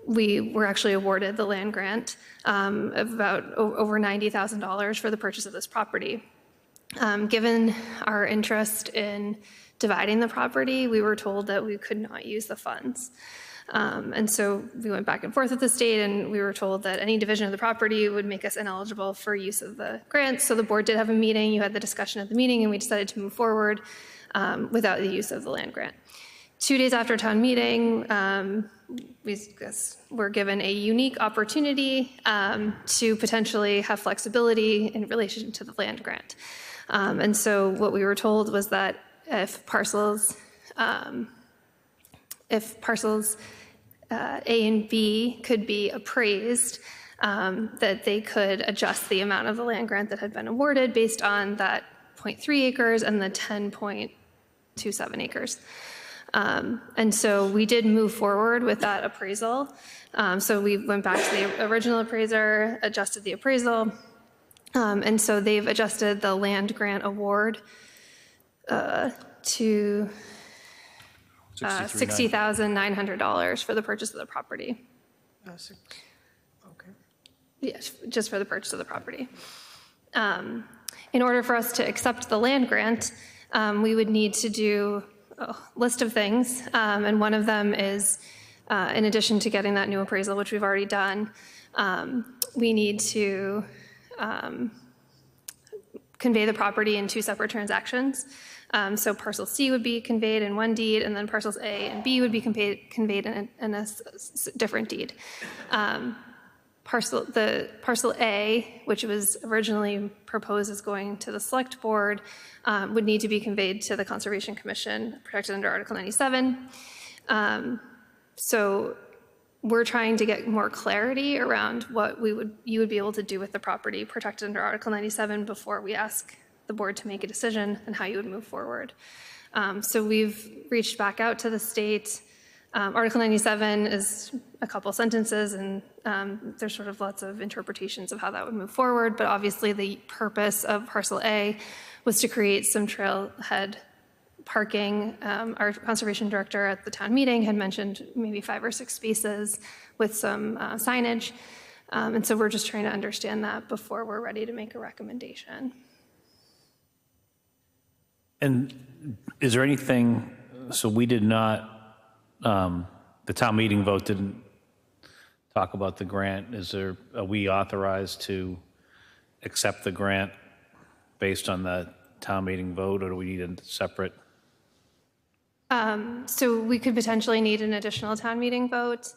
we were actually awarded the land grant of about over $90,000 for the purchase of this property. Given our interest in dividing the property, we were told that we could not use the funds. And so we went back and forth with the state, and we were told that any division of the property would make us ineligible for use of the grant. So the board did have a meeting, you had the discussion at the meeting, and we decided to move forward without the use of the land grant. 2 days after town meeting, we were given a unique opportunity to potentially have flexibility in relation to the land grant. And so what we were told was that if parcels A and B could be appraised, that they could adjust the amount of the land grant that had been awarded based on that 0.3 acres and the 10.27 acres. And so we did move forward with that appraisal. So we went back to the original appraiser, adjusted the appraisal, and so they've adjusted the land grant award to $60,900 for the purchase of the property. Okay. Yes, just for the purchase of the property. In order for us to accept the land grant, we would need to do a list of things, and one of them is, in addition to getting that new appraisal, which we've already done, we need to convey the property in 2 separate transactions. So parcel C would be conveyed in one deed, and then parcels A and B would be conveyed in a different deed. Parcel A, which was originally proposed as going to the select board, would need to be conveyed to the Conservation Commission, protected under Article 97. So we're trying to get more clarity around what you would be able to do with the property protected under Article 97 before we ask the board to make a decision and how you would move forward. So we've reached back out to the state. Article 97 is a couple sentences, and there's sort of lots of interpretations of how that would move forward, but obviously the purpose of parcel A was to create some trailhead parking. Our conservation director at the town meeting had mentioned maybe 5 or 6 spaces with some signage. And so we're just trying to understand that before we're ready to make a recommendation. And is there anything, so we did not, the town meeting vote didn't talk about the grant. Are we authorized to accept the grant based on the town meeting vote, or do we need a separate? So we could potentially need an additional town meeting vote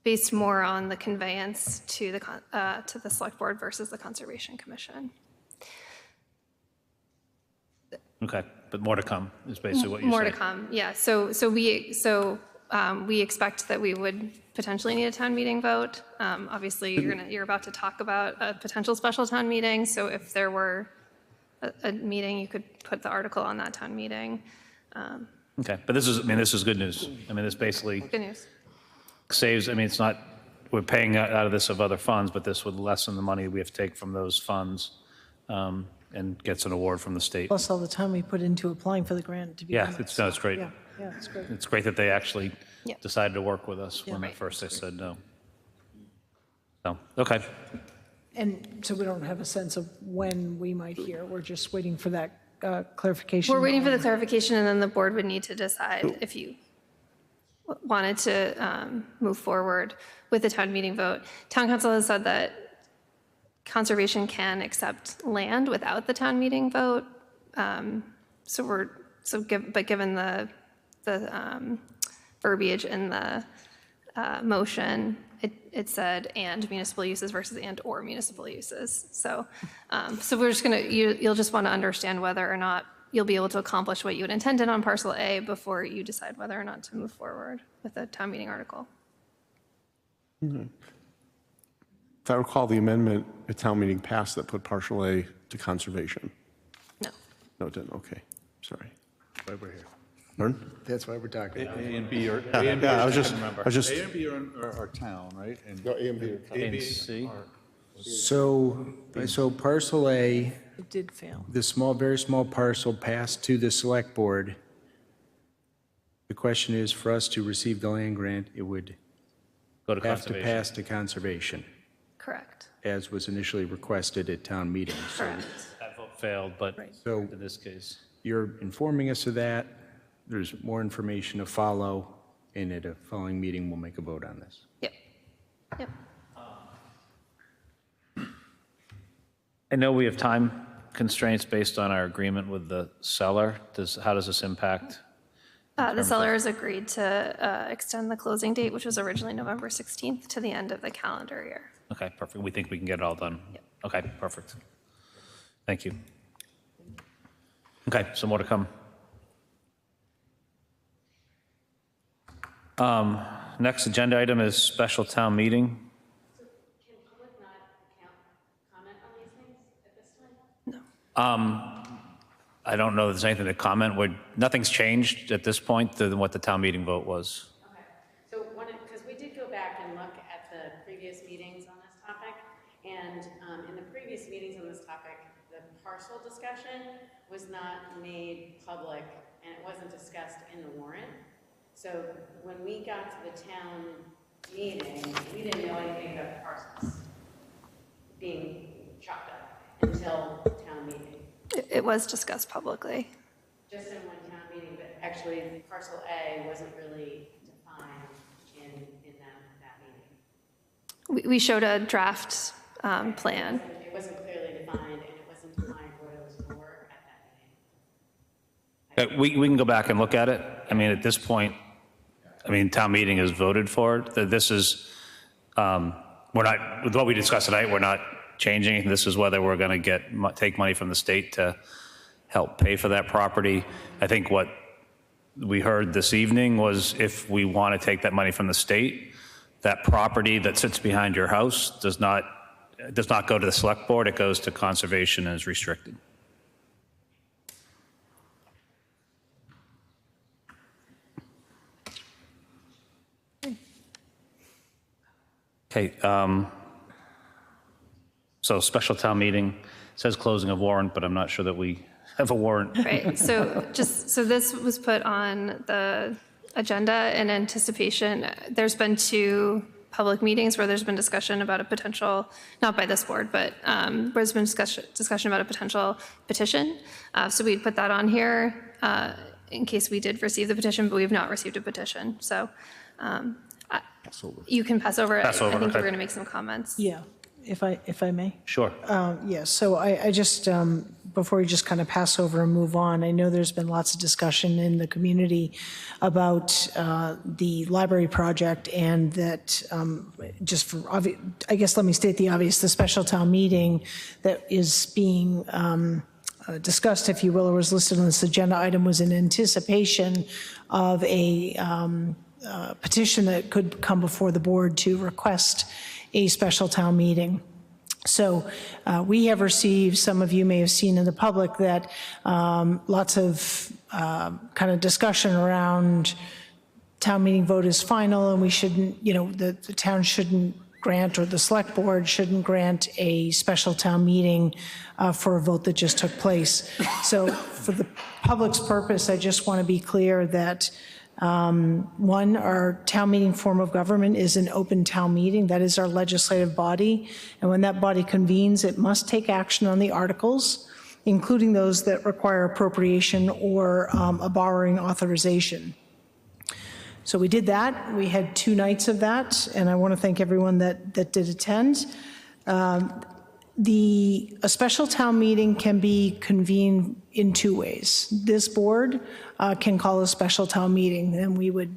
based more on the conveyance to the select board versus the Conservation Commission. Okay, but more to come is basically what you said. More to come, yeah. So we expect that we would potentially need a town meeting vote. Obviously, you're about to talk about a potential special town meeting, so if there were a meeting, you could put the article on that town meeting. Okay, but this is good news. I mean, this basically Good news. saves, it's not, we're paying out of this of other funds, but this would lessen the money we have to take from those funds and gets an award from the state. Plus all the time we put into applying for the grant to begin Yeah, with. it's great. Yeah, it's great. It's great that they actually Yeah. decided to work with us when at first they said no. So, okay. And so we don't have a sense of when we might hear. We're just waiting for that clarification. We're waiting for the clarification, and then the board would need to decide if you wanted to move forward with the town meeting vote. Town council has said that conservation can accept land without the town meeting vote. But given the verbiage in the motion, it said and municipal uses versus and or municipal uses. So we're just you'll just want to understand whether or not you'll be able to accomplish what you had intended on parcel A before you decide whether or not to move forward with a town meeting article. If I recall, the amendment at town meeting passed that put partial A to conservation. No. No, it didn't. Okay, sorry. That's why we're here. Pardon? That's why we're talking about it. A and B are, Yeah, A and B yeah, are, I was just- remember. I was just- A and B are town, right? And No, A and B are A and B C. are- So parcel A, It did fail. the very small parcel passed to the select board. The question is, for us to receive the land grant, it would Go to have to conservation. pass to conservation, Correct. as was initially requested at town meeting. So Correct. That vote failed, but So in this case. you're informing us of that. There's more information to follow, and at a following meeting, we'll make a vote on this. Yep. I know we have time constraints based on our agreement with the seller. How does this impact? The seller has agreed to extend the closing date, which was originally November 16th, to the end of the calendar year. Okay, perfect. We think we can get it all done. Yep. Okay, perfect. Thank you. Okay, so more to come. Next agenda item is special town meeting. Can public not comment on these things at this time? I don't know if there's anything to comment. Nothing's changed at this point than what the town meeting vote was. Okay. So because we did go back and look at the previous meetings on this topic, and in the previous meetings on this topic, the parcel discussion was not made public, and it wasn't discussed in the warrant. So when we got to the town meeting, we didn't know anything about the parcels being chopped up until town meeting. It was discussed publicly. Just in one town meeting, but actually parcel A wasn't really defined in that meeting. We showed a draft plan. It wasn't clearly defined, and it wasn't defined what it was for at that meeting. We can go back and look at it. At this point, town meeting has voted for it. This is, we're not, with what we discussed tonight, we're not changing it. This is whether we're going to take money from the state to help pay for that property. I think what we heard this evening was if we want to take that money from the state, that property that sits behind your house does not go to the select board. It goes to conservation and is restricted. Okay, so special town meeting says closing of warrant, but I'm not sure that we have a warrant. Right, so this was put on the agenda in anticipation. There's been 2 public meetings where there's been discussion about a potential, not by this board, but where there's been discussion about a potential petition. So we'd put that on here in case we did receive the petition, but we have not received a petition. So you can pass over it. Pass over, I think okay. you were going to make some comments. Yeah, if I may. Sure. Yes, so I just, before we just kind of pass over and move on, I know there's been lots of discussion in the community about the library project, and that just for, I guess let me state the obvious, the special town meeting that is being discussed, if you will, or was listed on this agenda item was in anticipation of a petition that could come before the board to request a special town meeting. So we have received, some of you may have seen in the public, that lots of kind of discussion around town meeting vote is final, and we shouldn't, you know, the town shouldn't grant, or the select board shouldn't grant a special town meeting for a vote that just took place. So for the public's purpose, I just want to be clear that one, our town meeting form of government is an open town meeting. That is our legislative body. And when that body convenes, it must take action on the articles, including those that require appropriation or a borrowing authorization. So we did that. We had 2 nights of that, and I want to thank everyone that did attend. A special town meeting can be convened in 2 ways. This board can call a special town meeting, and we would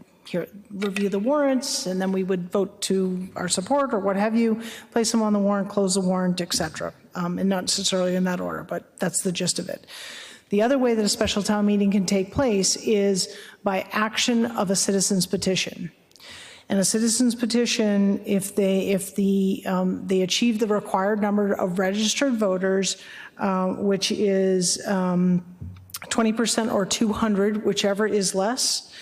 review the warrants, and then we would vote to our support or what have you, place them on the warrant, close the warrant, et cetera. And not necessarily in that order, but that's the gist of it. The other way that a special town meeting can take place is by action of a citizen's petition. And a citizen's petition, if they achieve the required number of registered voters, which is 20% or 200, whichever is less,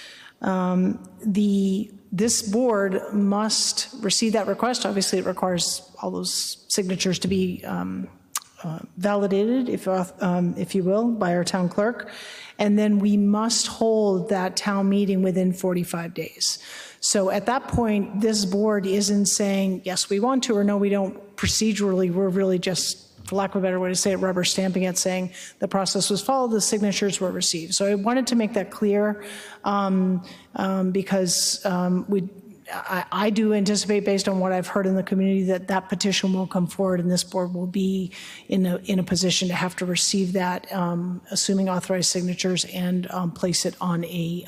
this board must receive that request. Obviously, it requires all those signatures to be validated, if you will, by our town clerk. And then we must hold that town meeting within 45 days. So at that point, this board isn't saying, yes, we want to, or no, we don't. Procedurally, we're really just, for lack of a better way to say it, rubber stamping it, saying the process was followed, the signatures were received. So I wanted to make that clear because I do anticipate, based on what I've heard in the community, that that petition will come forward, and this board will be in a position to have to receive that, assuming authorized signatures, and place it on a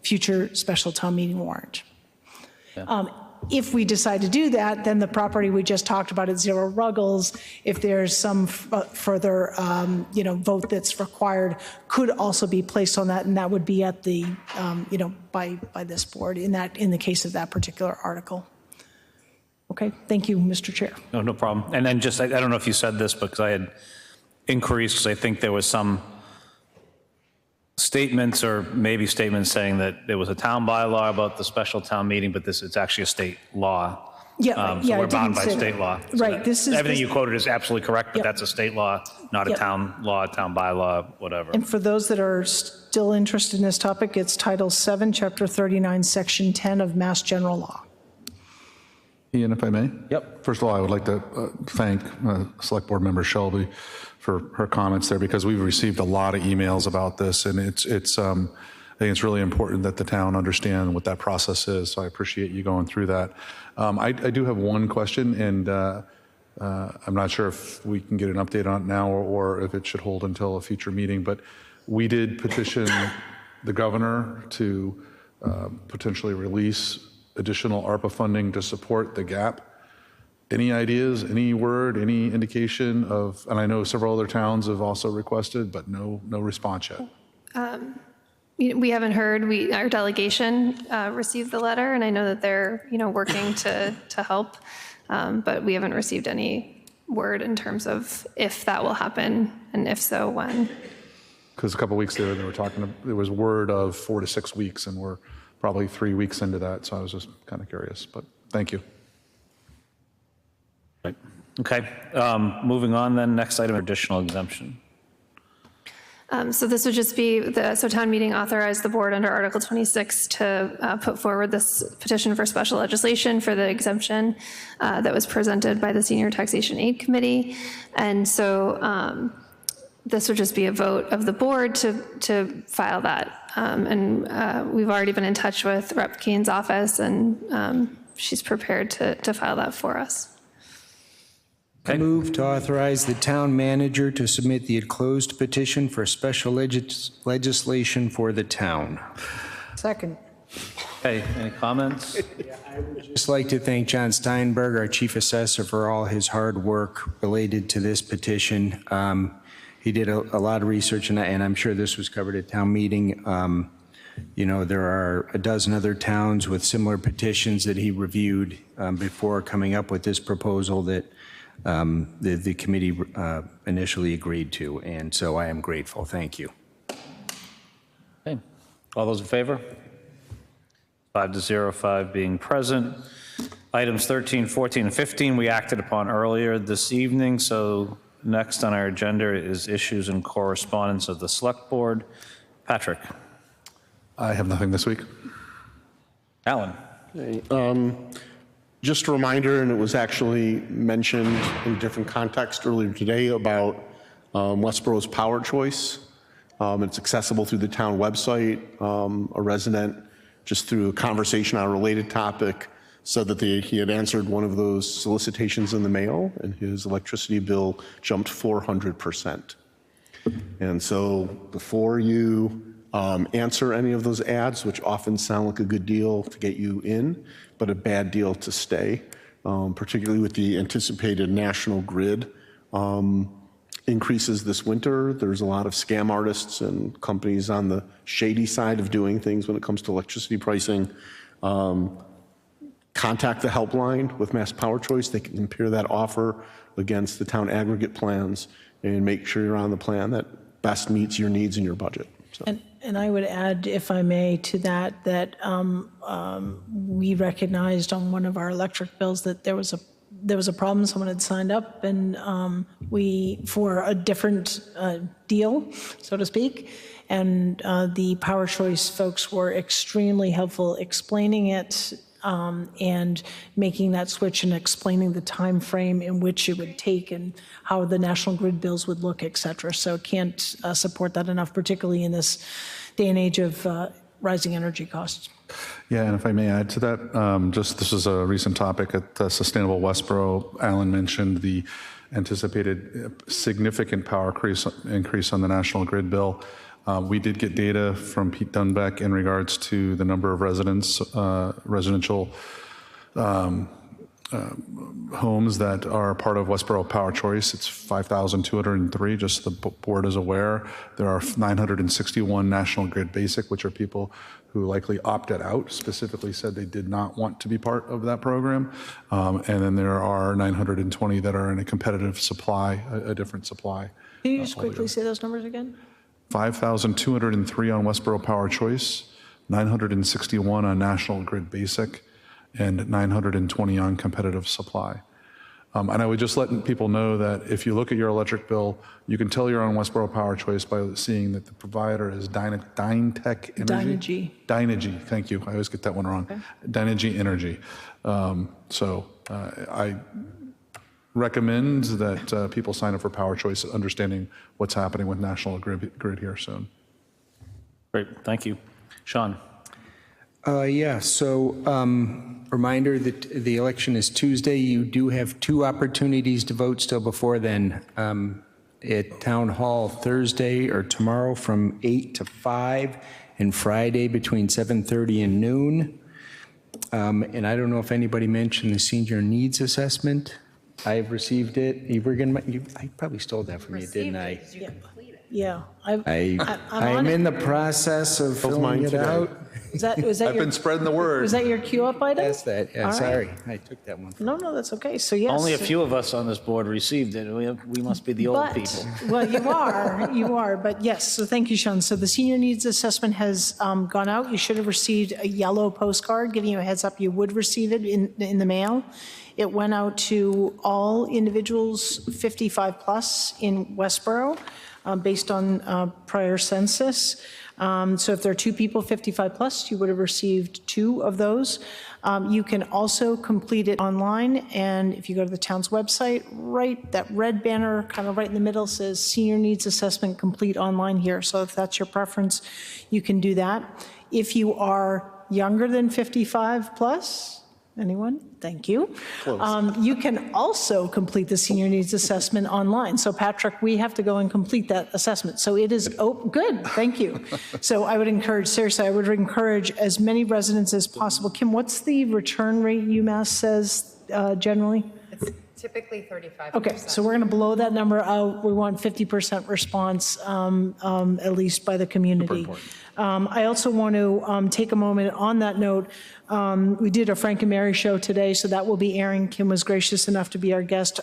future special town meeting warrant. Yeah. If we decide to do that, then the property we just talked about at 0 Ruggles, if there's some further vote that's required, could also be placed on that, and that would be at the by this board in the case of that particular article. Okay, thank you, Mr. Chair. No problem. And then just, I don't know if you said this, because I had inquiries, because I think there was some statements, or maybe statements, saying that there was a town bylaw about the special town meeting, but it's actually a state law. Yeah, so we're bound by state law. So right. Everything you quoted is absolutely correct, but that's a state law, not a town law, town bylaw, whatever. And for those that are still interested in this topic, it's Title 7, Chapter 39, Section 10 of Mass General Law. Ian, if I may? Yep. First of all, I would like to thank Select Board Member Shelby for her comments there, because we've received a lot of emails about this, and I think it's really important that the town understand what that process is, so I appreciate you going through that. I do have one question, and I'm not sure if we can get an update on it now, or if it should hold until a future meeting, but we did petition the governor to potentially release additional ARPA funding to support the gap. Any ideas, any word, any indication of, and I know several other towns have also requested, but no response yet. We haven't heard. Our delegation received the letter, and I know that they're working to help, but we haven't received any word in terms of if that will happen, and if so, when. Because a couple of weeks there, there was word of 4 to 6 weeks, and we're probably 3 weeks into that, so I was just kind of curious, but thank you. Right. Okay, moving on then, next item, additional exemption. So this would just be, so town meeting authorized the board under Article 26 to put forward this petition for special legislation for the exemption that was presented by the Senior Taxation Aid Committee. And so this would just be a vote of the board to file that. And we've already been in touch with Rep. Kane's office, and she's prepared to file that for us. I move to authorize the town manager to submit the enclosed petition for special legislation for the town. Second. Okay, any comments? I would just like to thank John Steinberg, our chief assessor, for all his hard work related to this petition. He did a lot of research, and I'm sure this was covered at town meeting. you know, there are a dozen other towns with similar petitions that he reviewed before coming up with this proposal that the committee initially agreed to. And so I am grateful. Thank you. Okay. All those in favor? 5-0, 5 being present. Items 13, 14, and 15 we acted upon earlier this evening, so next on our agenda is issues and correspondence of the Select Board. Patrick. I have nothing this week. Alan. Just a reminder, and it was actually mentioned in a different context earlier today about Westborough's Power Choice. It's accessible through the town website. A resident, just through a conversation on a related topic, said that he had answered one of those solicitations in the mail, and his electricity bill jumped 400%. And so before you answer any of those ads, which often sound like a good deal to get you in, but a bad deal to stay, particularly with the anticipated national grid increases this winter. There's a lot of scam artists and companies on the shady side of doing things when it comes to electricity pricing. Contact the helpline with Mass Power Choice. They can compare that offer against the town aggregate plans and make sure you're on the plan that best meets your needs and your budget. So. And I would add, if I may, to that, we recognized on one of our electric bills that there was a problem. Someone had signed up, and for a different deal, so to speak. And the Power Choice folks were extremely helpful explaining it and making that switch and explaining the time frame in which it would take and how the national grid bills would look, et cetera. So can't support that enough, particularly in this day and age of rising energy costs. Yeah, and if I may add to that, this is a recent topic at Sustainable Westborough. Alan mentioned the anticipated significant power increase on the national grid bill. We did get data from Pete Dunbeck in regards to the number of residential homes that are part of Westborough Power Choice. It's 5,203, just so the board is aware. There are 961 National Grid Basic, which are people who likely opted out, specifically said they did not want to be part of that program. And then there are 920 that are in a competitive supply, a different supply. Can you just quickly say those numbers again? 5,203 on Westborough Power Choice, 961 on National Grid Basic, and 920 on competitive supply. And I would just let people know that if you look at your electric bill, you can tell you're on Westborough Power Choice by seeing that the provider is Dynetech Energy. Dynegy, thank you. I always get that one wrong. Okay. Dynegy Energy. I recommend that people sign up for Power Choice, understanding what's happening with National Grid here soon. Great, thank you. Sean. Reminder that the election is Tuesday. You do have 2 opportunities to vote still before then. At Town Hall Thursday or tomorrow from 8 to 5, and Friday between 7:30 and noon. And I don't know if anybody mentioned the senior needs assessment. I've received it. I probably stole that from you, didn't I? Yeah. I'm in the process of filling it out. Was that I've been spreading the word. Was that your queue up item? That's that. Yeah, sorry, I took that one. No, that's okay. So yes. Only a few of us on this board received it. We must be the old people. Well, you are. But yes. So thank you, Sean. So the senior needs assessment has gone out. You should have received a yellow postcard giving you a heads up. You would receive it in the mail. It went out to all individuals 55 plus in Westborough based on prior census. So if there are 2 people 55 plus, you would have received 2 of those. You can also complete it online, and if you go to the town's website, that red banner kind of right in the middle says Senior Needs Assessment Complete Online here. So if that's your preference, you can do that. If you are younger than 55 plus, anyone? Thank you. You can also complete the senior needs assessment online. So Patrick, we have to go and complete that assessment. So it is, good, thank you. So I would encourage as many residents as possible. Kim, what's the return rate UMass says generally? It's Typically 35%. Okay, so we're going to blow that number out. We want 50% response, at least by the community. I also want to take a moment on that note. We did a Frank and Mary show today, so that will be airing. Kim was gracious enough to be our guest.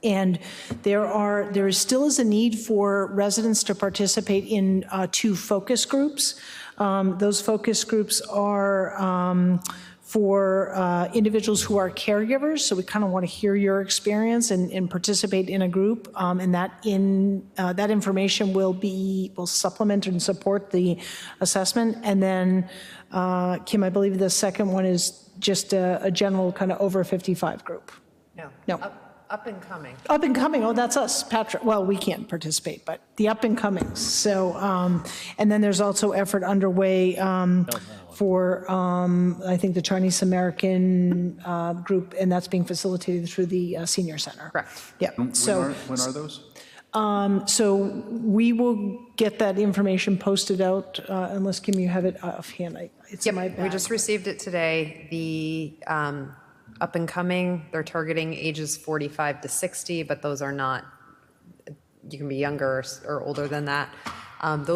And there still is a need for residents to participate in 2 focus groups. Those focus groups are for individuals who are caregivers. So we kind of want to hear your experience and participate in a group. And that information will supplement and support the assessment. And then, Kim, I believe the second one is just a general kind of over 55 group. No. Up and coming. Up and coming, oh, that's us, Patrick. Well, we can't participate, but the up and comings. So, and then there's also effort underway for, I think, the Chinese American group, and that's being facilitated through the senior center. Correct. Yeah. When are those? So we will get that information posted out, unless, Kim, you have it offhand. It's in my bag. We just received it today. The up and coming, they're targeting ages 45 to 60, but those are not, you can be younger or older than that. That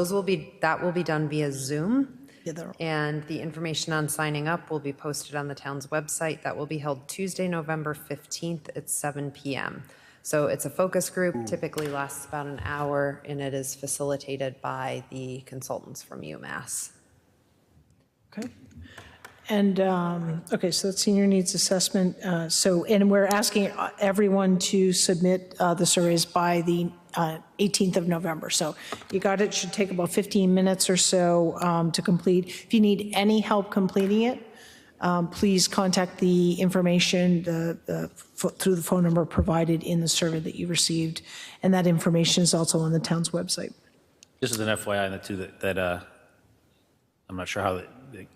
will be done via Zoom. And the information on signing up will be posted on the town's website. That will be held Tuesday, November 15th at 7 p.m. So it's a focus group, typically lasts about an hour, and it is facilitated by the consultants from UMass. Okay. And, okay, so that's senior needs assessment. And we're asking everyone to submit the surveys by the 18th of November. So you got it, should take about 15 minutes or so to complete. If you need any help completing it, please contact the information through the phone number provided in the survey that you received. And that information is also on the town's website. Just as an FYI, that I'm not sure how it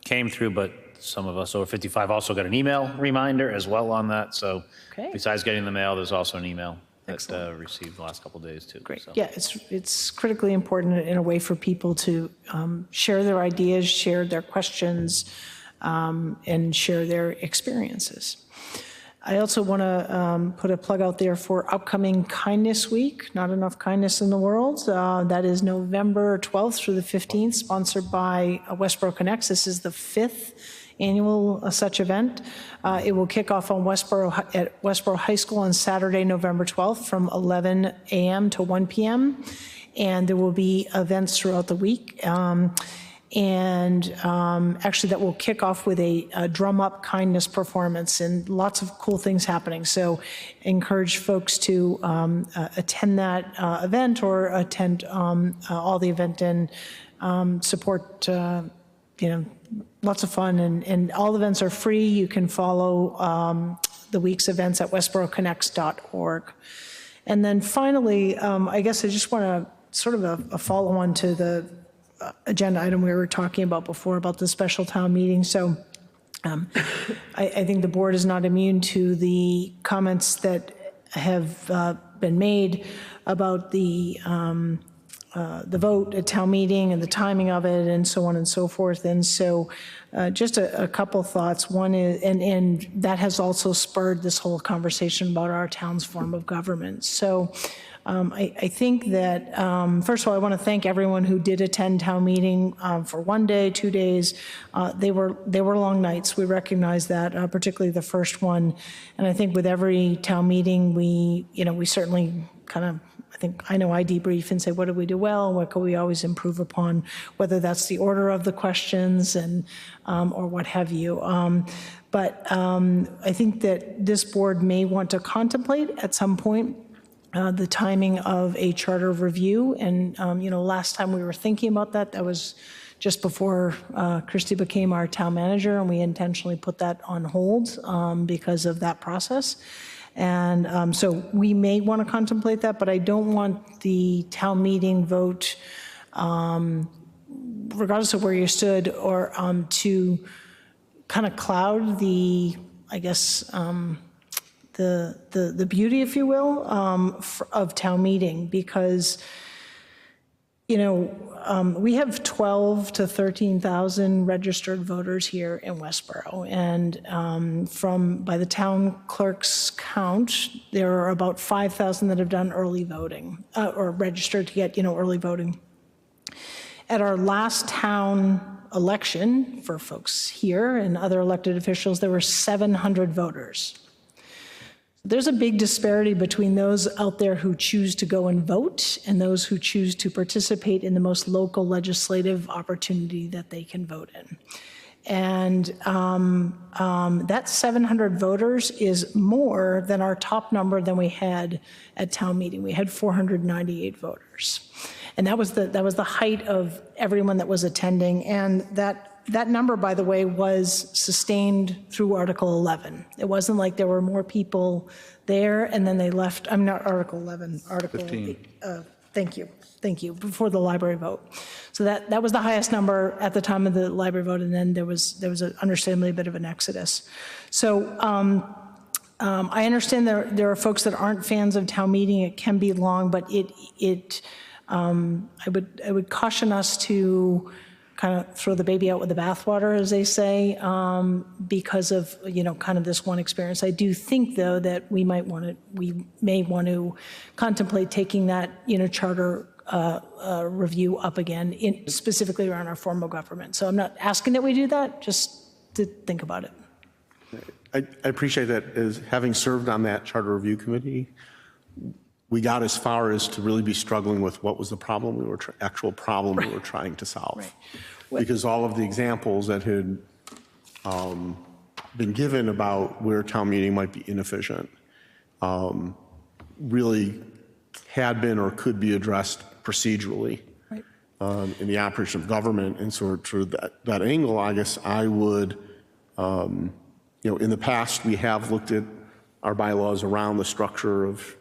came through, but some of us over 55 also got an email reminder as well on that. So besides getting the mail, there's also an email that received the last couple of days too. Great. So. Yeah, it's critically important in a way for people to share their ideas, share their questions, and share their experiences. I also want to put a plug out there for upcoming Kindness Week, Not Enough Kindness in the World. That is November 12th through the 15th, sponsored by Westborough Connects. This is the 5th annual such event. It will kick off on at Westborough High School on Saturday, November 12th from 11 a.m. to 1 p.m. And there will be events throughout the week. Actually that will kick off with a drum up kindness performance and lots of cool things happening. So encourage folks to attend that event or attend all the event and support, lots of fun and all events are free. You can follow the week's events at westboroughconnects.org. And then finally, I guess I just want to sort of a follow on to the agenda item we were talking about before about the special town meeting. So I think the board is not immune to the comments that have been made about the vote at town meeting and the timing of it and so on and so forth. And so just a couple thoughts. One is, and that has also spurred this whole conversation about our town's form of government. So I think that, first of all, I want to thank everyone who did attend town meeting for 1 day, 2 days. They were long nights. We recognize that, particularly the first one. And I think with every town meeting, we certainly kind of, I debrief and say, what did we do well? What could we always improve upon? Whether that's the order of the questions and or what have you. But I think that this board may want to contemplate at some point the timing of a charter review. And, last time we were thinking about that was just before Christy became our town manager, and we intentionally put that on hold because of that process. And so we may want to contemplate that, but I don't want the town meeting vote, regardless of where you stood, or to kind of cloud the, I guess, the beauty, if you will, of town meeting, because we have 12 to 13,000 registered voters here in Westborough, and by the town clerk's count, there are about 5,000 that have done early voting or registered to get early voting. At our last town election, for folks here and other elected officials, there were 700 voters. There's a big disparity between those out there who choose to go and vote and those who choose to participate in the most local legislative opportunity that they can vote in. And that 700 voters is more than our top number than we had at town meeting. We had 498 voters. And that was the height of everyone that was attending. And that number, by the way, was sustained through Article 11. It wasn't like there were more people there and then they left. I'm not Article 11, Article 15. Thank you, before the library vote. So that was the highest number at the time of the library vote, and then there was understandably a bit of an exodus. So I understand there are folks that aren't fans of town meeting. It can be long, but I would caution us to kind of throw the baby out with the bathwater, as they say, because of kind of this one experience. I do think, though, that we may want to contemplate taking that charter review up again, specifically around our form of government. So I'm not asking that we do that, just to think about it. I appreciate that. As having served on that charter review committee, we got as far as to really be struggling with what was the problem actual problem we were trying to solve. Right. Because all of the examples that had been given about where town meeting might be inefficient really had been or could be addressed procedurally in the operation of government. And so through that angle, I guess I would, in the past, we have looked at our bylaws around the structure of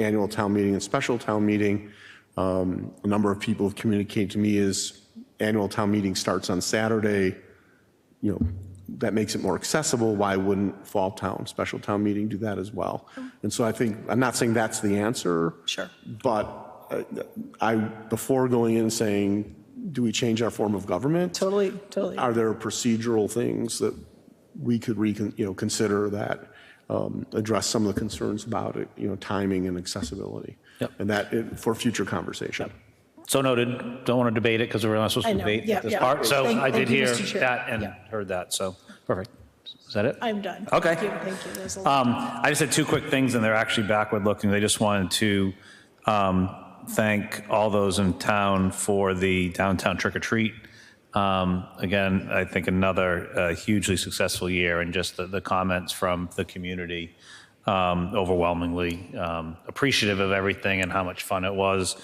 annual town meeting and special town meeting. A number of people have communicated to me is annual town meeting starts on Saturday, that makes it more accessible. Why wouldn't fall town, special town meeting do that as well? And so I think, I'm not saying that's the answer, sure, but before going in and saying, do we change our form of government? Totally. Are there procedural things that we could consider that address some of the concerns about it, timing and accessibility, and that for future conversation. So noted. Don't want to debate it because we're not supposed to debate this part. So I did hear that and heard that. So perfect. Is that it? I'm done. Okay. Thank you. There's a lot. I just had two quick things, and they're actually backward looking. They just wanted to thank all those in town for the downtown trick or treat. Again, I think another hugely successful year, and just the comments from the community, overwhelmingly appreciative of everything and how much fun it was,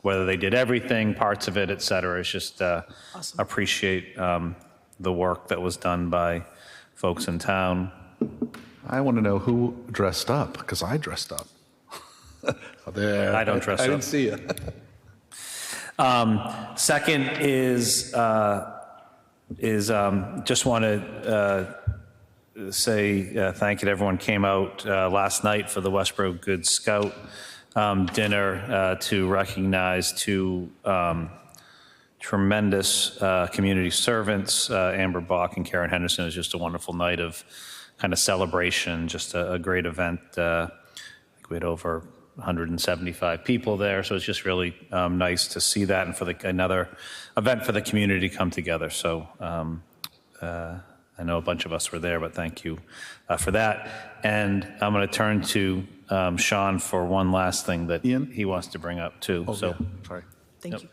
whether they did everything, parts of it, et cetera. It's just awesome. Appreciate the work that was done by folks in town. I want to know who dressed up, because I dressed up. There. I don't dress up. I didn't see you. Second is just want to say thank you to everyone who came out last night for the Westborough Good Scout dinner to recognize two tremendous community servants. Amber Bach and Karen Henderson. It was just a wonderful night of kind of celebration, just a great event. I think we had over 175 people there, so it's just really nice to see that, and for another event for the community to come together. So I know a bunch of us were there, but thank you for that. And I'm going to turn to Sean for one last thing that he wants to bring up too. Sorry. Thank you.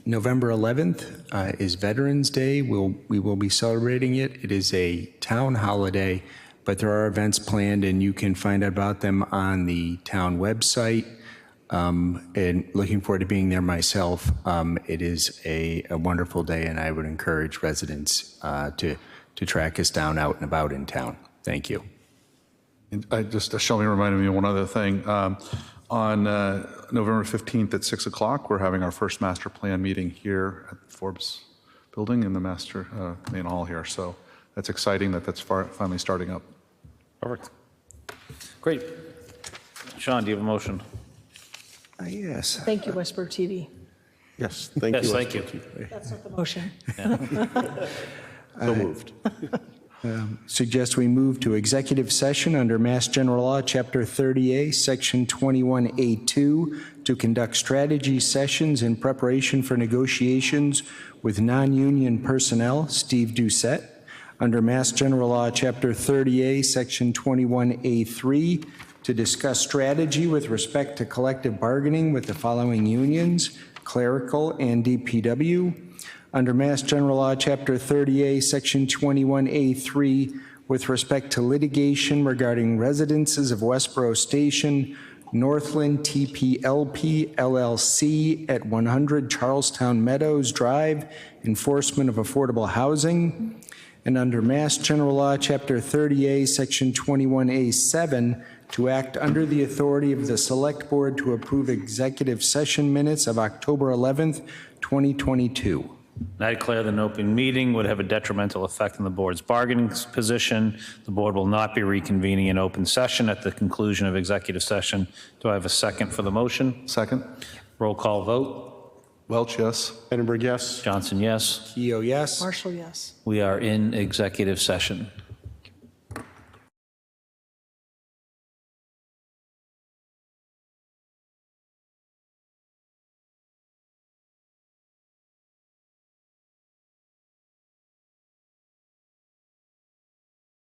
November 11th is Veterans Day. We will be celebrating it. It is a town holiday, but there are events planned, and you can find out about them on the town website. And looking forward to being there myself. It is a wonderful day, and I would encourage residents to track us down out and about in town. Thank you. And Shelby reminded me of one other thing. On November 15th at 6 o'clock, we're having our first master plan meeting here at the Forbes building in the main hall here. So that's exciting that's finally starting up. Perfect. Great. Sean, do you have a motion? Yes. Thank you, Westborough TV. Yes, thank you. Yes, thank you. That's not the motion. So moved. Suggest we move to executive session under Mass General Law, Chapter 30A, Section 21A2, to conduct strategy sessions in preparation for negotiations with non-union personnel, Steve Doucette. Under Mass General Law, Chapter 30A, Section 21A3, to discuss strategy with respect to collective bargaining with the following unions, clerical and DPW. Under Mass General Law, Chapter 30A, Section 21A3, with respect to litigation regarding residences of Westborough Station, Northland TPLP LLC at 100 Charlestown Meadows Drive, enforcement of affordable housing. And under Mass General Law, Chapter 30A, Section 21A7, to act under the authority of the Select Board to approve executive session minutes of October 11th, 2022. I declare that an open meeting would have a detrimental effect on the board's bargaining position. The board will not be reconvening in open session at the conclusion of executive session. Do I have a second for the motion? Second. Roll call vote. Welch, yes. Edinburgh, yes. Johnson, yes. Keough, yes. Marshall, yes. We are in executive session.